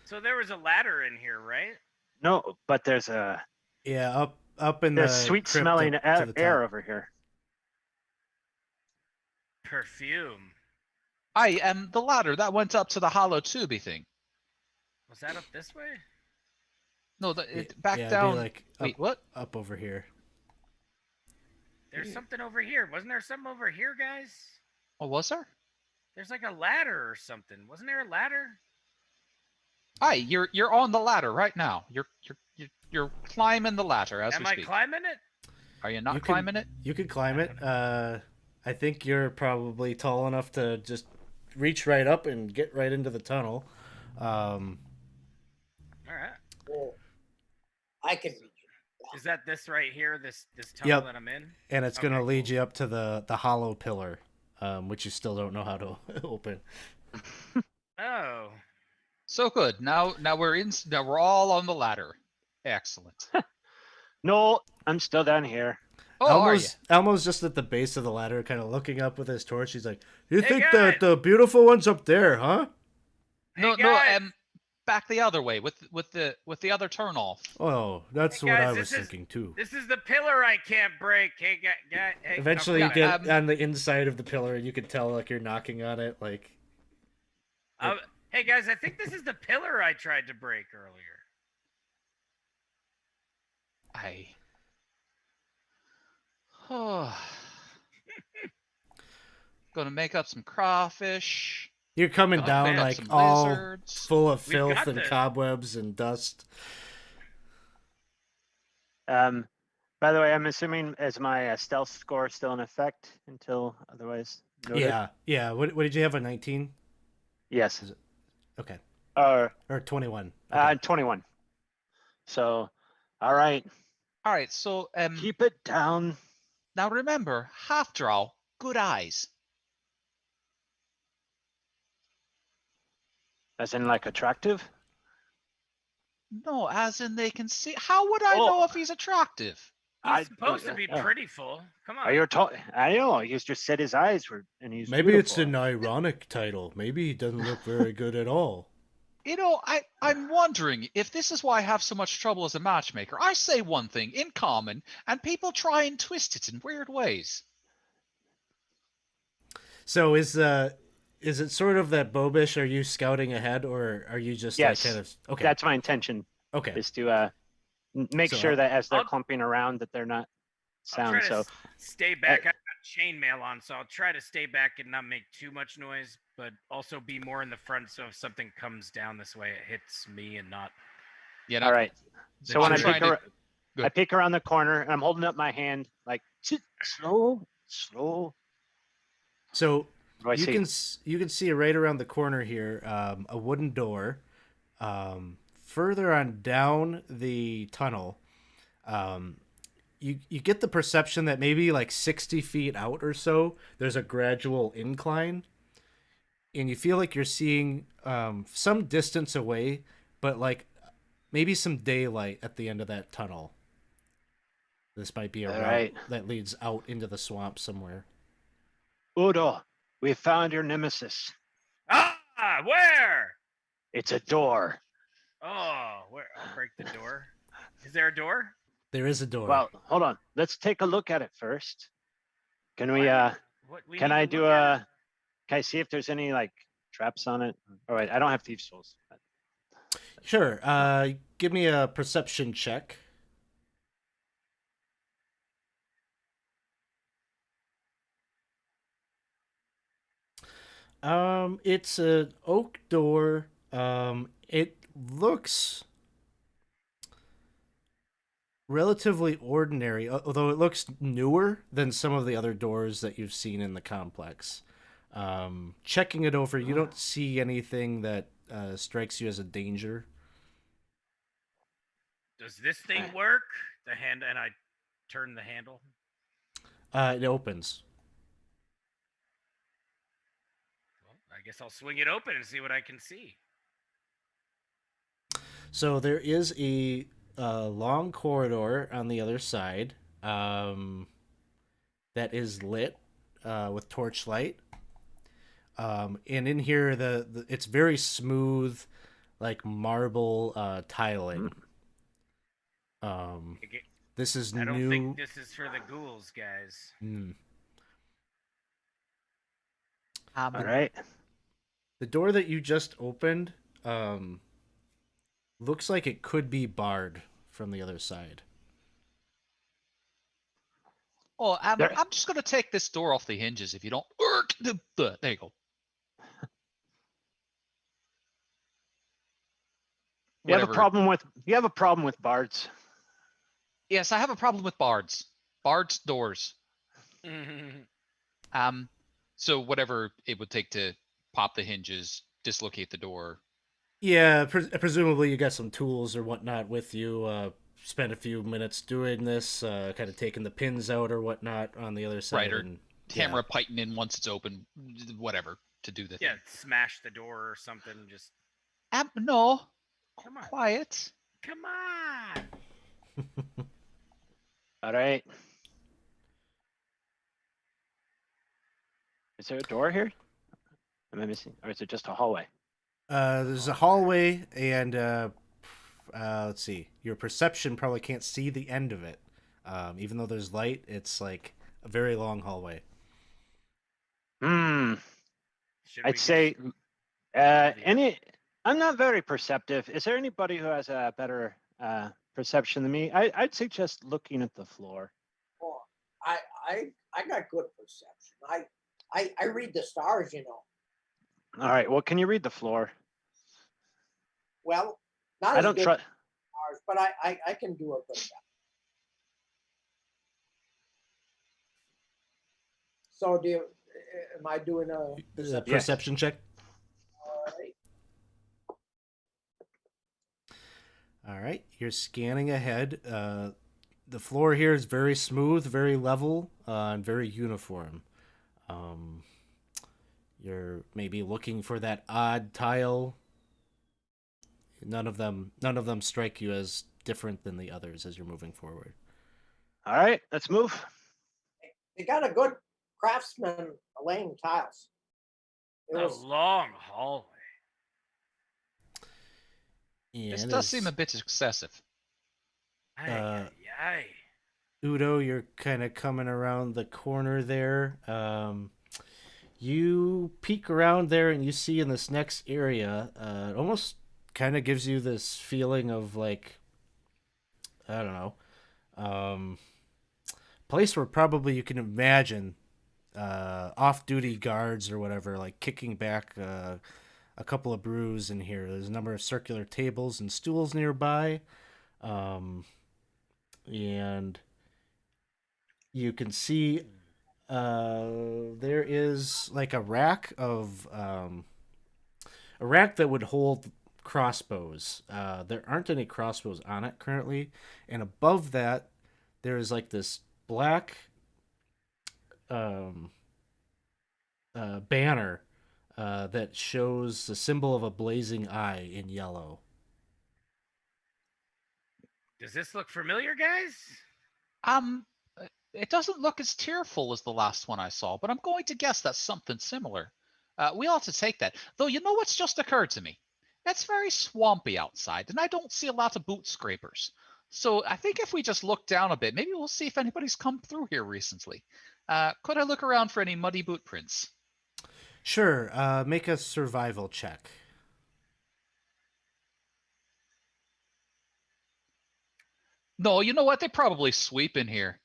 So there was a ladder in here, right? No, but there's a Yeah, up in the sweet crypt smelling up to the air top. over here. Perfume. I am the ladder that went up to the hollow tubey thing. Was that up this way? No, back Yeah, it'd down. be like Wait, up, what? up over here. There's something over here. Wasn't there something over here, guys? Oh, was there? There's like a ladder or something. Wasn't there a ladder? Aye, you're on the ladder right now. You're climbing the ladder as Am we I speak. climbing it? Are you not You can- climbing it? You could climb it. I think you're probably tall enough to just reach right up and get right into the tunnel. All right. Well, I can reach it. Is that this right here? This tunnel Yep. that I'm in? And it's Okay, gonna lead cool. you up to the hollow pillar, which you still don't know how to open. Oh. So good. Now we're all on the ladder. Excellent. No, I'm still down here. Oh, are you? Elmo's just at the base of the ladder, kind of looking up with his torch. He's like, "You Hey, think guys! that the beautiful one's up there, huh?" No, Hey, no. guys! Back the other way with the other turn off. Oh, that's Hey, what guys, I this was is- thinking too. This is the pillar I can't break. Hey, guy. Hey, Eventually, you okay. get on the inside of the pillar, and you can tell like you're knocking on it. Like, Hey, guys, I think this is the pillar I tried to break earlier. Oh. Gonna make up some crawfish. you're coming Gonna down make up like some all lizards. full of We've filth got and this. cobwebs and dust. By the way, I'm assuming is my stealth score still in effect until otherwise noted? Yeah. What did you have? A 19? Yes. Okay, Or or 21? Okay. 21. So, all right. All right. So Keep it down. now remember, half draw, good eyes. As in like attractive? No, as in they can see. How would I Oh. know if he's attractive? He's supposed to be yeah. pretty full. Come on. Are you I know. He just said his eyes were, and he's Maybe it's beautiful. an ironic title. Maybe he doesn't look very good at all. You know, I'm wondering if this is why I have so much trouble as a matchmaker. I say one thing in common, and people try and twist it in weird ways. So is it sort of that Bobish? Are you scouting ahead, or are you just Yes. like kind of okay? That's my intention, Okay. is to make So sure that as they're I'll- clumping around that they're not I'll sound. try to So stay back. I've got chainmail on, so I'll try to stay back and not make too much noise, but also be more in the front. So if something comes down this way, it hits me and not. You know, all right. that So when I you're peek, trying to- I peek around the corner and I'm holding up my hand like slow. So What do I see? you can see right around the corner here a wooden door. Further on down the tunnel, you get the perception that maybe like 60 feet out or so, there's a gradual incline, and you feel like you're seeing some distance away, but like maybe some daylight at the end of that tunnel. This might be a All route right. that leads out into the swamp somewhere. Udo, we found your nemesis. Ah, where? It's a door. Oh, where? I'll break the door. Is there a door? There is a door. Well, hold on. Let's take a look at it first. Can we What we can need I to do look at a can I see if there's any like traps on it? All right, I don't have thieves tools. Sure. Give me a perception check. It's an oak door. It looks relatively ordinary, although it looks newer than some of the other doors that you've seen in the complex. Checking it over, you don't see anything that strikes you as a danger. Does this thing work? The hand, and I turn the handle. It opens. Well, I guess I'll swing it open and see what I can see. So there is a long corridor on the other side that is lit with torchlight. And in here, the it's very smooth, like marble tiling. This is I don't new. think this is for the ghouls, guys. All right. The door that you just opened looks like it could be barred from the other side. Oh, There- I'm just gonna take this door off the hinges if you don't. There you go. You have a Whatever. problem with bards. Yes, I have a problem with bards. Bards doors. So whatever it would take to pop the hinges, dislocate the door. Yeah, presumably you got some tools or whatnot with you. Spent a few minutes doing this, kind of taking the pins out or whatnot on the other side. Right, or and, camera python in once it's open, whatever, to do the thing. Yeah, smash the door or something. Just No. Come on. Quiet. come on. All right. Is there a door here? Am I missing? Or is it just a hallway? There's a hallway, and let's see. Your perception probably can't see the end of it. Even though there's light, it's like a very long hallway. Hmm. Should we I'd just- say the- I'm not very perceptive. Is there anybody who has a better perception than me? I'd suggest looking at the floor. Oh, I got good perception. I read the stars, you know. All right. Well, can you read the floor? Well, not I as don't good as trust. stars, but I can do a good job. So am I doing a perception? Perception check. All right. All right, you're scanning ahead. The floor here is very smooth, very level, and very uniform. You're maybe looking for that odd tile. None of them strike you as different than the others as you're moving forward. All right. Let's move. They got a good craftsman laying tiles. It a was long hallway. This And does as seem a bit excessive. Ay, Uh, ay, ay. Udo, you're kind of coming around the corner there. You peek around there and you see in this next area, it almost kind of gives you this feeling of like, I don't know, place where probably you can imagine off-duty guards or whatever, like kicking back a couple of brews in here. There's a number of circular tables and stools nearby, and you can see there is like a rack that would hold crossbows. There aren't any crossbows on it currently, and above that there is like this black um, banner that shows the symbol of a blazing eye in yellow. Does this look familiar, guys? Um, it doesn't look as tearful as the last one I saw, but I'm going to guess that's something similar. We ought to take that. Though you know what's just occurred to me? It's very swampy outside, and I don't see a lot of boot scrapers. So I think if we just look down a bit, maybe we'll see if anybody's come through here recently. Could I look around for any muddy boot prints? Sure, make a survival check. No, you know what? They probably sweep in here.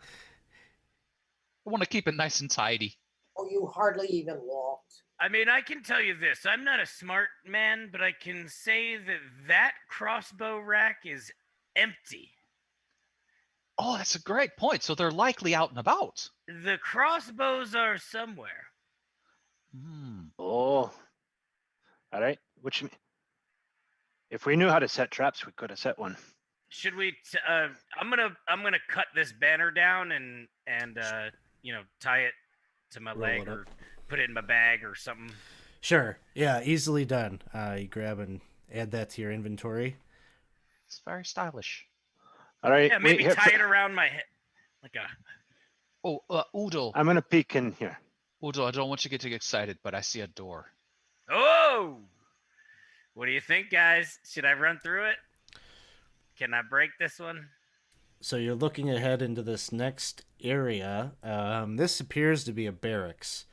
I want to keep it nice and tidy. Oh, you hardly even walked. I mean, I can tell you this. I'm not a smart man, but I can say that that crossbow rack is empty. Oh, that's a great point. So they're likely out and about. The crossbows are somewhere. Hmm. Oh, all right. If we knew how to set traps, we could have set one. Should we? I'm gonna cut this banner down and tie it to my Roll leg it or up. put it in my bag or something. Sure, yeah, easily done. You grab and add that to your inventory. It's very stylish. All right. Yeah, maybe tie it around my head, like a. Oh, Udo. I'm gonna peek in here. Udo, I don't want you getting excited, but I see a door. Oh, what do you think, guys? Should I run through it? Can I break this one? So you're looking ahead into this next area. This appears to be a barracks.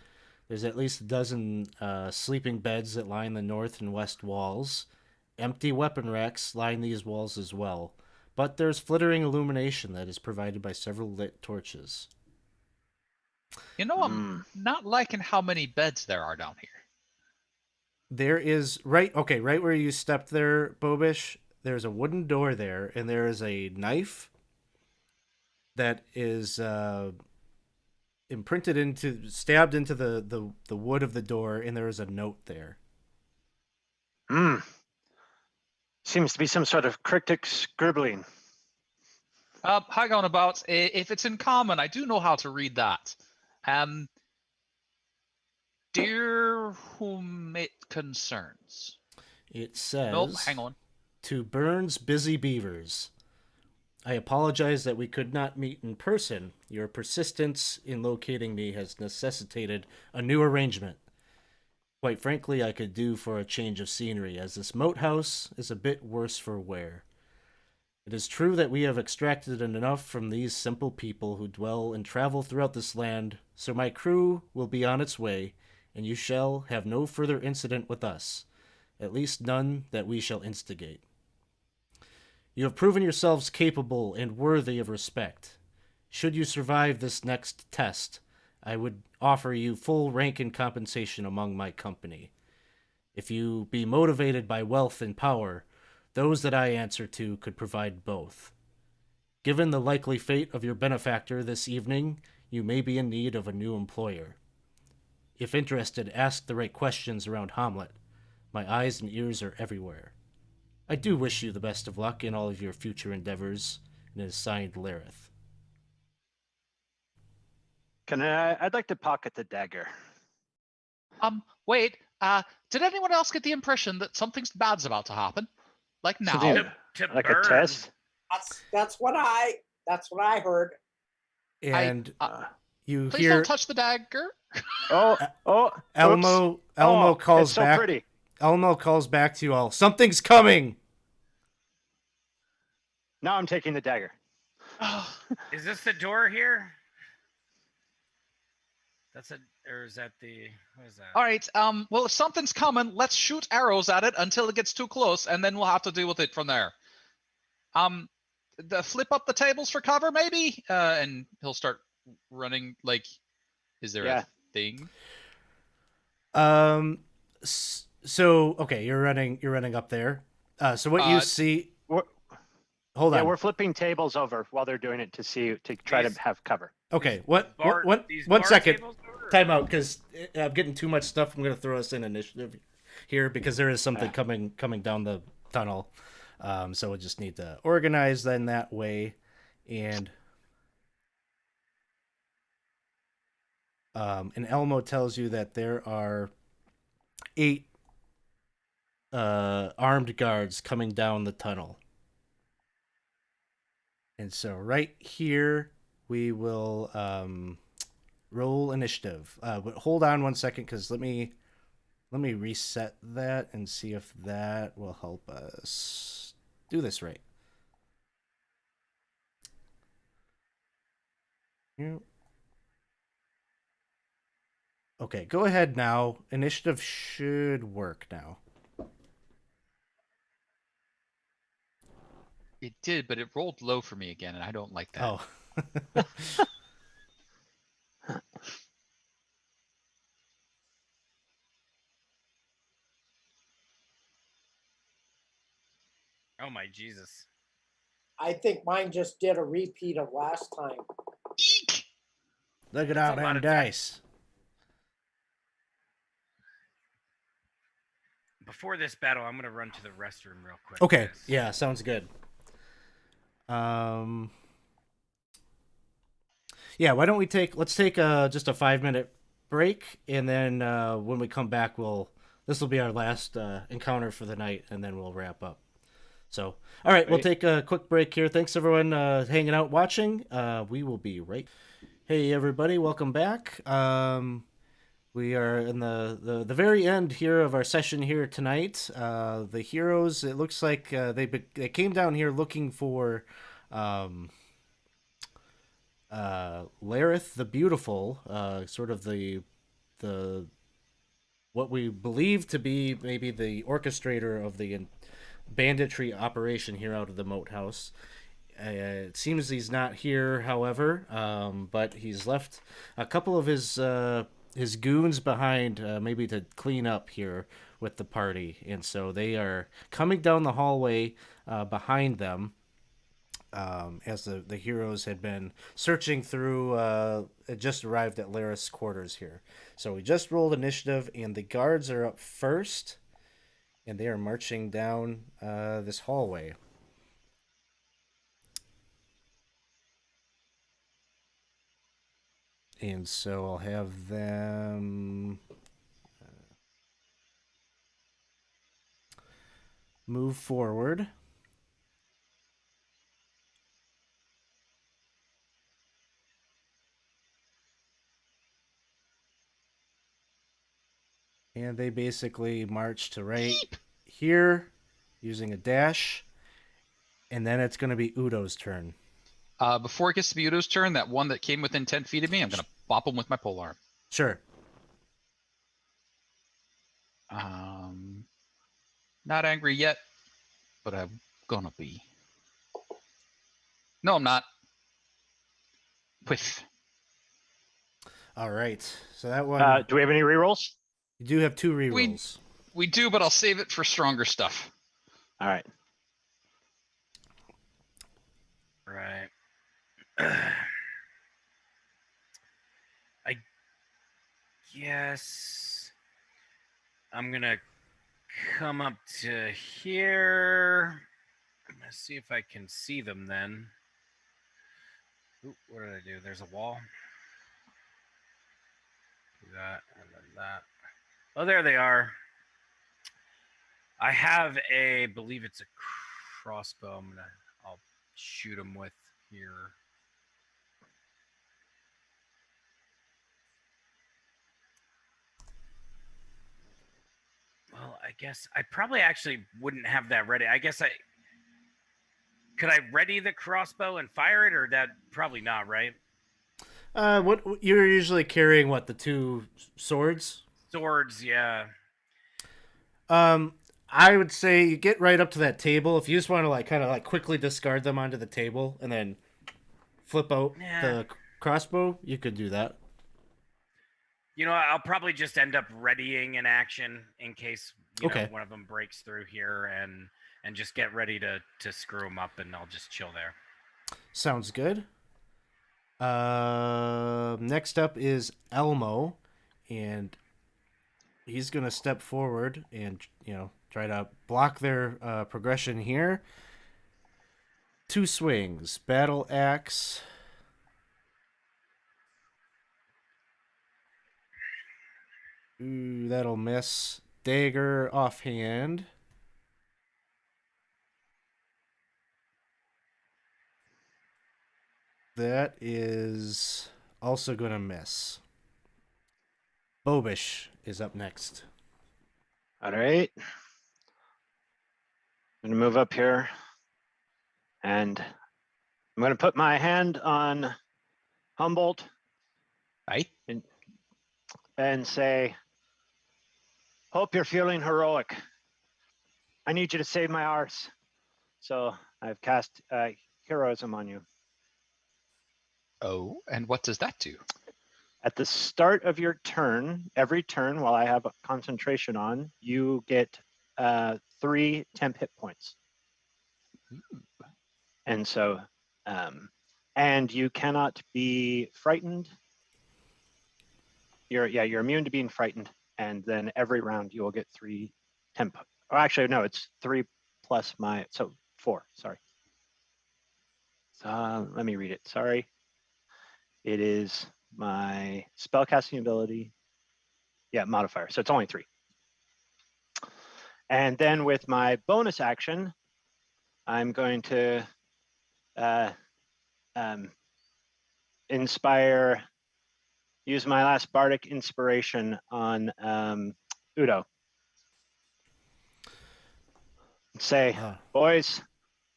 There's at least a dozen sleeping beds that line the north and west walls. Empty weapon racks line these walls as well. But there's flittering illumination that is provided by several lit torches. You know, I'm not liking how many beds there are down here. There is right where you stepped there, Bobish. There's a wooden door there, and there is a knife that is stabbed into the wood of the door, and there is a note there. Seems to be some sort of cryptic scribbling. Hang on about. If it's in common, I do know how to read that. Dear whom it concerns. It says, Nope, hang on. To Burns Busy Beavers. I apologize that we could not meet in person. Your persistence in locating me has necessitated a new arrangement. Quite frankly, I could do for a change of scenery, as this moat house is a bit worse for wear. It is true that we have extracted enough from these simple people who dwell and travel throughout this land, so my crew will be on its way, and you shall have no further incident with us, at least none that we shall instigate. You have proven yourselves capable and worthy of respect. Should you survive this next test, I would offer you full rank and compensation among my company. If you be motivated by wealth and power, those that I answer to could provide both. Given the likely fate of your benefactor this evening, you may be in need of a new employer. If interested, ask the right questions around Hamlet. My eyes and ears are everywhere. I do wish you the best of luck in all of your future endeavors, and it is signed Lareth. I'd like to pocket the dagger. Wait. Did anyone else get the impression that something bad's about to happen? Like now? So To like burn. a test? That's what I heard. And you Please hear don't touch the dagger. Elmo oops. calls It's so back. pretty. Elmo calls back to you all. Something's coming. Now I'm taking the dagger. Is this the door here? Or is that the? What is that? All right. Well, if something's coming, let's shoot arrows at it until it gets too close, and then we'll have to deal with it from there. Flip up the tables for cover, maybe, and he'll start running. Like, is there a thing? So okay, you're running up there. So what you see? Hold on. We're flipping tables over while they're doing it to try to have cover. Okay, one second. Time out, because I'm getting too much stuff. I'm going to throw us in initiative here because there is something coming down the tunnel. So we just need to organize then that way. and Elmo tells you that there are 8 armed guards coming down the tunnel. And so right here, we will roll initiative. But hold on one second, because let me reset that and see if that will help us do this right. Okay, go ahead now. Initiative should work now. It did, but it rolled low for me again, and I don't like that. Oh. Oh my Jesus. I think mine just did a repeat of last time. Eek! Look at That's all a lot them of dice. Before this battle, I'm gonna run to the restroom real quick. Okay, guys. yeah, sounds good. Yeah, why don't we let's take just a 5-minute break, and then when we come back, this will be our last encounter for the night, and then we'll wrap up. So, all right, we'll take a quick break here. Thanks everyone hanging out, watching. We will be right. Hey everybody, welcome back. We are in the very end here of our session here tonight. The heroes, it looks like they came down here looking for Lareth the Beautiful, sort of the what we believe to be maybe the orchestrator of the banditry operation here out of the moat house. It seems he's not here, however, but he's left a couple of his goons behind, maybe to clean up here with the party, and so they are coming down the hallway behind them. As the heroes had been searching through, it just arrived at Laris' quarters here. So we just rolled initiative, and the guards are up first, and they are marching down this hallway. And so I'll have them move forward. And they basically march to right here using a dash. And then it's going to be Udo's turn. Before it gets to be Udo's turn, that one that came within 10 feet of me, I'm going to bop him with my polearm. Sure. Not angry yet, but I'm going to be. No, I'm not. Whiff. All right. So that one. Do we have any rerolls? You do have 2 rerolls. We do, but I'll save it for stronger stuff. All right. Right. I guess I'm gonna come up to here. I'm gonna see if I can see them then. Ooh, what did I do? There's a wall. Do that and then that. Oh, there they are. I have believe it's a crossbow. I'll shoot them with here. Well, I guess I probably actually wouldn't have that ready. I guess could I ready the crossbow and fire it, or that probably not, right? What you're usually carrying? What, the 2 swords? Swords, yeah. I would say you get right up to that table. If you just want to kind of quickly discard them onto the table and then flip out the crossbow, you could do that. You know, I'll probably just end up readying an action in case know, one of them breaks through here, and just get ready to screw them up, and I'll just chill there. Sounds good. Next up is Elmo, and he's gonna step forward and try to block their progression here. 2 swings. Battle axe. Ooh, that'll miss. Dagger offhand. That is also going to miss. Bobish is up next. All right. I'm gonna move up here, and I'm gonna put my hand on Humboldt Aye. and say, "Hope you're feeling heroic. I need you to save my arse." So I've cast heroism on you. Oh, and what does that do? At the start of your turn, every turn while I have a concentration on, you get 3 temp hit points. And so, and you cannot be frightened. You're immune to being frightened. And then every round you will get 3 temp. Oh, actually, no, it's 3 plus my, so 4, sorry. Let me read it, sorry. It is my spellcasting ability. Yeah, modifier, so it's only 3. And then with my bonus action, I'm going to use my last bardic inspiration on Udo. Say, boys,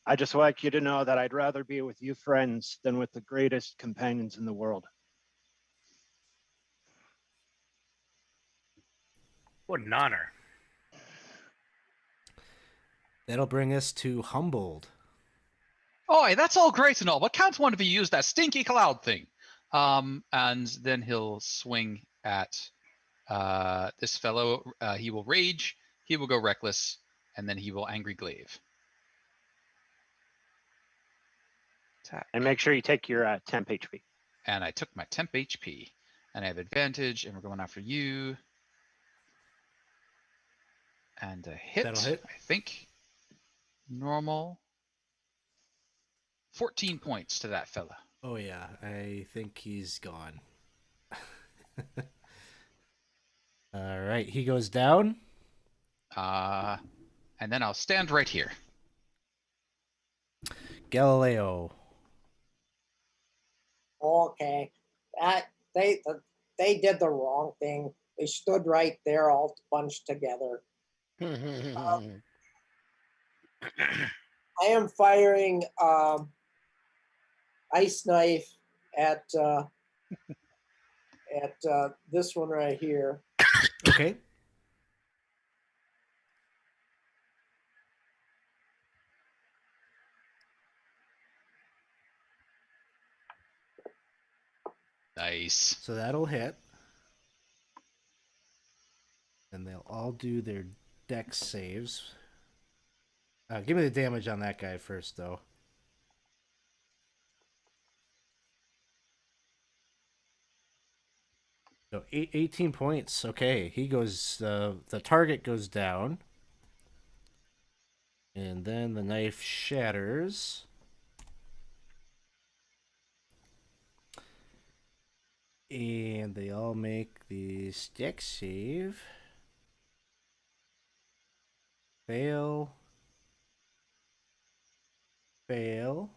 I just like you to know that I'd rather be with you friends than with the greatest companions in the world. What an honor. That'll bring us to Humboldt. Oh, that's all great and all, but can't one of you use that stinky cloud thing? And then he'll swing at this fellow. He will rage, he will go reckless, and then he will angry glaive. Attack. And make sure you take your temp HP. And I took my temp HP, and I have advantage, and we're going after you. And a hit, That'll hit. I think. Normal. 14 points to that fella. Oh yeah, I think he's gone. All right, he goes down. And then I'll stand right here. Galileo. Okay, that they did the wrong thing. They stood right there, all bunched together. I am firing ice knife at this one right here. Okay. Nice. So that'll hit. And they'll all do their dex saves. Give me the damage on that guy first, though. So 18 points. Okay, he goes. The target goes down, and then the knife shatters. And they all make the dex save. Fail. Fail.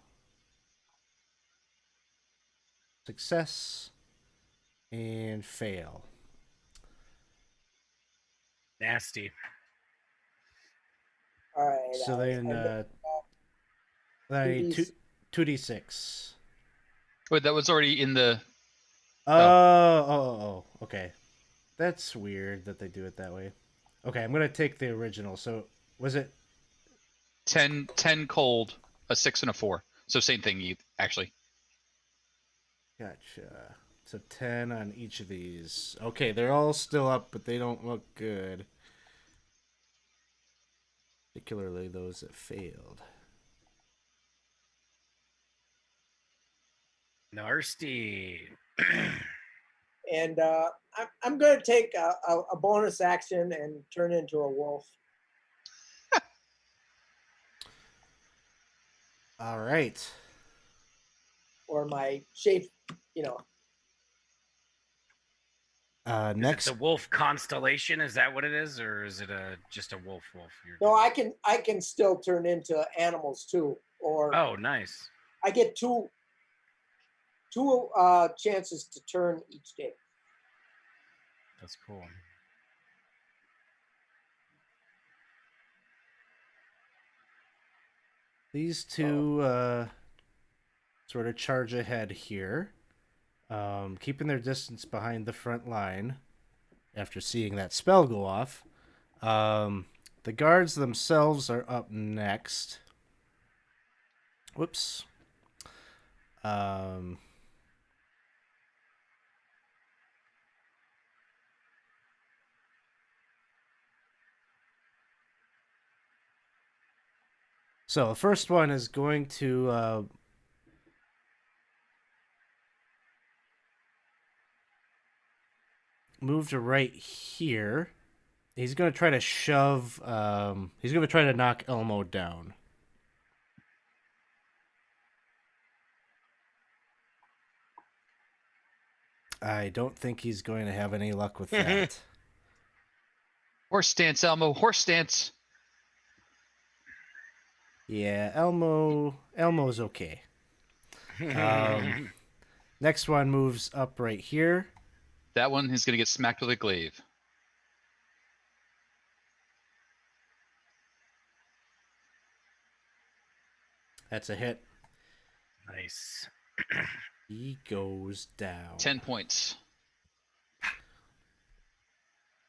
Success. And fail. Nasty. All right. So then, I 2d6. Wait, that was already in the. Oh, okay. That's weird that they do it that way. Okay, I'm gonna take the original. So was it 10 cold, a 6 and a 4. So same thing, actually. Gotcha. So 10 on each of these. Okay, they're all still up, but they don't look good. Particularly those that failed. Nasty. And I'm going to take a bonus action and turn into a wolf. All right. or my shape, you know. Is it Next. the wolf constellation? Is that what it is, or is it just a wolf? You're No, doing? I can still turn into animals too, or Oh, nice. I get two chances to turn each day. That's cool. These two sort of charge ahead here, keeping their distance behind the front line after seeing that spell go off. The guards themselves are up next. Whoops. Um, so the first one is going to move to right here. He's going to try to shove. He's going to try to knock Elmo down. I don't think he's going to have any luck with that. Horse stance, Elmo. Horse stance. Yeah, Elmo's okay. Next one moves up right here. That one is going to get smacked with a glaive. That's a hit. Nice. He goes down. 10 points.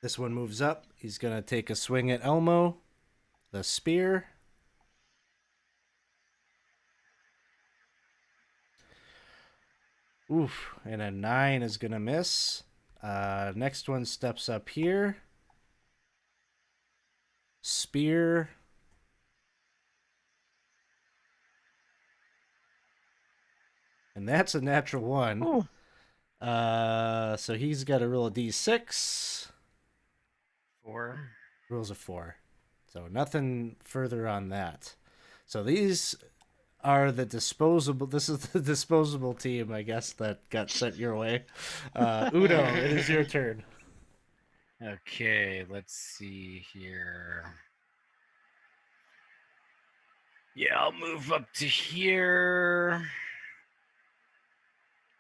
This one moves up. He's going to take a swing at Elmo. The spear. Oof, and a 9 is going to miss. Next one steps up here. Spear. And that's a natural 1. Ooh. So he's got to roll a d6. 4. Rolls a 4. So nothing further on that. So these are the disposable. This is the disposable team, I guess, that got sent your way. Udo, it is your turn. Okay, let's see here. Yeah, I'll move up to here.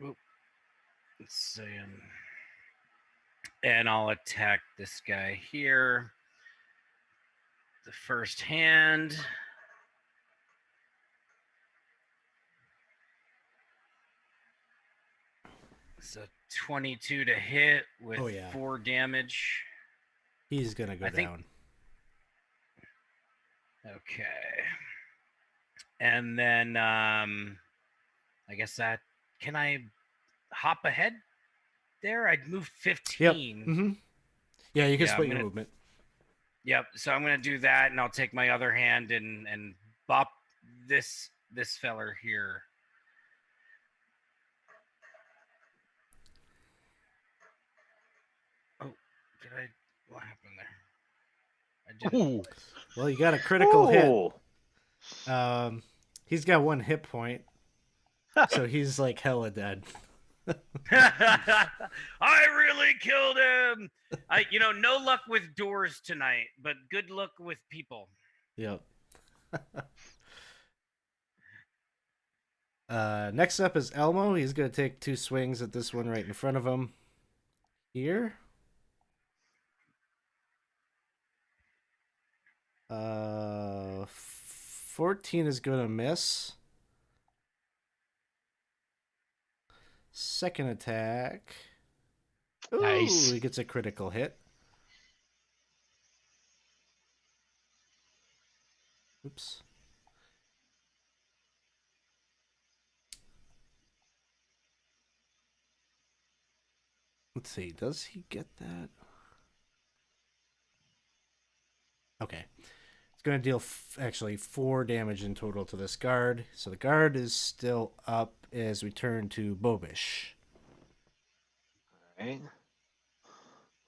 Oop. Let's see. And I'll attack this guy here. The first hand. So 22 to hit with 4 damage. He's gonna go down. Okay. And then I guess that can I hop ahead there? I'd move 15. Yep. Mm-hmm. Yeah, you can split your gonna, movement. Yep. So I'm gonna do that, and I'll take my other hand and bop this feller here. Oh, what happened there? I didn't. Ooh. Well, you got a critical hit. Ooh. He's got 1 hit point, so he's like hella dead. I really killed him. No luck with doors tonight, but good luck with people. Yep. Next up is Elmo. He's gonna take 2 swings at this one right in front of him. Here. 14 is gonna miss. Second attack. Ooh, Nice. he gets a critical hit. Oops. Let's see. Does he get that? Okay. It's going to deal actually 4 damage in total to this guard. So the guard is still up as we turn to Bobish. All right.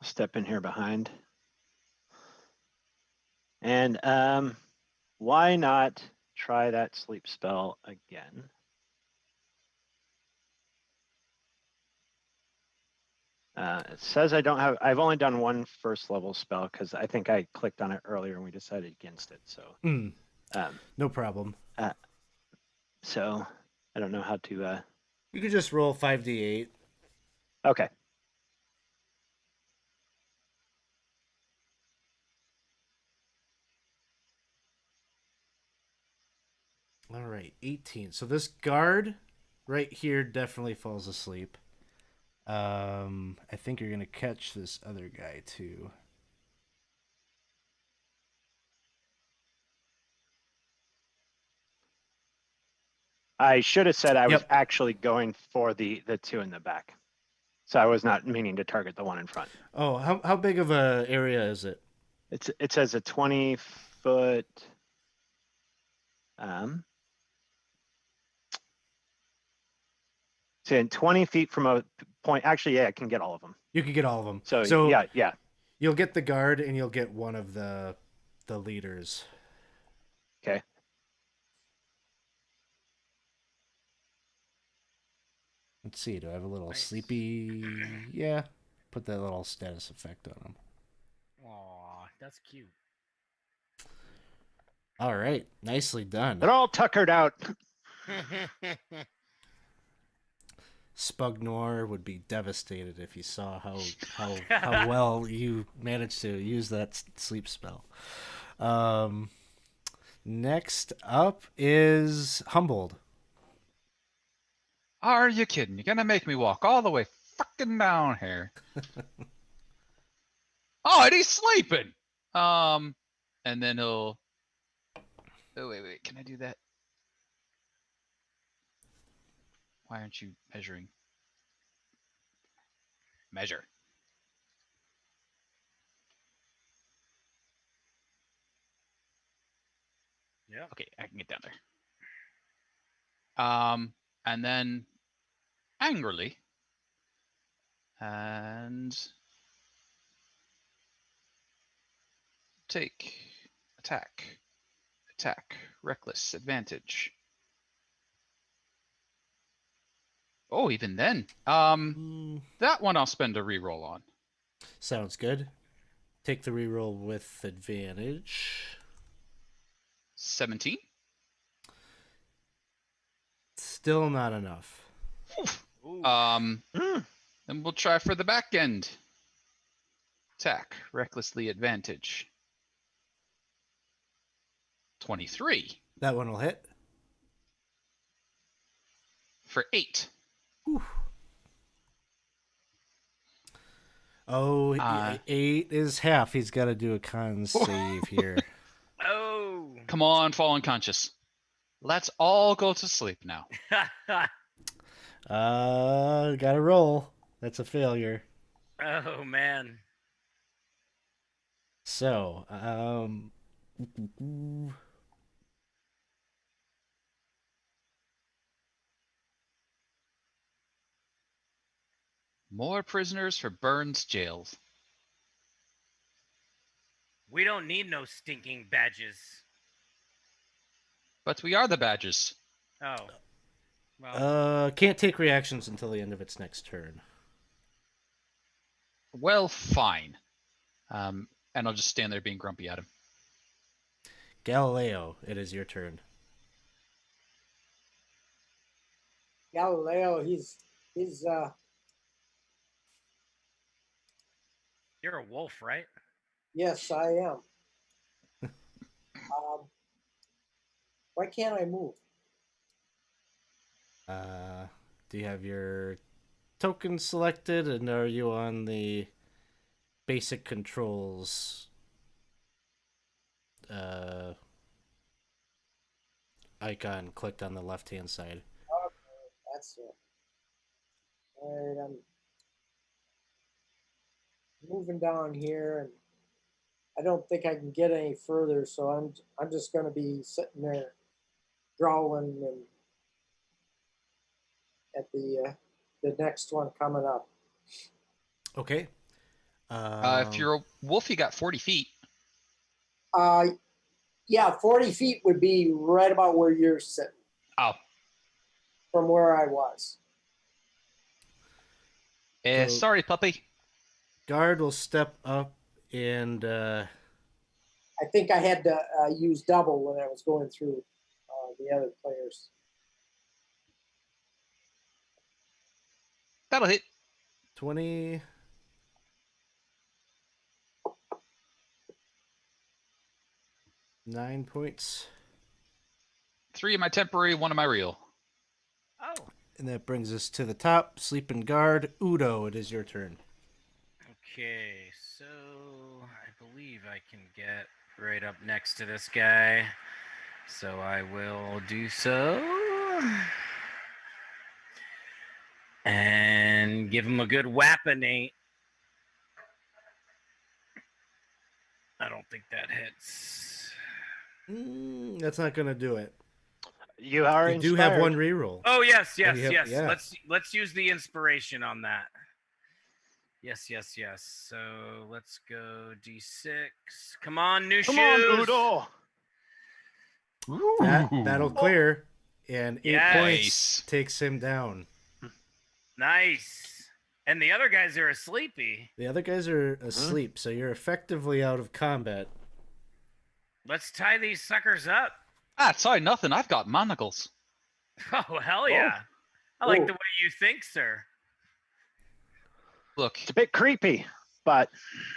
Step in here behind. And why not try that sleep spell again. It says I don't have, I've only done one first level spell because I think I clicked on it earlier and we decided against it. So, No problem. so I don't know how to, You could just roll 5d8. okay. All right, 18. So this guard right here definitely falls asleep. I think you're gonna catch this other guy too. I should have said I was Yep. actually going for the two in the back. So I was not meaning to target the one in front. Oh, how big of a area is it? It says a 20-foot. So 20 feet from a point. Actually, yeah, I can get all of them. You could get all of them. So yeah. You'll get the guard and you'll get one of the leaders. Okay. Let's see. Do I have a little Nice. sleepy? Yeah. Put that little status effect on him. Aw, that's cute. All right. Nicely done. They're all tuckered out. Spugnor would be devastated if he saw how well you managed to use that sleep spell. Next up is Humboldt. Are you kidding? You're gonna make me walk all the way fucking down here. Oh, and he's sleeping. And then he'll. Oh wait. Can I do that? Why aren't you measuring? Measure. Yeah. Okay, I can get down there. And then angrily, and take, attack, reckless, advantage. Oh, even then, that one I'll spend a reroll on. Sounds good. Take the reroll with advantage. 17. Still not enough. Ooh. Then we'll try for the back end. Attack, recklessly, advantage. 23 That one will hit. for 8. Whew. Oh, 8 is half. He's got to do a con save here. Oh. Come on, fall unconscious. Let's all go to sleep now. Gotta roll. That's a failure. Oh man. So, More prisoners for Burns jails. We don't need no stinking badges. But we are the badges. Oh. Well, can't take reactions until the end of its next turn. Well, fine. And I'll just stand there being grumpy at him. Galileo, it is your turn. Galileo, he's you're a wolf, right? yes, I am. Why can't I move? Do you have your token selected, and are you on the basic controls icon clicked on the left-hand side? Okay, that's it. All right, I'm moving down here, and I don't think I can get any further, so I'm just going to be sitting there growling and at the next one coming up. Okay. If you're a wolf, you got 40 feet. Yeah, 40 feet would be right about where you're sitting Oh. from where I was. So- Sorry, puppy. Guard will step up and I think I had to use double when I was going through the other players. That'll hit. 20. Nine points. 3 of my temporary, 1 of my real. Oh, And that brings us to the top. Sleeping guard. Udo, it is your turn. okay. So I believe I can get right up next to this guy. So I will do so. And give him a good whappinate. I don't think that hits. That's not going to do it. You are You inspired. do have one reroll. Oh yes, And yes, you have- yes. yeah. Let's use the inspiration on that. Yes. So let's go D6. Come on, new Come shoes. on, Udo. That'll clear. And 8 Yes. points takes him down. Nice. And the other guys are sleepy. The other guys are asleep, so you're effectively out of combat. Let's tie these suckers up. Ah, sorry, nothing. I've got manacles. Oh hell yeah! I like Oh. the way you think, sir. Look, It's a bit creepy, but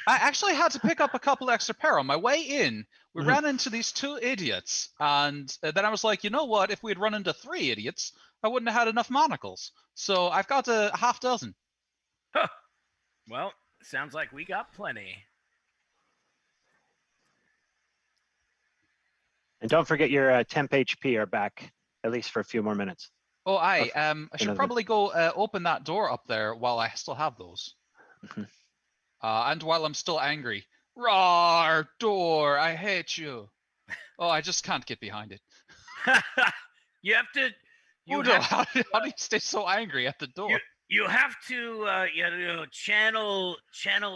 I actually had to pick up a couple extra pair on my way in. We Mhm. ran into these 2 idiots, and then I was like, you know what? If we had run into 3 idiots, I wouldn't have had enough manacles. So I've got a half dozen. Well, sounds like we got plenty. and don't forget your temp HP are back at least for a few more minutes. Oh, I Okay, should another- probably go open that door up there while I still have those. Mhm. And while I'm still angry. Roar, door, I hate you. Oh, I just can't get behind it. You have to. You Udo, have, how do you stay so angry at the door? you have to channel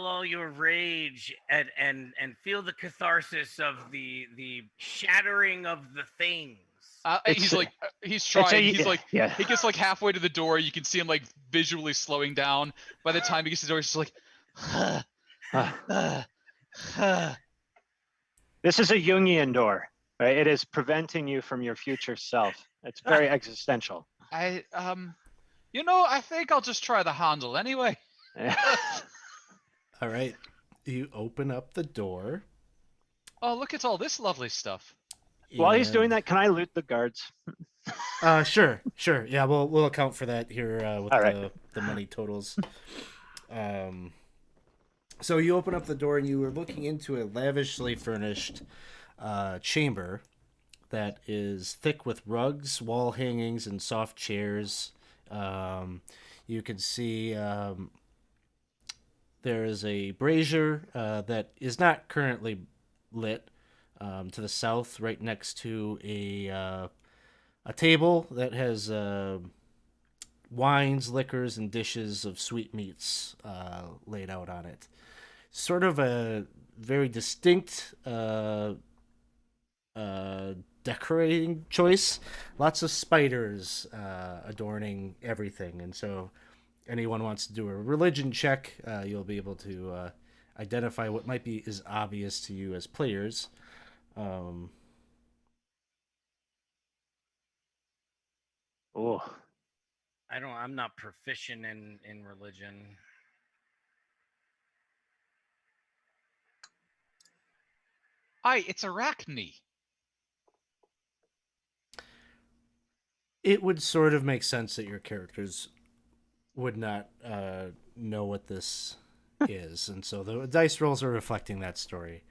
all your rage and feel the catharsis of the shattering of the things. He's It's- like, he's It's trying. a- He's like, yeah. he gets like halfway to the door. You can see him like visually slowing down. By the time he gets to the door, he's just like, This is a Jungian door, right? It is preventing you from your future self. It's very existential. I think I'll just try the handle anyway. All right. You open up the door. Oh, look at all this lovely stuff. While he's doing and- that, can I loot the guards? Sure. Yeah, we'll account for that here with All right. the money totals. So you open up the door and you are looking into a lavishly furnished chamber that is thick with rugs, wall hangings, and soft chairs. You can see there is a brazier that is not currently lit to the south, right next to a table that has wines, liquors, and dishes of sweetmeats laid out on it. Sort of a very distinct decorating choice. Lots of spiders adorning everything, and so anyone wants to do a religion check, you'll be able to identify what might be as obvious to you as players. Oh, I'm not proficient in religion. Aye, it's arachne. It would sort of make sense that your characters would not know what this is, and so the dice rolls are reflecting that story.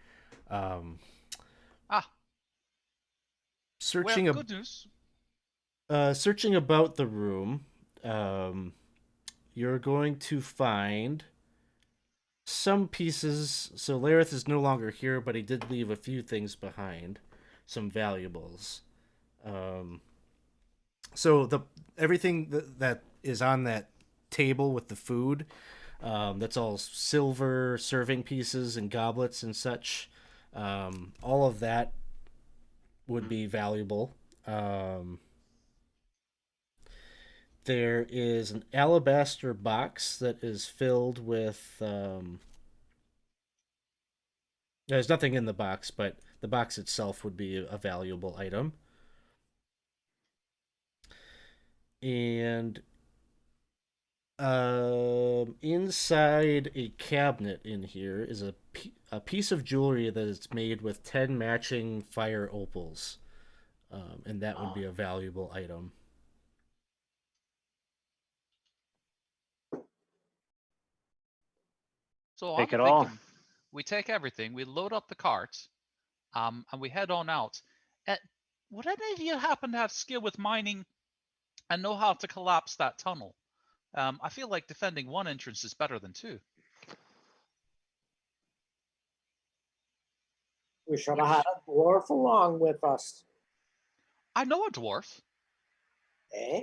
Searching Well, good news. searching about the room, you're going to find some pieces. So Lareth is no longer here, but he did leave a few things behind, some valuables. So everything that is on that table with the food, that's all silver serving pieces and goblets and such. All of that would be valuable. There is an alabaster box that is filled with. There's nothing in the box, but the box itself would be a valuable item. And inside a cabinet in here is a piece of jewelry that is made with 10 matching fire opals. And that would be a valuable item. So Take I'm it all. thinking we take everything, we load up the cart, and we head on out. Would any of you happen to have skill with mining and know how to collapse that tunnel? I feel like defending one entrance is better than two. We should have had a dwarf along with us. I know a dwarf. Eh?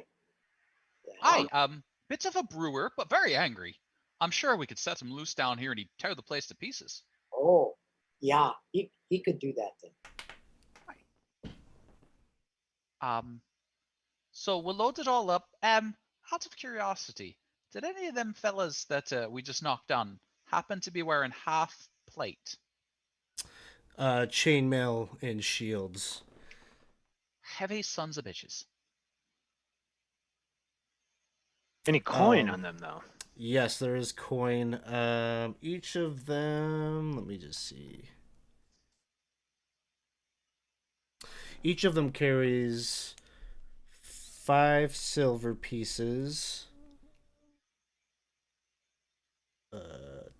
Yeah. Aye, bit of a brewer, but very angry. I'm sure we could set him loose down here and he'd tear the place to pieces. Oh, yeah. He could do that then. So we'll load it all up. Out of curiosity, did any of them fellas that we just knocked down happen to be wearing half plate? Chainmail and shields. Heavy sons of bitches. Any coin Um, on them though? Yes, there is coin. Each of them. Let me just see. Each of them carries 5 silver pieces,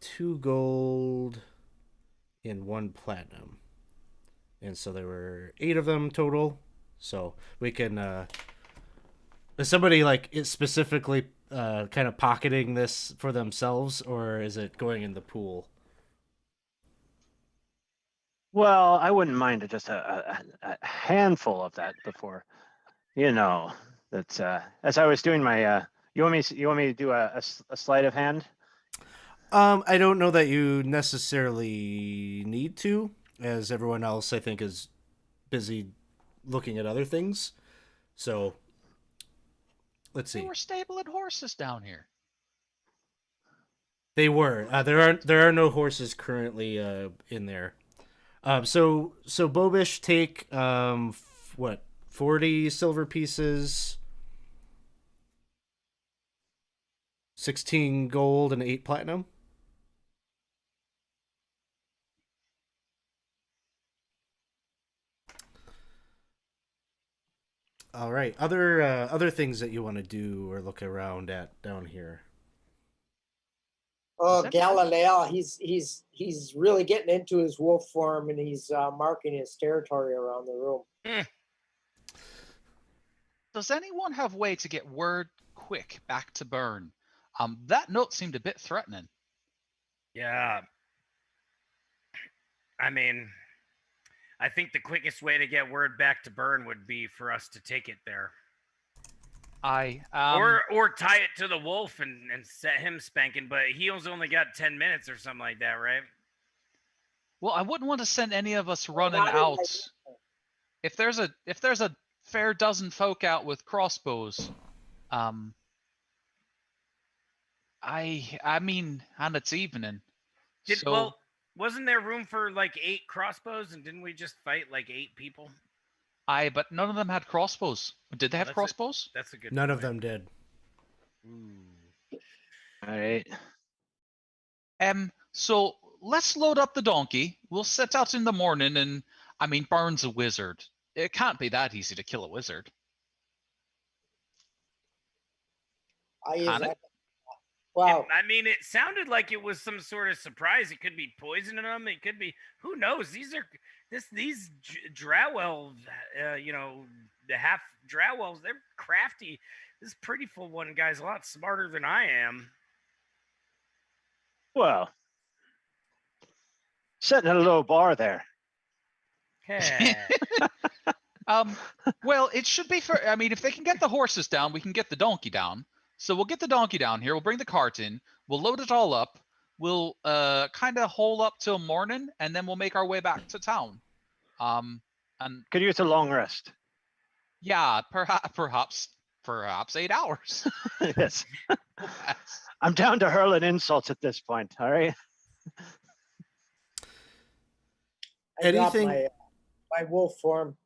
2 gold, and 1 platinum. And so there were 8 of them total. So we can. Is somebody like is specifically kind of pocketing this for themselves, or is it going in the pool? Well, I wouldn't mind just a handful of that before, that's as I was doing my. You want me to do a sleight of hand? I don't know that you necessarily need to, as everyone else I think is busy looking at other things. So let's They see. were stabling horses down here. They were. There are no horses currently in there. So Bobish take what 40 silver pieces, 16 gold, and 8 platinum. All right. Other things that you want to do or look around at down here. Oh, that- Galileo, he's really getting into his wolf form, and he's marking his territory around the room. Does anyone have way to get word quick back to Burn? That note seemed a bit threatening. Yeah. I mean, I think the quickest way to get word back to Burn would be for us to take it there. Or tie it to the wolf and set him spanking, but he's only got 10 minutes or something like that, right? Well, I wouldn't want to send any of us running Not in out. my- If there's a fair dozen folk out with crossbows, I mean, and it's evening. Well, wasn't there room for like 8 crossbows, and didn't we just fight like 8 people? but none of them had crossbows. Did they have that's crossbows? That's a good None of point. them did. Ooh. All right. So let's load up the donkey. We'll set out in the morning, and I mean, Burn's a wizard. It can't be that easy to kill a wizard. Can it? Wow. I mean, it sounded like it was some sort of surprise. It could be poisoning them. It could be, who knows? These Drow, the half Drow, they're crafty. This pretty full one guy's a lot smarter than I am. Well, setting a low bar there. Well, it should be fair. I mean, if they can get the horses down, we can get the donkey down. So we'll get the donkey down here. We'll bring the cart in. We'll load it all up. We'll kind of hole up till morning, and then we'll make our way back to town. And Could use a long rest. yeah, perhaps 8 hours. Yes. Yes. I'm down to hurling insults at this point. All right. I dropped Anything? my wolf form.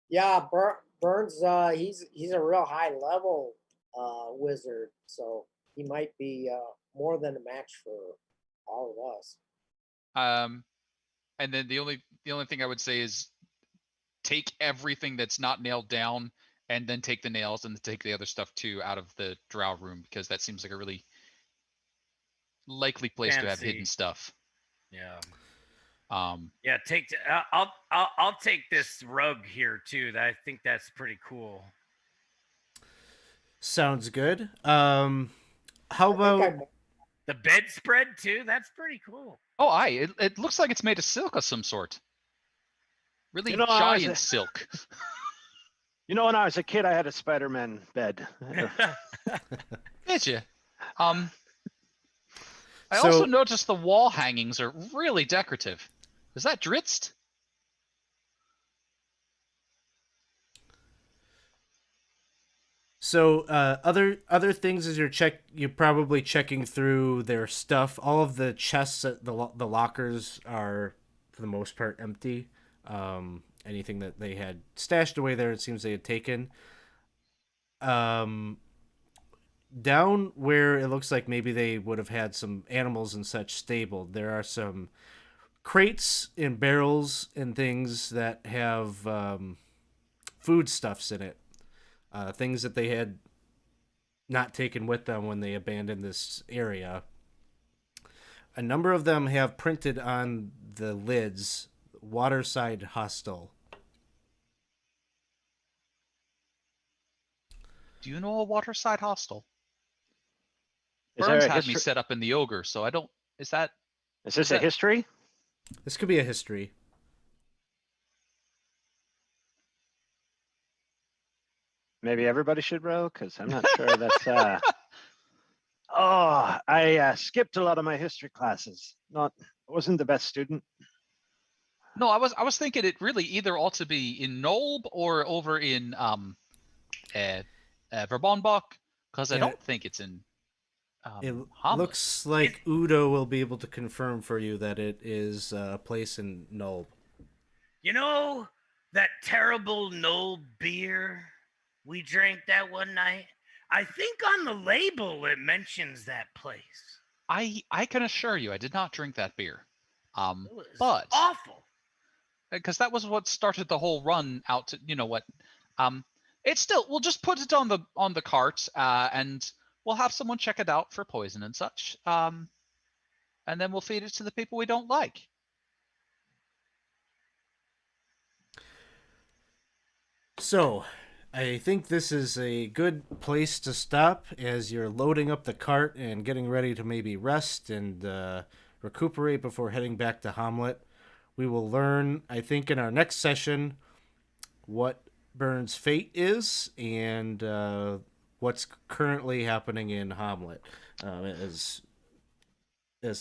Yeah, Burns. He's a real high level wizard, so he might be more than a match for all of us. And then the only thing I would say is take everything that's not nailed down, and then take the nails and take the other stuff too out of the drow room, because that seems like a really likely place to have hidden Fancy. stuff. Yeah. Yeah, I'll take this rug here too. I think that's pretty cool. Sounds good. How I about think The bedspread too. That's pretty cool. Oh, it looks like it's made of silk of some sort. Really I was giant silk. when I was a kid, I had a Spider-Man bed. Did you? I So- also noticed the wall hangings are really decorative. Is that Dritzt? So other things as you're probably checking through their stuff. All of the chests at the lockers are for the most part empty. Anything that they had stashed away there, it seems they had taken. Down where it looks like maybe they would have had some animals and such stabled, there are some crates and barrels and things that have foodstuffs in it. Things that they had not taken with them when they abandoned this area. A number of them have printed on the lids Waterside Hostel. Do you know a waterside hostel? Is there Burns a had me history? set up in the ogre, so I don't. Is that? Is this is a that- history? This could be a history. Maybe everybody should row, because I'm not sure that's. Oh, I skipped a lot of my history classes. Wasn't the best student. No, I was thinking it really either ought to be in Nolb or over in Verbonbach, because I Yeah. don't think it's in It Hamlet. looks like Udo will be able to confirm for you that it is a place in Nulb. You know that terrible Knoll beer we drank that one night? I think on the label it mentions that place. I can assure you, I did not drink that beer. It was But awful. because that was what started the whole run out to what. It's still, we'll just put it on the cart, and we'll have someone check it out for poison and such. And then we'll feed it to the people we don't like. So, I think this is a good place to stop as you're loading up the cart and getting ready to maybe rest and recuperate before heading back to Hamlet. We will learn, I think, in our next session what Burns' fate is and what's currently happening in Hamlet. As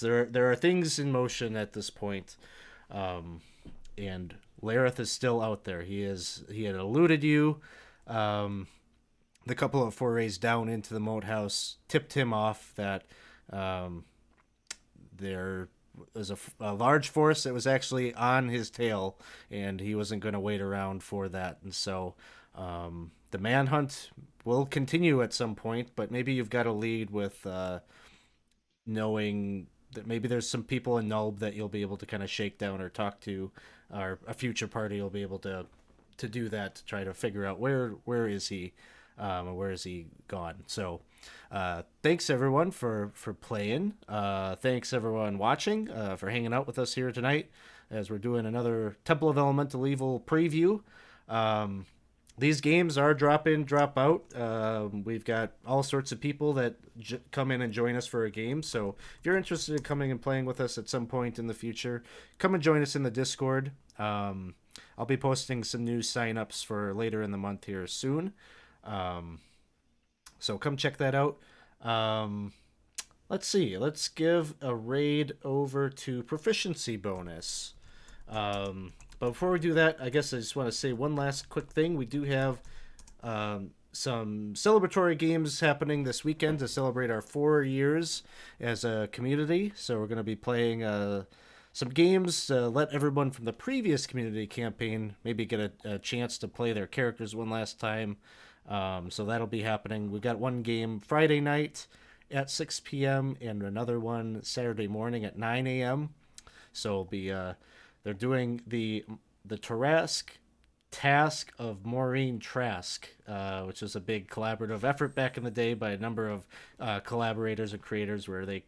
there are things in motion at this point, and Lareth is still out there. He had eluded you. The couple of forays down into the moat house tipped him off that there was a large force that was actually on his tail, and he wasn't going to wait around for that. And so the manhunt will continue at some point, but maybe you've got to lead with knowing that maybe there's some people in Nulb that you'll be able to kind of shake down or talk to, or a future party will be able to do that to try to figure out where is he, or where is he gone. So thanks everyone for playing. Thanks everyone watching for hanging out with us here tonight as we're doing another Temple of Elemental Evil preview. These games are drop in, drop out. We've got all sorts of people that come in and join us for a game. So if you're interested in coming and playing with us at some point in the future, come and join us in the Discord. I'll be posting some new signups for later in the month here soon. So come check that out. Let's see. Let's give a raid over to proficiency bonus. But before we do that, I guess I just want to say one last quick thing. We do have some celebratory games happening this weekend to celebrate our 4 years as a community. So we're going to be playing some games to let everyone from the previous community campaign maybe get a chance to play their characters one last time. So that'll be happening. We've got one game Friday night at 6 p.m. and another one Saturday morning at 9 a.m. So it'll be they're doing the Tarask Task of Maureen Trask, which was a big collaborative effort back in the day by a number of collaborators and creators, where they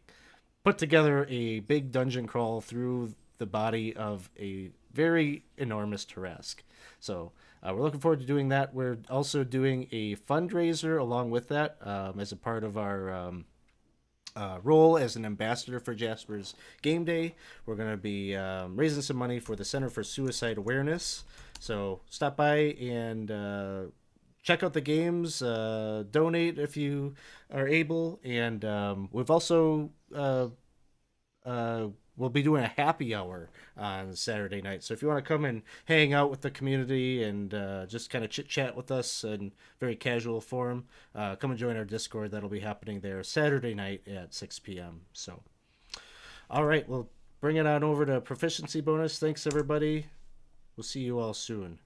put together a big dungeon crawl through the body of a very enormous Tarask. So we're looking forward to doing that. We're also doing a fundraiser along with that as a part of our role as an ambassador for Jasper's Game Day. We're going to be raising some money for the Center for Suicide Awareness. So stop by and check out the games, donate if you are able, and we've also we'll be doing a happy hour on Saturday night. So if you want to come and hang out with the community and just kind of chit chat with us in very casual form, come and join our Discord. That'll be happening there Saturday night at 6 p.m. So, all right, we'll bring it on over to proficiency bonus. Thanks, everybody. We'll see you all soon.